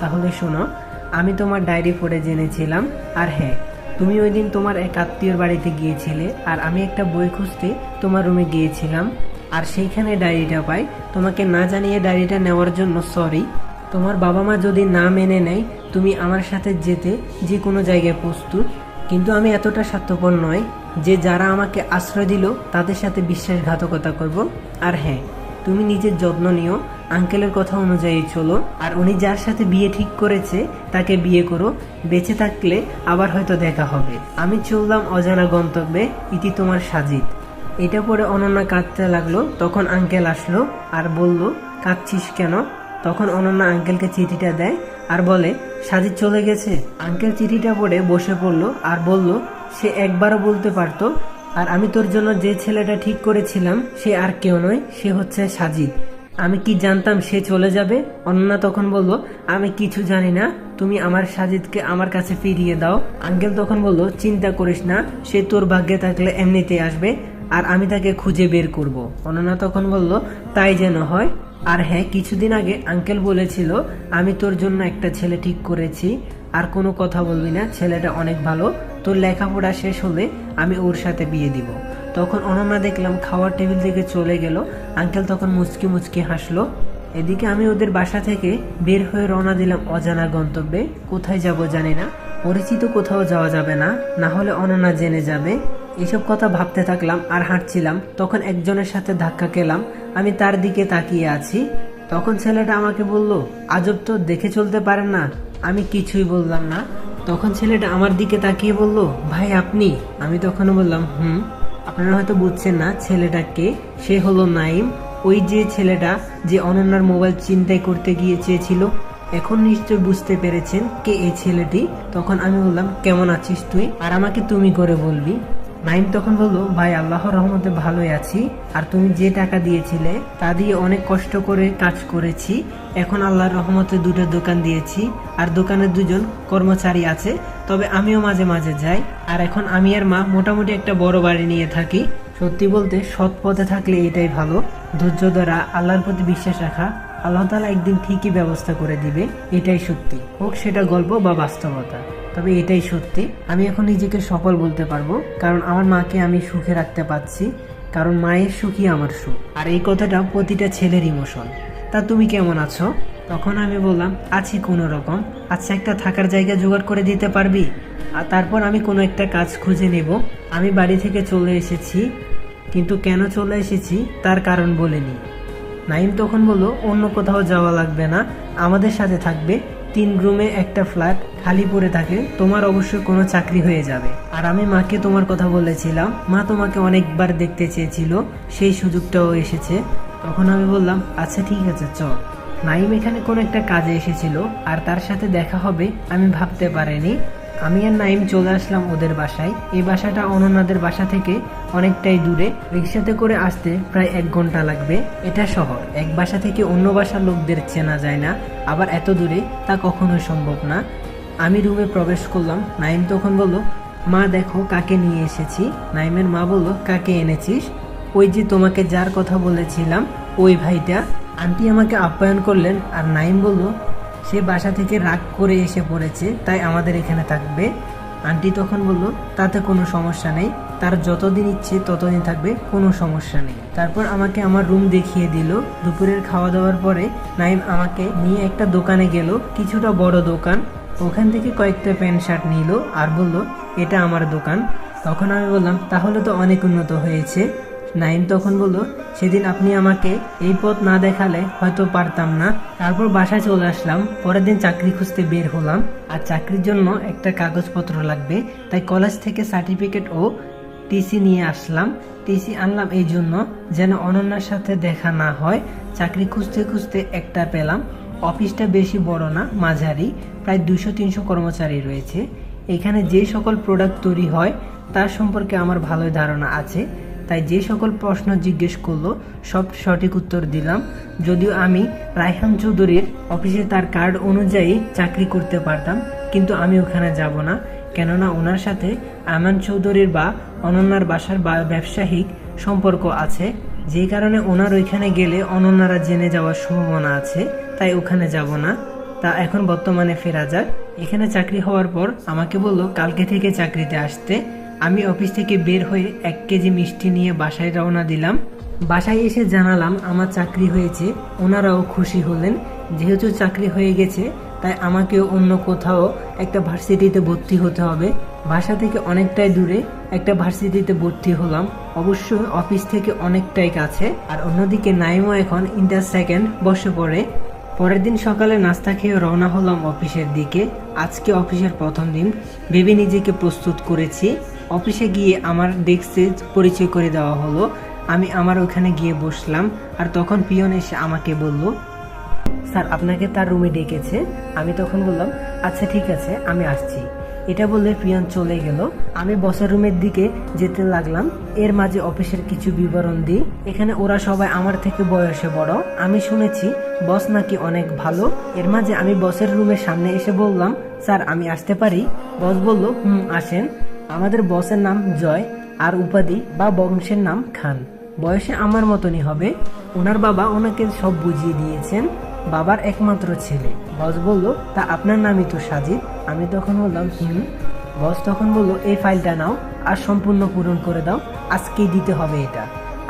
তাহলে শোনো, আমি তোমার ডায়েরি পড়ে জেনেছিলাম। আর হ্যাঁ, তুমি ওই দিন তোমার এক আত্মীয়র বাড়িতে গিয়েছিলে, আর আমি একটা বই খুঁজতে তোমার রুমে গিয়েছিলাম, আর সেইখানে ডায়েরিটা পাই। তোমাকে না জানিয়ে ডায়েরিটা নেওয়ার জন্য সরি। তোমার বাবা মা যদি না মেনে নেয়, তুমি আমার সাথে যেতে যে কোনো জায়গায় প্রস্তুত। কিন্তু আমি এতটা স্বার্থপর নয় যে যারা আমাকে আশ্রয় দিল তাদের সাথে বিশ্বাসঘাতকতা করব। আর হ্যাঁ, তুমি নিজের যত্ন নিও, আঙ্কেলের কথা অনুযায়ী চলো, আর উনি যার সাথে বিয়ে ঠিক করেছে তাকে বিয়ে করো। বেঁচে থাকলে আবার হয়তো দেখা হবে। আমি চললাম অজানা গন্তব্যে। ইতি তোমার সাজিদ। এটা পরে অনন্যা কাঁদতে লাগলো। তখন আঙ্কেল আসলো আর বলল, কাঁদছিস কেন? তখন অনন্যা আঙ্কেলকে চিঠিটা দেয় আর বলে, সাজিদ চলে গেছে। আঙ্কেল চিঠিটা পড়ে বসে পড়লো আর বলল, সে একবারও বলতে পারতো। আর আমি তোর জন্য যে ছেলেটা ঠিক করেছিলাম সে আর কেউ নয়, সে হচ্ছে সাজিদ। আমি কি জানতাম সে চলে যাবে? অনন্যা তখন বলল, আমি কিছু জানি না, তুমি আমার সাজিদকে আমার কাছে ফিরিয়ে দাও। আঙ্কেল তখন বলল, চিন্তা করিস না, সে তোর ভাগ্যে থাকলে এমনিতেই আসবে, আর আমি তাকে খুঁজে বের করব। অনন্যা তখন বলল, তাই যেন হয়। আর হ্যাঁ, কিছুদিন আগে আঙ্কেল বলেছিল, আমি তোর জন্য একটা ছেলে ঠিক করেছি, আর কোনো কথা বলবি না, ছেলেটা অনেক ভালো, তোর লেখাপড়া শেষ হলে আমি ওর সাথে বিয়ে দিব। তখন অনন্যা দেখলাম খাওয়ার টেবিল থেকে চলে গেল। আঙ্কেল তখন মুচকি মুচকি হাসলো। এদিকে আমি ওদের বাসা থেকে বের হয়ে রওনা দিলাম অজানা গন্তব্যে। কোথায় যাব জানি না। পরিচিত কোথাও যাওয়া যাবে না, না হলে অনন্যা জেনে যাবে। এসব কথা ভাবতে থাকলাম আর হাঁটছিলাম, তখন একজনের সাথে ধাক্কা খেলাম। আমি তার দিকে তাকিয়ে আছি, তখন ছেলেটা আমাকে বলল, আজব তো, দেখে চলতে পারেন না। আমি কিছুই বললাম না। তখন ছেলেটা আমার দিকে তাকিয়ে বলল, ভাই আপনি? আমি তখন বললাম, হুম। আপনারা হয়তো বুঝছেন না ছেলেটা কে। সে হলো নাইম, ওই যে ছেলেটা যে অনন্যার মোবাইল ছিনতাই করতে গিয়ে চেয়েছিল। এখন নিশ্চয় বুঝতে পেরেছেন কে এই ছেলেটি। তখন আমি বললাম, কেমন আছিস তুই, আর আমাকে তুমি করে বলবি? নাইম তখন বললো, ভাই আল্লাহর রহমতে ভালোই আছি, আর তুমি যে টাকা দিয়েছিলে তা দিয়ে অনেক কষ্ট করে কাজ করেছি। এখন আল্লাহর রহমতে দুটো দোকান দিয়েছি, আর দোকানে দুজন কর্মচারী আছে, তবে আমিও মাঝে মাঝে যাই। আর এখন আমি আর মা মোটামুটি একটা বড় বাড়ি নিয়ে থাকি। সত্যি বলতে সৎ পথে থাকলে এটাই ভালো। ধৈর্য ধরা, আল্লাহর প্রতি বিশ্বাস রাখা, আল্লাহ তাআলা একদিন ঠিকই ব্যবস্থা করে দিবে। এটাই সত্যি, হোক সেটা গল্প বা বাস্তবতা, তবে এটাই সত্যি। আমি এখন নিজেকে সফল বলতে পারবো, কারণ আমার মাকে আমি সুখে রাখতে পারছি, কারণ মায়ের সুখই আমার সুখ। আর এই কথাটা প্রতিটা ছেলের ইমোশন। তা তুমি কেমন আছো? তখন আমি বললাম, আছি কোনো রকম। আচ্ছা, একটা থাকার জায়গা জোগাড় করে দিতে পারবি? আর তারপর আমি কোনো একটা কাজ খুঁজে নেব। আমি বাড়ি থেকে চলে এসেছি, কিন্তু কেন চলে এসেছি তার কারণ বলিনি। নাইম তখন বলল, অন্য কোথাও যাওয়া লাগবে না, আমাদের সাথে থাকবে। 3 রুমে একটা ফ্ল্যাট খালি পড়ে থাকে, তোমার অবশ্যই কোনো চাকরি হয়ে যাবে। আর আমি মাকে তোমার কথা বলেছিলাম, মা তোমাকে অনেকবার দেখতে চেয়েছিল, সেই সুযোগটাও এসেছে। তখন আমি বললাম, আচ্ছা ঠিক আছে চল। নাইম এখানে কোনো একটা কাজে এসেছিল, আর তার সাথে দেখা হবে আমি ভাবতে পারিনি। আমি আর নাইম চলে আসলাম ওদের বাসায়। এই বাসাটা অনন্যাদের বাসা থেকে অনেকটাই দূরে, রিক্সাতে করে আসতে প্রায় 1 ঘন্টা লাগবে। এটা শহর, এক বাসা থেকে অন্য বাসার লোকদের চেনা যায় না, আবার এত দূরে তা কখনোই সম্ভব না। আমি রুমে প্রবেশ করলাম। নাইম তখন বলল, মা দেখো কাকে নিয়ে এসেছি। নাইমের মা বলল, কাকে এনেছিস? ওই যে তোমাকে যার কথা বলেছিলাম, ওই ভাইটা। আন্টি আমাকে আপ্যায়ন করলেন, আর নাইম বলল, সে বাসা থেকে রাগ করে এসে পড়েছে, তাই আমাদের এখানে থাকবে। আন্টি তখন বলল, তাতে কোনো সমস্যা নেই, তার যতদিন ইচ্ছে ততদিন থাকবে, কোনো সমস্যা নেই। তারপর আমাকে আমার রুম দেখিয়ে দিল। দুপুরের খাওয়া দাওয়ার পরে নাইম আমাকে নিয়ে একটা দোকানে গেল, কিছুটা বড় দোকান। ওখান থেকে কয়েকটা প্যান্ট শার্ট নিল আর বলল, এটা আমার দোকান। তখন আমি বললাম, তাহলে তো অনেক উন্নত হয়েছে। নাইম তখন বলল, সেদিন আপনি আমাকে এই পথ না দেখালে হয়তো পারতাম না। তারপর বাসায় চলে আসলাম। পরের দিন চাকরি খুঁজতে বের হলাম, আর চাকরির জন্য একটা কাগজপত্র লাগবে, তাই কলেজ থেকে সার্টিফিকেট ও টিসি নিয়ে আসলাম। টিসি আনলাম এই জন্য যেন অনন্যার সাথে দেখা না হয়। চাকরি খুঁজতে খুঁজতে একটা পেলাম। অফিসটা বেশি বড় না, মাঝারি, প্রায় 200-300 কর্মচারী রয়েছে। এখানে যে সকল প্রোডাক্ট তৈরি হয় তার সম্পর্কে আমার ভালোই ধারণা আছে, তাই যে সকল প্রশ্ন জিজ্ঞেস করলো সব সঠিক উত্তর দিলাম। যদিও আমি রায়হান চৌধুরীর অফিসে তার কার্ড অনুযায়ী চাকরি করতে পারতাম, কিন্তু আমি ওখানে যাব না, কেননা ওনার সাথে আমান চৌধুরীর বা অনন্যার বাসার ব্যবসায়িক সম্পর্ক আছে, যে কারণে ওনার ওইখানে গেলে অনন্যারা জেনে যাওয়ার সম্ভাবনা আছে, তাই ওখানে যাব না। তা এখন বর্তমানে ফেরা যাক। এখানে চাকরি হওয়ার পর আমাকে বলল কালকে থেকে চাকরিতে আসতে। আমি অফিস থেকে বের হয়ে 1 কেজি মিষ্টি নিয়ে বাসায় রওনা দিলাম। বাসায় এসে জানালাম আমার চাকরি হয়েছে। ওনারাও খুশি হলেন। যেহেতু চাকরি হয়ে গেছে, তাই আমাকেও অন্য কোথাও একটা ভার্সিটিতে ভর্তি হতে হবে। বাসা থেকে অনেকটাই দূরে একটা ভার্সিটিতে ভর্তি হলাম, অবশ্যই অফিস থেকে অনেকটাই কাছে। আর অন্যদিকে নাইমও এখন ইন্টার সেকেন্ড বসে পড়ে। পরের দিন সকালে নাস্তা খেয়ে রওনা হলাম অফিসের দিকে। আজকে অফিসের প্রথম দিন, ভেবে নিজেকে প্রস্তুত করেছি। অফিসে গিয়ে আমার ডেস্কে পরিচয় করে দেওয়া হলো। আমি আমার ওখানে গিয়ে বসলাম, আর তখন পিয়ন এসে আমাকে বলল, স্যার আপনাকে তার রুমে ডেকেছে। আমি তখন বললাম, আচ্ছা ঠিক আছে, আমি আসছি। এটা বলে পিয়ন চলে গেল। আমি বসের রুমের দিকে যেতে লাগলাম। এর মাঝে অফিসের কিছু বিবরণ দিই। এখানে ওরা সবাই আমার থেকে বয়সে বড়। আমি শুনেছি বস নাকি অনেক ভালো। এর মাঝে আমি বসের রুমের সামনে এসে বললাম, স্যার আমি আসতে পারি? বস বলল, আসেন। আমাদের বসের নাম জয়, আর উপাধি বা বংশের নাম খান। বয়সে আমার মতনই হবে। ওনার বাবা ওনাকে সব বুঝিয়ে দিয়েছেন, বাবার একমাত্র ছেলে। বস বলল, তা আপনার নামই তো সাজিদ। আমি তখন বললাম, বস তখন বলল, এই ফাইলটা নাও আর সম্পূর্ণ পূরণ করে দাও, আজকেই দিতে হবে এটা।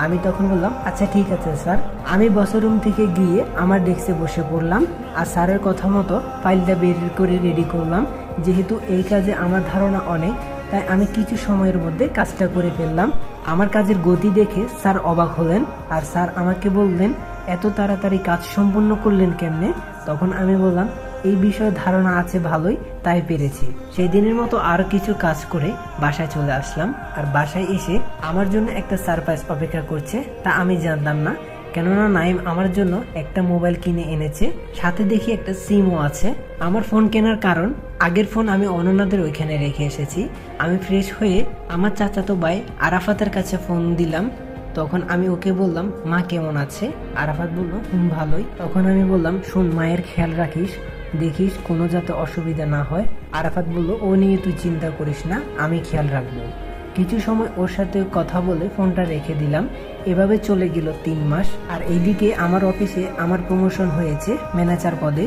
আমি তখন বললাম, আচ্ছা ঠিক আছে স্যার। আমি বসের রুম থেকে গিয়ে আমার ডেস্কে বসে পড়লাম, আর স্যারের কথা মতো ফাইলটা বের করে রেডি করলাম। যেহেতু এই কাজে আমার ধারণা অনেক, তাই আমি কিছু সময়ের মধ্যে কাজটা করে ফেললাম। আমার কাজের গতি দেখে স্যার অবাক হলেন, আর স্যার আমাকে বললেন, এত তাড়াতাড়ি কাজ সম্পূর্ণ করলেন কেমনে? তখন আমি বললাম, এই বিষয়ে ধারণা আছে ভালোই, তাই পেরেছি। সেই দিনের মতো আরও কিছু কাজ করে বাসায় চলে আসলাম। আর বাসায় এসে আমার জন্য একটা সারপ্রাইজ অপেক্ষা করছে, তা আমি জানতাম না। কেননা নাইম আমার জন্য একটা মোবাইল কিনে এনেছে, সাথে দেখি একটা সিমও আছে। আমার ফোন কেনার কারণ, আগের ফোন আমি অনন্যাদের ওইখানে রেখে এসেছি। আমি ফ্রেশ হয়ে আমার চাচাতো ভাই আরাফাতের কাছে ফোন দিলাম। তখন আমি ওকে বললাম, মা কেমন আছে? আরাফাত বলল, ভালোই। তখন আমি বললাম, শোন, মায়ের খেয়াল রাখিস, দেখিস কোনো যাতে অসুবিধা না হয়। আরাফাত বলল, ও নিয়ে তুই চিন্তা করিস না, আমি খেয়াল রাখবো। কিছু সময় ওর সাথে কথা বলে ফোনটা রেখে দিলাম। এভাবে চলে গেল 3 মাস। আর এইদিকে আমার অফিসে আমার প্রমোশন হয়েছে ম্যানেজার পদে।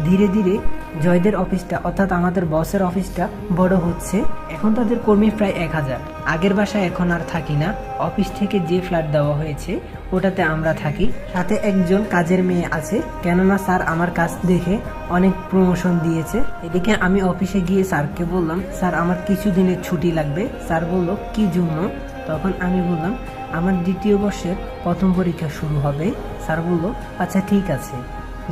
ধীরে ধীরে জয়দের অফিসটা, অর্থাৎ আমাদের বসের অফিসটা বড় হচ্ছে। এখন তাদের কর্মী প্রায় 1000। আগের বাসায় এখন আর থাকি না, অফিস থেকে যে ফ্ল্যাট দেওয়া হয়েছে ওটাতে আমরা থাকি। সাথে একজন কাজের মেয়ে আছে, কেননা স্যার আমার কাজ দেখে অনেক প্রমোশন দিয়েছে। এদিকে আমি অফিসে গিয়ে স্যারকে বললাম, স্যার আমার কিছু দিনের ছুটি লাগবে। স্যার বলল, কি জন্য? তখন আমি বললাম, আমার 2য় বর্ষের প্রথম পরীক্ষা শুরু হবে। স্যার বলল, আচ্ছা ঠিক আছে,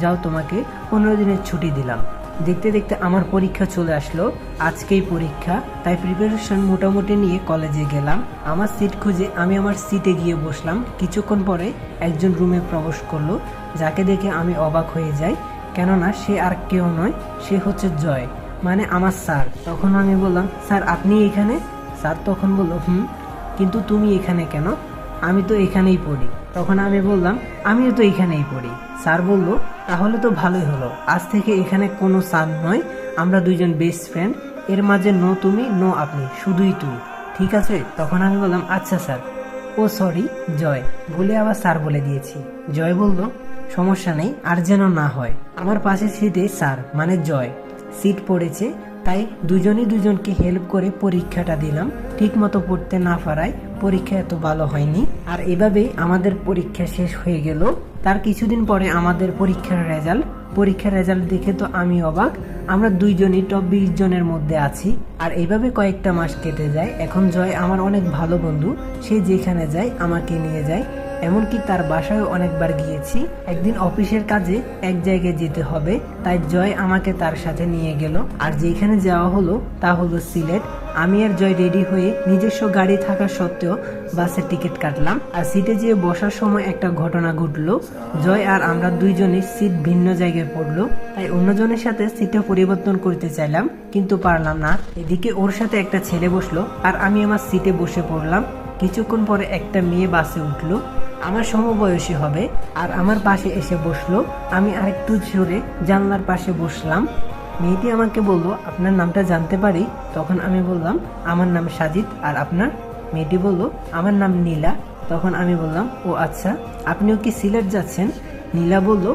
যাও, তোমাকে 15 দিনের ছুটি দিলাম। দেখতে দেখতে আমার পরীক্ষা চলে আসলো, আজকেই পরীক্ষা। তাই প্রিপারেশন মোটামুটি নিয়ে কলেজে গেলাম। আমার সিট খুঁজে আমি আমার সিটে গিয়ে বসলাম। কিছুক্ষণ পরে একজন রুমে প্রবেশ করলো, যাকে দেখে আমি অবাক হয়ে যাই, কেননা সে আর কেউ নয়, সে হচ্ছে জয়, মানে আমার স্যার। তখন আমি বললাম, স্যার আপনি এখানে? স্যার তখন বলল, কিন্তু তুমি এখানে কেন? আমি তো এখানেই পড়ি। তখন আমি বললাম, আমিও তো এখানেই পড়ি। স্যার বলল, তাহলে তো ভালোই হলো, আজ থেকে এখানে কোনো স্যার নয়, আমরা দুইজন বেস্ট ফ্রেন্ড। এর মাঝে নো তুমি, নো আপনি, শুধুই তুই, ঠিক আছে? তখন আমি বললাম, আচ্ছা স্যার। ও সরি জয় বলে আবার স্যার বলে দিয়েছি। জয় বলল, সমস্যা নেই, আর যেন না হয়। আমার পাশের সিটে স্যার মানে জয় সিট পড়েছে, তাই দুজনই দুজনকে হেল্প করে পরীক্ষাটা দিলাম। ঠিক মতো পড়তে না পারায় পরীক্ষা এত ভালো হয়নি। আর এভাবেই আমাদের পরীক্ষা শেষ হয়ে গেল। তার কিছুদিন পরে আমাদের পরীক্ষার রেজাল্ট দেখে তো আমি অবাক। আমরা দুইজনই টপ 20 জনের মধ্যে আছি। আর এইভাবে কয়েকটা মাস কেটে যায়। এখন জয় আমার অনেক ভালো বন্ধু, সে যেখানে যায় আমাকে নিয়ে যায়। এমনকি তার বাসায় অনেকবার গিয়েছি। একদিন অফিসের কাজে এক জায়গায় যেতে হবে, তাই জয় আমাকে তার সাথে নিয়ে গেল। আর যেখানে যাওয়া হলো তা হলো সিলেট। আমি আর জয় রেডি হয়ে নিজস্ব গাড়ি থাকা সত্ত্বেও বাসের টিকিট কাটলাম। আর সিটে যেয়ে বসার সময় একটা ঘটনা ঘটলো, জয় আর আমরা দুইজনের সিট ভিন্ন জায়গায় পড়লো। তাই অন্যজনের সাথে সিটটা পরিবর্তন করতে চাইলাম, কিন্তু পারলাম না। এদিকে ওর সাথে একটা ছেলে বসলো, আর আমি আমার সিটে বসে পড়লাম। কিছুক্ষণ পরে একটা মেয়ে বাসে উঠলো, আমার সমবয়সী হবে, আর আমার পাশে এসে বসলো। আমি আরেকটু সরে জানলার পাশে বসলাম। মেয়েটি আমাকে বলল, আপনার নামটা জানতে পারি? তখন আমি বললাম, আমার নাম সাজিদ। আর আপনার? মেয়েটি বলল, আমার নাম নীলা। তখন আমি বললাম, ও আচ্ছা, আপনিও কি সিলেট যাচ্ছেন? নীলা বলল,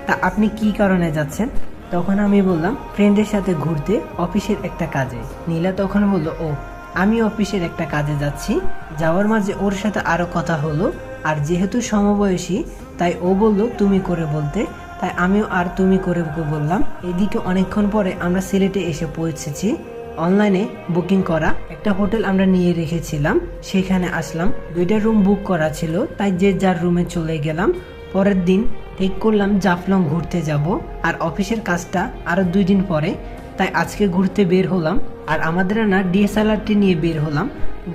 তা আপনি কি কারণে যাচ্ছেন? তখন আমি বললাম, ফ্রেন্ডের সাথে ঘুরতে, অফিসের একটা কাজে। নীলা তখন বলল, ও, আমি অফিসের একটা কাজে যাচ্ছি। যাওয়ার মাঝে ওর সাথে আরো কথা হলো, আর যেহেতু সমবয়সী তাই ও বলল তুমি করে বলতে, তাই আমিও আর তুমি করে বললাম। এদিকে অনেকক্ষণ পরে আমরা সিলেটে এসে পৌঁছেছি। অনলাইনে বুকিং করা একটা হোটেল আমরা নিয়ে রেখেছিলাম, সেখানে আসলাম। 2টা রুম বুক করা ছিল, তাই যে যার রুমে চলে গেলাম। পরের দিন ঠিক করলাম জাফলং ঘুরতে যাব, আর অফিসের কাজটা আরো 2 দিন পরে, তাই আজকে ঘুরতে বের হলাম। আর আমাদের না ডিএসএলআরটি নিয়ে বের হলাম।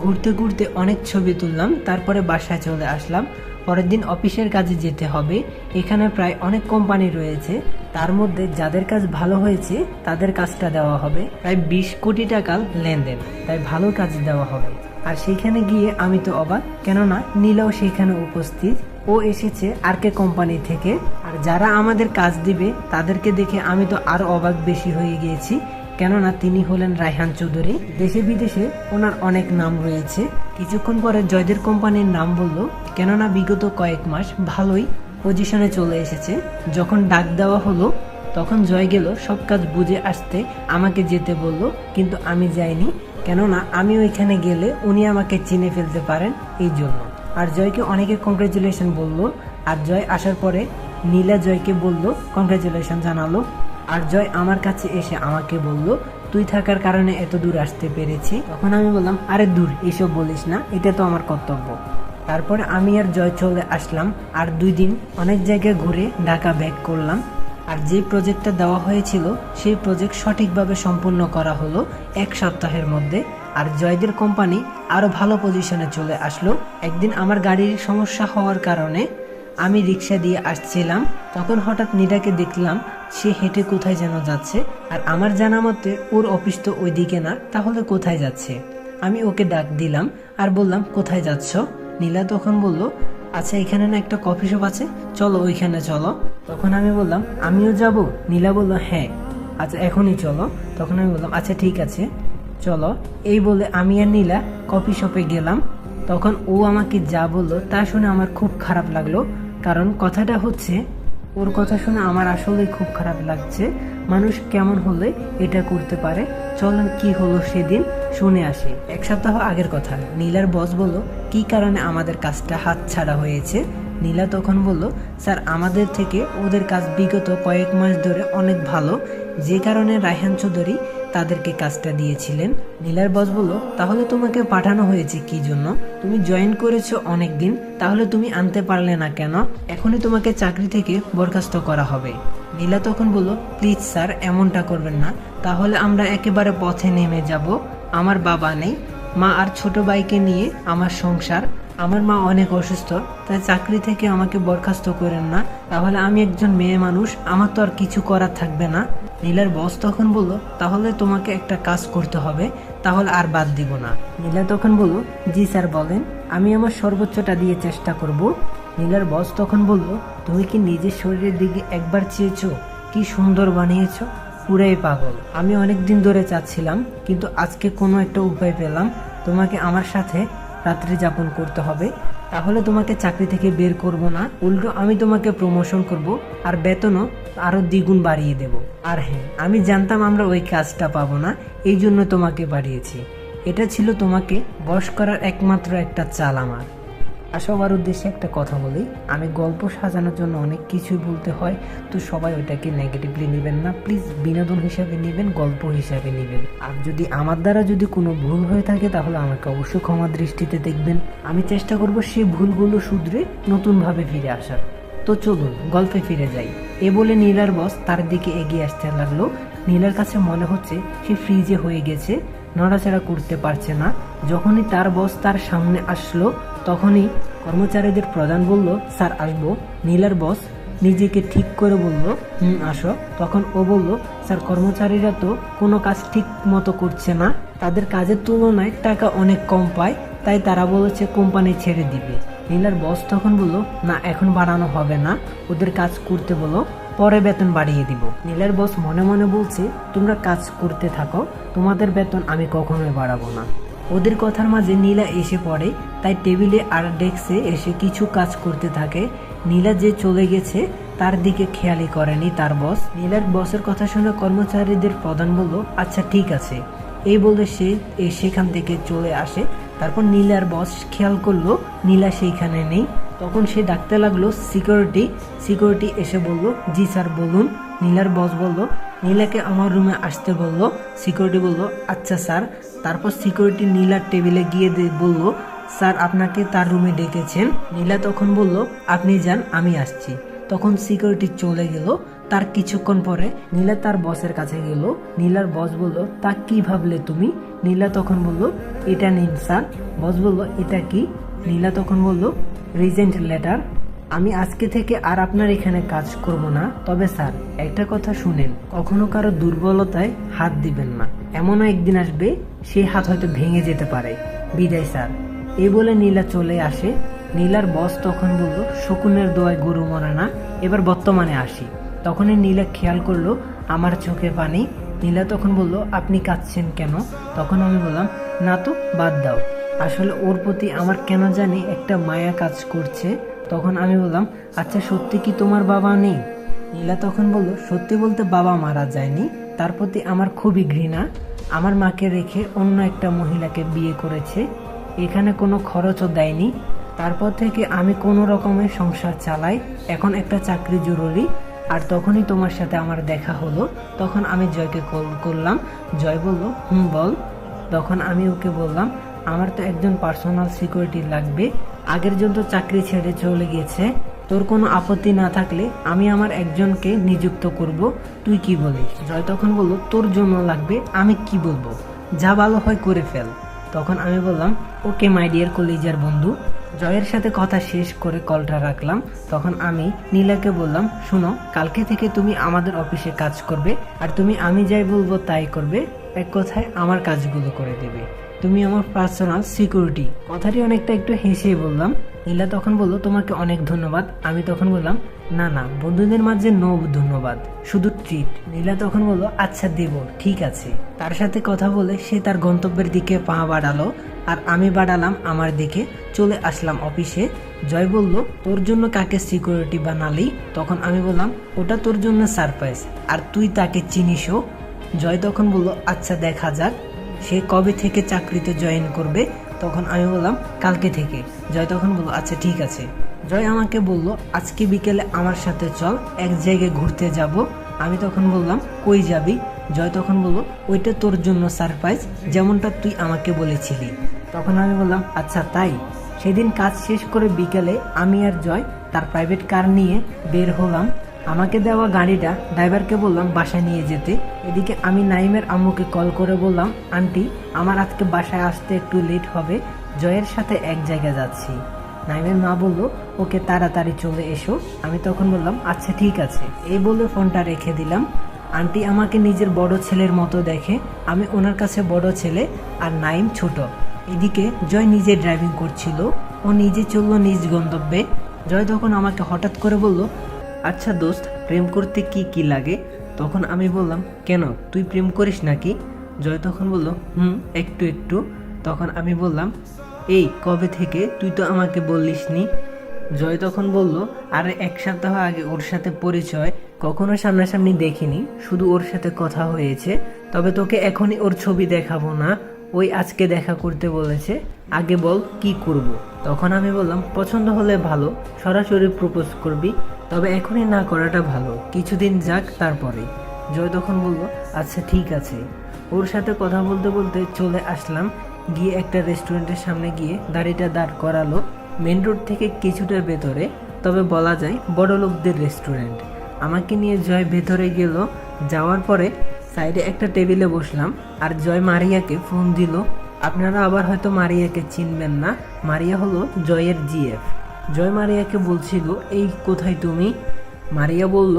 ঘুরতে ঘুরতে অনেক ছবি তুললাম, তারপরে বাসায় চলে আসলাম। পরের দিন অফিসের কাজে যেতে হবে। এখানে প্রায় অনেক কোম্পানি রয়েছে, তার মধ্যে যাদের কাজ ভালো হয়েছে তাদের কাজটা দেওয়া হবে। প্রায় 20 কোটি টাকার লেনদেন, তাই ভালো কাজ দেওয়া হবে। আর সেখানে গিয়ে আমি তো অবাক, কেননা নীলাও সেখানে উপস্থিত। ও এসেছে আরকে কোম্পানি থেকে। আর যারা আমাদের কাজ দিবে তাদেরকে দেখে আমি তো আরো অবাক বেশি হয়ে গিয়েছি, কেননা তিনি হলেন রায়হান চৌধুরী। দেশে বিদেশে ওনার অনেক নাম রয়েছে। কিছুক্ষণ পরে জয়দের কোম্পানির নাম বলল, কেননা বিগত কয়েক মাস ভালোই পজিশনে চলে এসেছে। যখন ডাক দেওয়া হলো তখন জয় গেল সব কাজ বুঝে আসতে, আমাকে যেতে বলল, কিন্তু আমি যাইনি, কেননা আমি ওইখানে গেলে উনি আমাকে চিনে ফেলতে পারেন, এই জন্য। আর জয়কে অনেকে কংগ্রেচুলেশন বলল। আর জয় আসার পরে নীলা জয়কে বলল, কংগ্রেচুলেশন জানালো। আর জয় আমার কাছে এসে আমাকে বলল, তুই থাকার কারণে এত দূর আসতে পেরেছি। তখন আমি বললাম, আরে দূর, এসব বলিস না, এটা তো আমার কর্তব্য। তারপরে আমি আর জয় চলে আসলাম, আর 2 দিন অনেক জায়গায় ঘুরে ঢাকা ব্যাক করলাম। আর যে প্রজেক্টটা দেওয়া হয়েছিল সেই প্রজেক্ট সঠিকভাবে সম্পূর্ণ করা হলো 1 সপ্তাহের মধ্যে। আর জয়দের কোম্পানি আরও ভালো পজিশনে চলে আসলো। একদিন আমার গাড়ির সমস্যা হওয়ার কারণে আমি রিক্সা দিয়ে আসছিলাম, তখন হঠাৎ নীলাকে দেখলাম সে হেঁটে কোথায় যেন যাচ্ছে। আর আমার জানা মতে ওর অফিস তো ওই দিকে না, তাহলে কোথায় যাচ্ছে? আমি ওকে ডাক দিলাম আর বললাম, কোথায় যাচ্ছ? নীলা তখন বলল, আচ্ছা এখানে না একটা কফি শপ আছে, চলো ওইখানে চলো। তখন আমি বললাম, আমিও যাব? নীলা বলল, হ্যাঁ। আচ্ছা এখনই চলো। তখন আমি বললাম, আচ্ছা ঠিক আছে চলো। এই বলে আমি আর নীলা কফি শপে গেলাম। তখন ও আমাকে যা বললো তা শুনে আমার খুব খারাপ লাগলো, কারণ কথাটা হচ্ছে ওর কথা শুনে আমার আসলেই খুব খারাপ লাগছে। মানুষ কেমন হলে এটা করতে পারে? চলেন কি হলো সেদিন শুনে আসি। 1 সপ্তাহ আগের কথা। নীলার বস বলল, কি কারণে আমাদের কাজটা হাতছাড়া হয়েছে? নীলা তখন বলল, স্যার আমাদের থেকে ওদের কাজ বিগত কয়েক মাস ধরে অনেক ভালো, যে কারণে রায়হান চৌধুরী তাদেরকে কাজটা দিয়েছিলেন। নীলার বস বলল, তাহলে তোমাকে পাঠানো হয়েছে কি জন্য? তুমি জয়েন করেছো অনেক দিন, তাহলে তুমি আনতে পারলে না কেন? এখনই তোমাকে চাকরি থেকে বরখাস্ত করা হবে। নীলা তখন বলল, প্লিজ স্যার এমনটা করবেন না, তাহলে আমরা একেবারে পথে নেমে যাব। আমার বাবা নেই, মা আর ছোট ভাইকে নিয়ে আমার সংসার। আমার মা অনেক অসুস্থ, তাই চাকরি থেকে আমাকে বরখাস্ত করেন না, তাহলে আমি একজন মেয়ে মানুষ, আমার তো আর কিছু করার থাকবে না। নীলার বস তখন বলল, তাহলে তোমাকে একটা কাজ করতে হবে, তাহলে আর বাদ দিব না। নীলা তখন বলল, জি স্যার বলেন, আমি আমার সর্বোচ্চটা দিয়ে চেষ্টা করব। নীলার বস তখন বলল, তুমি কি নিজের শরীরের দিকে একবার চেয়েছো? কি সুন্দর বানিয়েছো, পুরাই পাগল। আমি অনেক দিন ধরে চাচ্ছিলাম, কিন্তু আজকে কোনো একটা উপায় পেলাম। তোমাকে আমার সাথে রাত্রি যাপন করতে হবে, তাহলে তোমাকে চাকরি থেকে বের করব না, উল্টো আমি তোমাকে প্রমোশন করব, আর বেতনও আরো দ্বিগুণ বাড়িয়ে দেব। আর হ্যাঁ, আমি জানতাম আমরা ওই কাজটা পাবো না, এই জন্য তোমাকে বাড়িয়েছি। এটা ছিল তোমাকে বশ করার একমাত্র একটা চাল আমার। সবার উদ্দেশ্যে একটা কথা বলি, আমি গল্প সাজানোর জন্য অনেক কিছুই বলতে হয়, তো সবাই ওইটাকে নেগেটিভলি নেবেন না প্লিজ, বিনোদন হিসাবে নেবেন, গল্প হিসাবে নেবেন। আর যদি আমার দ্বারা যদি কোনো ভুল হয়ে থাকে তাহলে আমাকে অবশ্যই ক্ষমা দৃষ্টিতে দেখবেন। আমি চেষ্টা করব সেই ভুলগুলো শুধরে নতুনভাবে ফিরে আসার। তো চলুন গল্পে ফিরে যাই। এ বলে নীলার বস তার দিকে এগিয়ে আসতে লাগলো। নীলার কাছে মনে হচ্ছে সে ফ্রিজে হয়ে গেছে, নড়াচড়া করতে পারছে না। যখনই তার বস তার সামনে আসলো তখনই কর্মচারীদের প্রধান বলল, স্যার আসবো। নীলার বস নিজেকে ঠিক করে বলল, আসো। তখন ও বলল, স্যার কর্মচারীরা তো কোনো কাজ ঠিক মতো করছে না, তাদের কাজের তুলনায় টাকা অনেক কম পায়, তাই তারা বলেছে কোম্পানি ছেড়ে দিবে। নীলার বস তখন বলল, না এখন বাড়ানো হবে না, ওদের কাজ করতে বলো, পরে বেতন বাড়িয়ে দিব। নীলার বস মনে মনে বলছে, তোমরা কাজ করতে থাকো, তোমাদের বেতন আমি কখনোই বাড়াবো না। ওদের কথার মাঝে নীলা এসে পড়ে, তাই টেবিলে আর ডেস্কে এসে কিছু কাজ করতে থাকে। নীলা যে চলে গেছে তার দিকে খেয়ালই করেনি তার বস। নীলার বসের কথা শুনে কর্মচারীদের প্রধান বলল, আচ্ছা ঠিক আছে। এই বলে সে সেখান থেকে চলে আসে। তারপর নীলার বস খেয়াল করলো নীলা সেইখানে নেই। তখন সে ডাকতে লাগলো সিকিউরিটি। সিকিউরিটি এসে বলল, জি স্যার বলুন। নীলার বস বলল, নীলাকে আমার রুমে আসতে বলল। সিকিউরিটি বলল, আচ্ছা স্যার। তারপর সিকিউরিটি নীলার টেবিলে গিয়ে বলল, স্যার আপনাকে তার রুমে ডেকেছেন। নীলা তখন বলল, আপনি যান, আমি আসছি। তখন সিকিউরিটি চলে গেল। তার কিছুক্ষণ পরে নীলা তার বসের কাছে গেল। নীলার বস বলল, তা কি ভাবলে তুমি? নীলা তখন বলল, এটা নিন স্যার। বস বলল, এটা কি? নীলা তখন বলল, রিজেন্ট লেটার। আমি আজকে থেকে আর আপনার এখানে কাজ করব না, তবে স্যার একটা কথা শুনেন, কখনো কারো দুর্বলতায় হাত দিবেন না, এমনও একদিন আসবে সেই হাত হয়তো ভেঙে যেতে পারে। বিদায় স্যার। এই বলে নীলা চলে আসে। নীলার বস তখন বলল, শকুনের দোয়ায় গরু মরে না, এবার বর্তমানে আসি। তখনই নীলা খেয়াল করলো আমার চোখে পানি। নীলা তখন বলল, আপনি কাঁদছেন কেন? তখন আমি বললাম, না তো, বাদ দাও, আসলে ওর প্রতি আমার কেন জানি একটা মায়া কাজ করছে। তখন আমি বললাম, আচ্ছা সত্যি কি তোমার বাবা নেই? নীলা তখন বলল, সত্যি বলতে বাবা মারা যায়নি, তার প্রতি আমার খুবই ঘৃণা। আমার মাকে রেখে অন্য একটা মহিলাকে বিয়ে করেছে, এখানে কোনো খরচও দেয়নি। তারপর থেকে আমি কোনো রকমের সংসার চালাই, এখন একটা চাকরি জরুরি। আর তখনই তোমার সাথে আমার দেখা হলো। তখন আমি জয়কে কল করলাম। জয় বলল, বল। তখন আমি ওকে বললাম, আমার তো একজন পার্সোনাল সিকিউরিটি লাগবে। আগের জন তো চাকরি ছেড়ে চলে গেছে। তোর কোনো আপত্তি না থাকলে আমি আমার একজনকে নিযুক্ত করব, তুই কি বলিস? জয় তখন বলল, তোর জন্য লাগবে, আমি কি বলবো, যা ভালো হয় করে ফেল। তখন আমি বললাম, ওকে মাই ডিয়ার কলিজার বন্ধু। জয়ের সাথে কথা শেষ করে কলটা রাখলাম। তখন আমি নীলাকে বললাম, শুনো, কালকে থেকে তুমি আমাদের অফিসে কাজ করবে, আর তুমি আমি যাই বলবো তাই করবে। এক কথায় আমার কাজগুলো করে দেবে, তুমি আমার পার্সোনাল সিকিউরিটি। কথাটি অনেকটা একটু হেসেই বললাম। নীলা তখন বলল, তোমাকে অনেক ধন্যবাদ। আমি তখন বললাম, না না, বন্ধুদের মাঝে নো ধন্যবাদ, শুধু ট্রিট। নীলা তখন বলল, আচ্ছা দেব, ঠিক আছে। তার সাথে কথা বলে সে তার গন্তব্যের দিকে পা বাড়ালো, আর আমি বাড়ালাম আমার দিকে। চলে আসলাম অফিসে। জয় বলল, তোর জন্য কাকে সিকিউরিটি বানালি? তখন আমি বললাম, ওটা তোর জন্য সারপ্রাইজ, আর তুই তাকে চিনিসও। জয় তখন বলল, আচ্ছা দেখা যাক সে কবে থেকে চাকরিতে জয়েন করবে। তখন আমি বললাম, কালকে থেকে। জয় তখন বলল, আচ্ছা ঠিক আছে। জয় আমাকে বলল, আজকে বিকেলে আমার সাথে চল, এক জায়গায় ঘুরতে যাব। আমি তখন বললাম, কই যাবি? জয় তখন বলল, ওইটা তোর জন্য সারপ্রাইজ, যেমনটা তুই আমাকে বলেছিলি। তখন আমি বললাম, আচ্ছা তাই। সেদিন কাজ শেষ করে বিকেলে আমি আর জয় তার প্রাইভেট কার নিয়ে বের হলাম। আমাকে দেওয়া গাড়িটা ড্রাইভারকে বললাম বাসায় নিয়ে যেতে। এদিকে আমি নাইমের আম্মুকে কল করে বললাম, আন্টি, আমার আজকে বাসায় আসতে একটু লেট হবে, জয়ের সাথে এক জায়গায় যাচ্ছি। নাইমের মা বলল, ওকে তাড়াতাড়ি চলে এসো। আমি তখন বললাম, আচ্ছা ঠিক আছে। এই বলে ফোনটা রেখে দিলাম। আন্টি আমাকে নিজের বড় ছেলের মতো দেখে, আমি ওনার কাছে বড় ছেলে, আর নাইম ছোট। এদিকে জয় নিজে ড্রাইভিং করছিল, ও নিজে চললো নিজ গন্তব্যে। জয় তখন আমাকে হঠাৎ করে বলল, আচ্ছা দোস্ত, প্রেম করতে কি কি লাগে? তখন আমি বললাম, কেন, তুই প্রেম করিস নাকি? জয় তখন বলল, একটু একটু। তখন আমি বললাম, এই কবে থেকে? তুই তো আমাকে বললিসনি। জয় তখন বলল, আরে এক সপ্তাহ আগে ওর সাথে পরিচয়, কখনো সামনাসামনি দেখিনি, শুধু ওর সাথে কথা হয়েছে। তবে তোকে এখনই ওর ছবি দেখাবো না, ওই আজকে দেখা করতে বলেছে, আগে বল কি করব। তখন আমি বললাম, পছন্দ হলে ভালো, সরাসরি প্রপোজ করবি, তবে এখনই না করাটা ভালো, কিছুদিন যাক তারপরে। জয় তখন বলল, আচ্ছা ঠিক আছে। ওর সাথে কথা বলতে বলতে চলে আসলাম। গিয়ে একটা রেস্টুরেন্টের সামনে গিয়ে গাড়িটা দাঁড় করালো, মেন রোড থেকে কিছুটা ভেতরে, তবে বলা যায় বড় লোকদের রেস্টুরেন্ট। আমাকে নিয়ে জয় ভেতরে গেল। যাওয়ার পরে সাইডে একটা টেবিলে বসলাম, আর জয় মারিয়াকে ফোন দিল। আপনারা আবার হয়তো মারিয়াকে চিনবেন না, মারিয়া হলো জয়ের জিএফ। জয় মারিয়াকে বলছিল, এই কোথায় তুমি? মারিয়া বলল,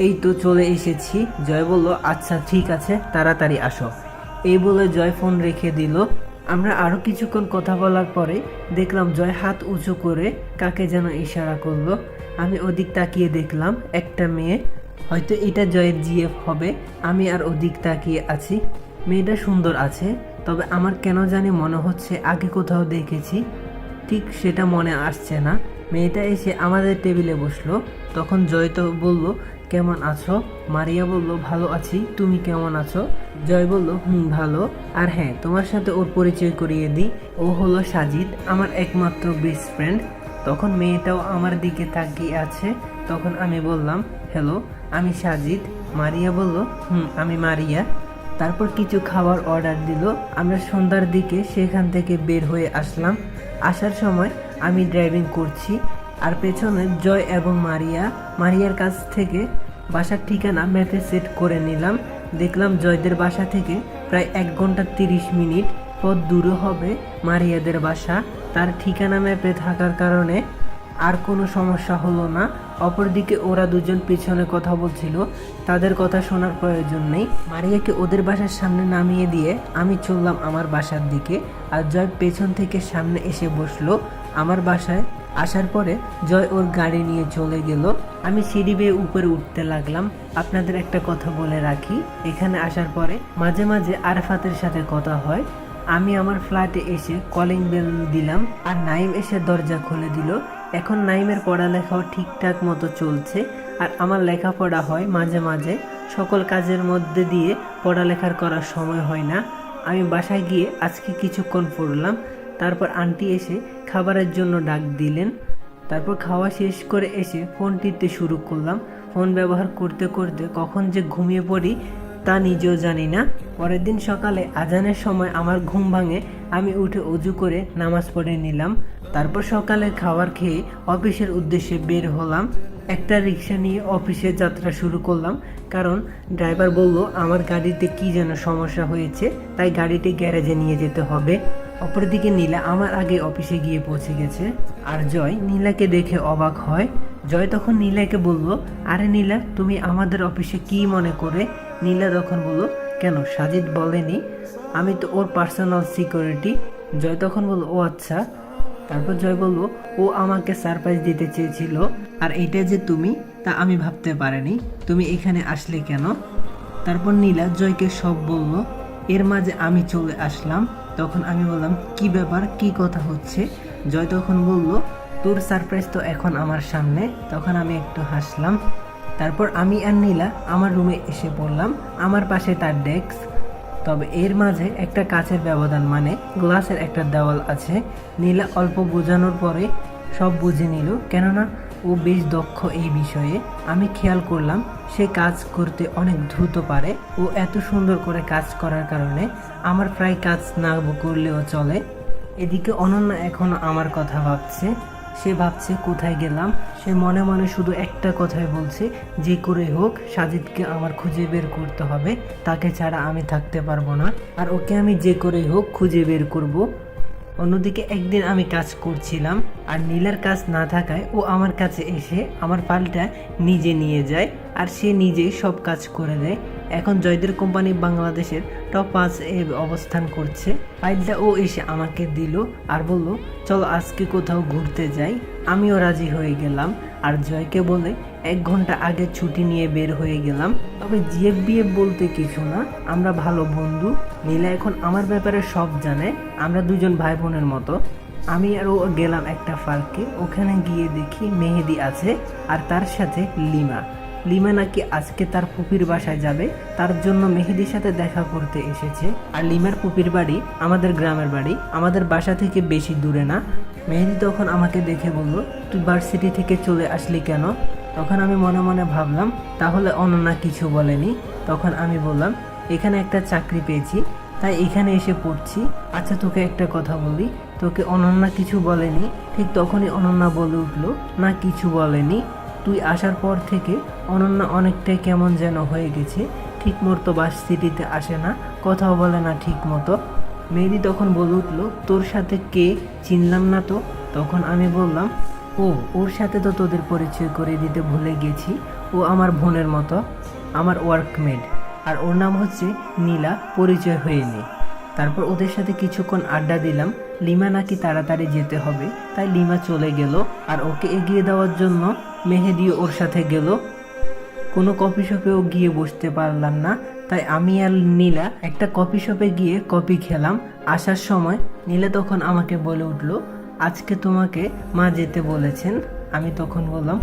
এই তো চলে এসেছি। জয় বলল, আচ্ছা ঠিক আছে, তাড়াতাড়ি আসো। এই বলে জয় ফোন রেখে দিল। আমরা আরও কিছুক্ষণ কথা বলার পরে দেখলাম জয় হাত উঁচু করে কাকে যেন ইশারা করলো। আমি ওদিক তাকিয়ে দেখলাম একটা মেয়ে, হয়তো এটা জয়ের জিএফ হবে। আমি আর ওদিক তাকিয়ে আছি। মেয়েটা সুন্দর আছে, তবে আমার কেন জানি মনে হচ্ছে আগে কোথাও দেখেছি, ঠিক সেটা মনে আসছে না। মেয়েটা এসে আমাদের টেবিলে বসলো। তখন জয় তো বলল, কেমন আছো? মারিয়া বলল, ভালো আছি, তুমি কেমন আছো? জয় বলল, ভালো। আর হ্যাঁ, তোমার সাথে ওর পরিচয় করিয়ে দিই, ও হলো সাজিদ, আমার একমাত্র বেস্ট ফ্রেন্ড। তখন মেয়েটাও আমার দিকে তাকিয়ে আছে। তখন আমি বললাম, হ্যালো, আমি সাজিদ। মারিয়া বলল, আমি মারিয়া। তারপর কিছু খাবার অর্ডার দিল। আমরা সন্ধ্যার দিকে সেখান থেকে বের হয়ে আসলাম। আসার সময় আমি ড্রাইভিং করছি, আর পেছনে জয় এবং মারিয়ার কাছ থেকে বাসার ঠিকানা ম্যাপে সেট করে নিলাম। দেখলাম জয়দের বাসা থেকে প্রায় 1 ঘন্টা 30 মিনিট পথ দূরে হবে মারিয়াদের বাসা। তার ঠিকানা ম্যাপে থাকার কারণে আর কোনো সমস্যা হলো না। অপরদিকে ওরা দুজন পিছনে কথা বলছিল, তাদের কথা শোনার প্রয়োজন নেই। মারিয়াকে ওদের বাসার সামনে নামিয়ে দিয়ে আমি চললাম আমার বাসার দিকে, আর জয় পেছন থেকে সামনে এসে বসলো। আমার বাসায় আসার পরে জয় ওর গাড়ি নিয়ে চলে গেল। আমি সিঁড়ি বেয়ে উপরে উঠতে লাগলাম। আপনাদের একটা কথা বলে রাখি, এখানে আসার পরে মাঝে মাঝে আরাফাতের সাথে কথা হয়। আমি আমার ফ্ল্যাটে এসে কলিং বেল দিলাম, আর নাইম এসে দরজা খুলে দিল। এখন নাইমের পড়ালেখাও ঠিকঠাক মতো চলছে, আর আমার লেখাপড়া হয় মাঝে মাঝে। সকল কাজের মধ্যে দিয়ে পড়ালেখার করার সময় হয় না। আমি বাসায় গিয়ে আজকে কিছুক্ষণ পড়লাম। তারপর আন্টি এসে খাবারের জন্য ডাক দিলেন। তারপর খাওয়া শেষ করে এসে ফোন টিপতে শুরু করলাম। ফোন ব্যবহার করতে করতে কখন যে ঘুমিয়ে পড়ি তা নিজেও জানি না। পরের দিন সকালে আজানের সময় আমার ঘুম ভাঙে, আমি উঠে অজু করে নামাজ পড়ে নিলাম। তারপর সকালের খাবার খেয়ে অফিসের উদ্দেশ্যে বের হলাম। একটা রিক্সা নিয়ে অফিসের যাত্রা শুরু করলাম, কারণ ড্রাইভার বলল আমার গাড়িতে কি যেন সমস্যা হয়েছে, তাই গাড়িটি গ্যারেজে নিয়ে যেতে হবে। অপরদিকে নীলা আমার আগে অফিসে গিয়ে পৌঁছে গেছে, আর জয় নীলাকে দেখে অবাক হয়। জয় তখন নীলাকে বলল, আরে নীলা, তুমি আমাদের অফিসে কি মনে করে? নীলা তখন বলল, কেন, সাজিদ বলেনি? আমি তো ওর পার্সোনাল সিকিউরিটি। জয় তখন বলল, ও আচ্ছা। তারপর জয় বলল, ও আমাকে সারপ্রাইজ দিতে চেয়েছিল, আর এটা যে তুমি তা আমি ভাবতে পারিনি। তুমি এখানে আসলে কেন? তারপর নীলা জয়কে সব বলল। এর মাঝে আমি চলে আসলাম। তখন আমি বললাম, কি ব্যাপার, কি কথা হচ্ছে? জয় তখন বলল, তোর সারপ্রাইজ তো এখন আমার সামনে। তখন আমি একটু হাসলাম। তারপর আমি আর নীলা আমার রুমে এসে পড়লাম। আমার পাশে তার ডেস্ক, তবে এর মাঝে একটা কাচের ব্যবধান, মানে গ্লাসের একটা দেওয়াল আছে। নীলা অল্প বোঝানোর পরে সব বুঝে নিল, কেননা ও বেশ দক্ষ এই বিষয়ে। আমি খেয়াল করলাম সে কাজ করতে অনেক দ্রুত পারে। ও এত সুন্দর করে কাজ করার কারণে আমার প্রায় কাজ না করলেও চলে। এদিকে অনন্যা এখনো আমার কথা ভাবছে। সে ভাবছে কোথায় গেলাম। সে মনে মনে শুধু একটা কথাই বলছে, যে করে হোক সাজিদকে আমার খুঁজে বের করতে হবে, তাকে ছাড়া আমি থাকতে পারবো না, আর ওকে আমি যে করেই হোক খুঁজে বের করব। অন্যদিকে একদিন আমি কাজ করছিলাম, আর নীলার কাজ না থাকায় ও আমার কাছে এসে আমার ফাইলটা নিজে নিয়ে যায়, আর সে নিজেই সব কাজ করে দেয়। এখন জয়দের কোম্পানি বাংলাদেশের টপ 5 এ অবস্থান করছে। ফাইলটা ও এসে আমাকে দিল আর বলল, চলো আজকে কোথাও ঘুরতে যাই। আমিও রাজি হয়ে গেলাম, আর জয়কে বলে 1 ঘন্টা আগে ছুটি নিয়ে বের হয়ে গেলাম। তবে জিএফ বিএফ বলতে কিছু না, আমরা ভালো বন্ধু। নীলা এখন আমার ব্যাপারে সব জানে, আমরা দুজন ভাই বোনের মতো। আমি আর ও গেলাম একটা পার্কে। ওখানে গিয়ে দেখি মেহেদি আছে, আর তার সাথে লিমা। লিমা নাকি আজকে তার ফুপির বাসায় যাবে, তার জন্য মেহেদির সাথে দেখা করতে এসেছে। আর লিমার ফুপির বাড়ি আমাদের গ্রামের বাড়ি, আমাদের বাসা থেকে বেশি দূরে না। মেহেদি তখন আমাকে দেখে বলল, তুই ভার্সিটি থেকে চলে আসলি কেন? তখন আমি মনে মনে ভাবলাম, তাহলে অনন্যা কিছু বলেনি। তখন আমি বললাম, এখানে একটা চাকরি পেয়েছি, তাই এখানে এসে পড়ছি। আচ্ছা তোকে একটা কথা বলি, তোকে অনন্যা কিছু বলেনি? ঠিক তখনই অনন্যা বলে উঠল, না কিছু বলেনি। তুই আসার পর থেকে অনন্যা অনেকটাই কেমন যেন হয়ে গেছে, ঠিক মতো ভার্সিটিতে আসে না, কথাও বলে না ঠিক মতো। মেহেদি তখন বলে উঠলো, তোর সাথে কে, চিনলাম না তো। তখন আমি বললাম, ও, ওর সাথে তো তোদের পরিচয় করে দিতে ভুলে গেছি। ও আমার বোনের মতো, আমার ওয়ার্কমেট, আর ওর নাম হচ্ছে নীলা, পরিচয় হয়নি। তারপর ওদের সাথে কিছুক্ষণ আড্ডা দিলাম। লিমা নাকি তাড়াতাড়ি যেতে হবে, তাই লিমা চলে গেল, আর ওকে এগিয়ে দেওয়ার জন্য মেহেদিও ওর সাথে গেল। কোনো কফি শপেও গিয়ে বসতে পারলাম না, তাই আমি আর নীলা একটা কফি শপে গিয়ে কফি খেলাম। আসার সময় নীলা তখন আমাকে বলে উঠলো, আজকে তোমাকে মা যেতে বলেছেন। আমি তখন বললাম,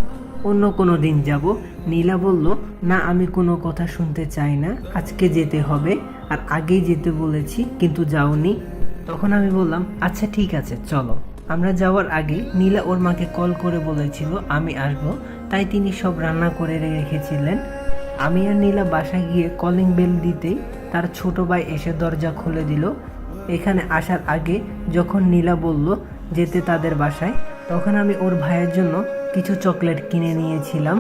অন্য কোনো দিন যাব। নীলা বলল, না, আমি কোনো কথা শুনতে চাই না, আজকে যেতে হবে, আর আগেই যেতে বলেছি কিন্তু যাওনি। তখন আমি বললাম, আচ্ছা ঠিক আছে চলো। আমরা যাওয়ার আগে নীলা ওর মাকে কল করে বলেছিল আমি আসবো, তাই তিনি সব রান্না করে রেখেছিলেন। আমি আর নীলা বাসায় গিয়ে কলিং বেল দিতেই তার ছোট ভাই এসে দরজা খুলে দিল। এখানে আসার আগে যখন নীলা বলল যেতে তাদের বাসায়, তখন আমি ওর ভাইয়ের জন্য কিছু চকলেট কিনে নিয়েছিলাম,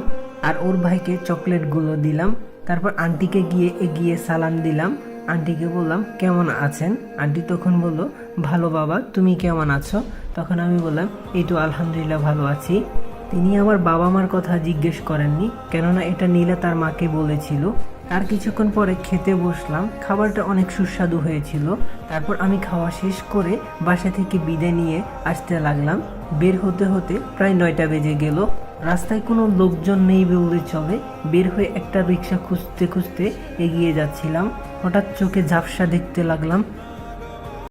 আর ওর ভাইকে চকলেটগুলো দিলাম। তারপর আন্টিকে গিয়ে এগিয়ে সালাম দিলাম। আন্টিকে বললাম, কেমন আছেন? আন্টি তখন বলল, ভালো বাবা, তুমি কেমন আছো? তখন আমি বললাম, এই তো আলহামদুলিল্লাহ ভালো আছি। তিনি আমার বাবা মার কথা জিজ্ঞেস করেননি, কেননা এটা নীলা তার মাকে বলেছিল। তার কিছুক্ষণ পরে খেতে বসলাম। খাবারটা অনেক সুস্বাদু হয়েছিল। তারপর আমি খাওয়া শেষ করে বাসা থেকে বিদায় নিয়ে আসতে লাগলাম। বের হতে হতে প্রায় 9টা বেজে গেল। রাস্তায় কোনো লোকজন নেই বললে চলে। বের হয়ে একটা রিক্সা খুঁজতে খুঁজতে এগিয়ে যাচ্ছিলাম। হঠাৎ চোখে ঝাপসা দেখতে লাগলাম।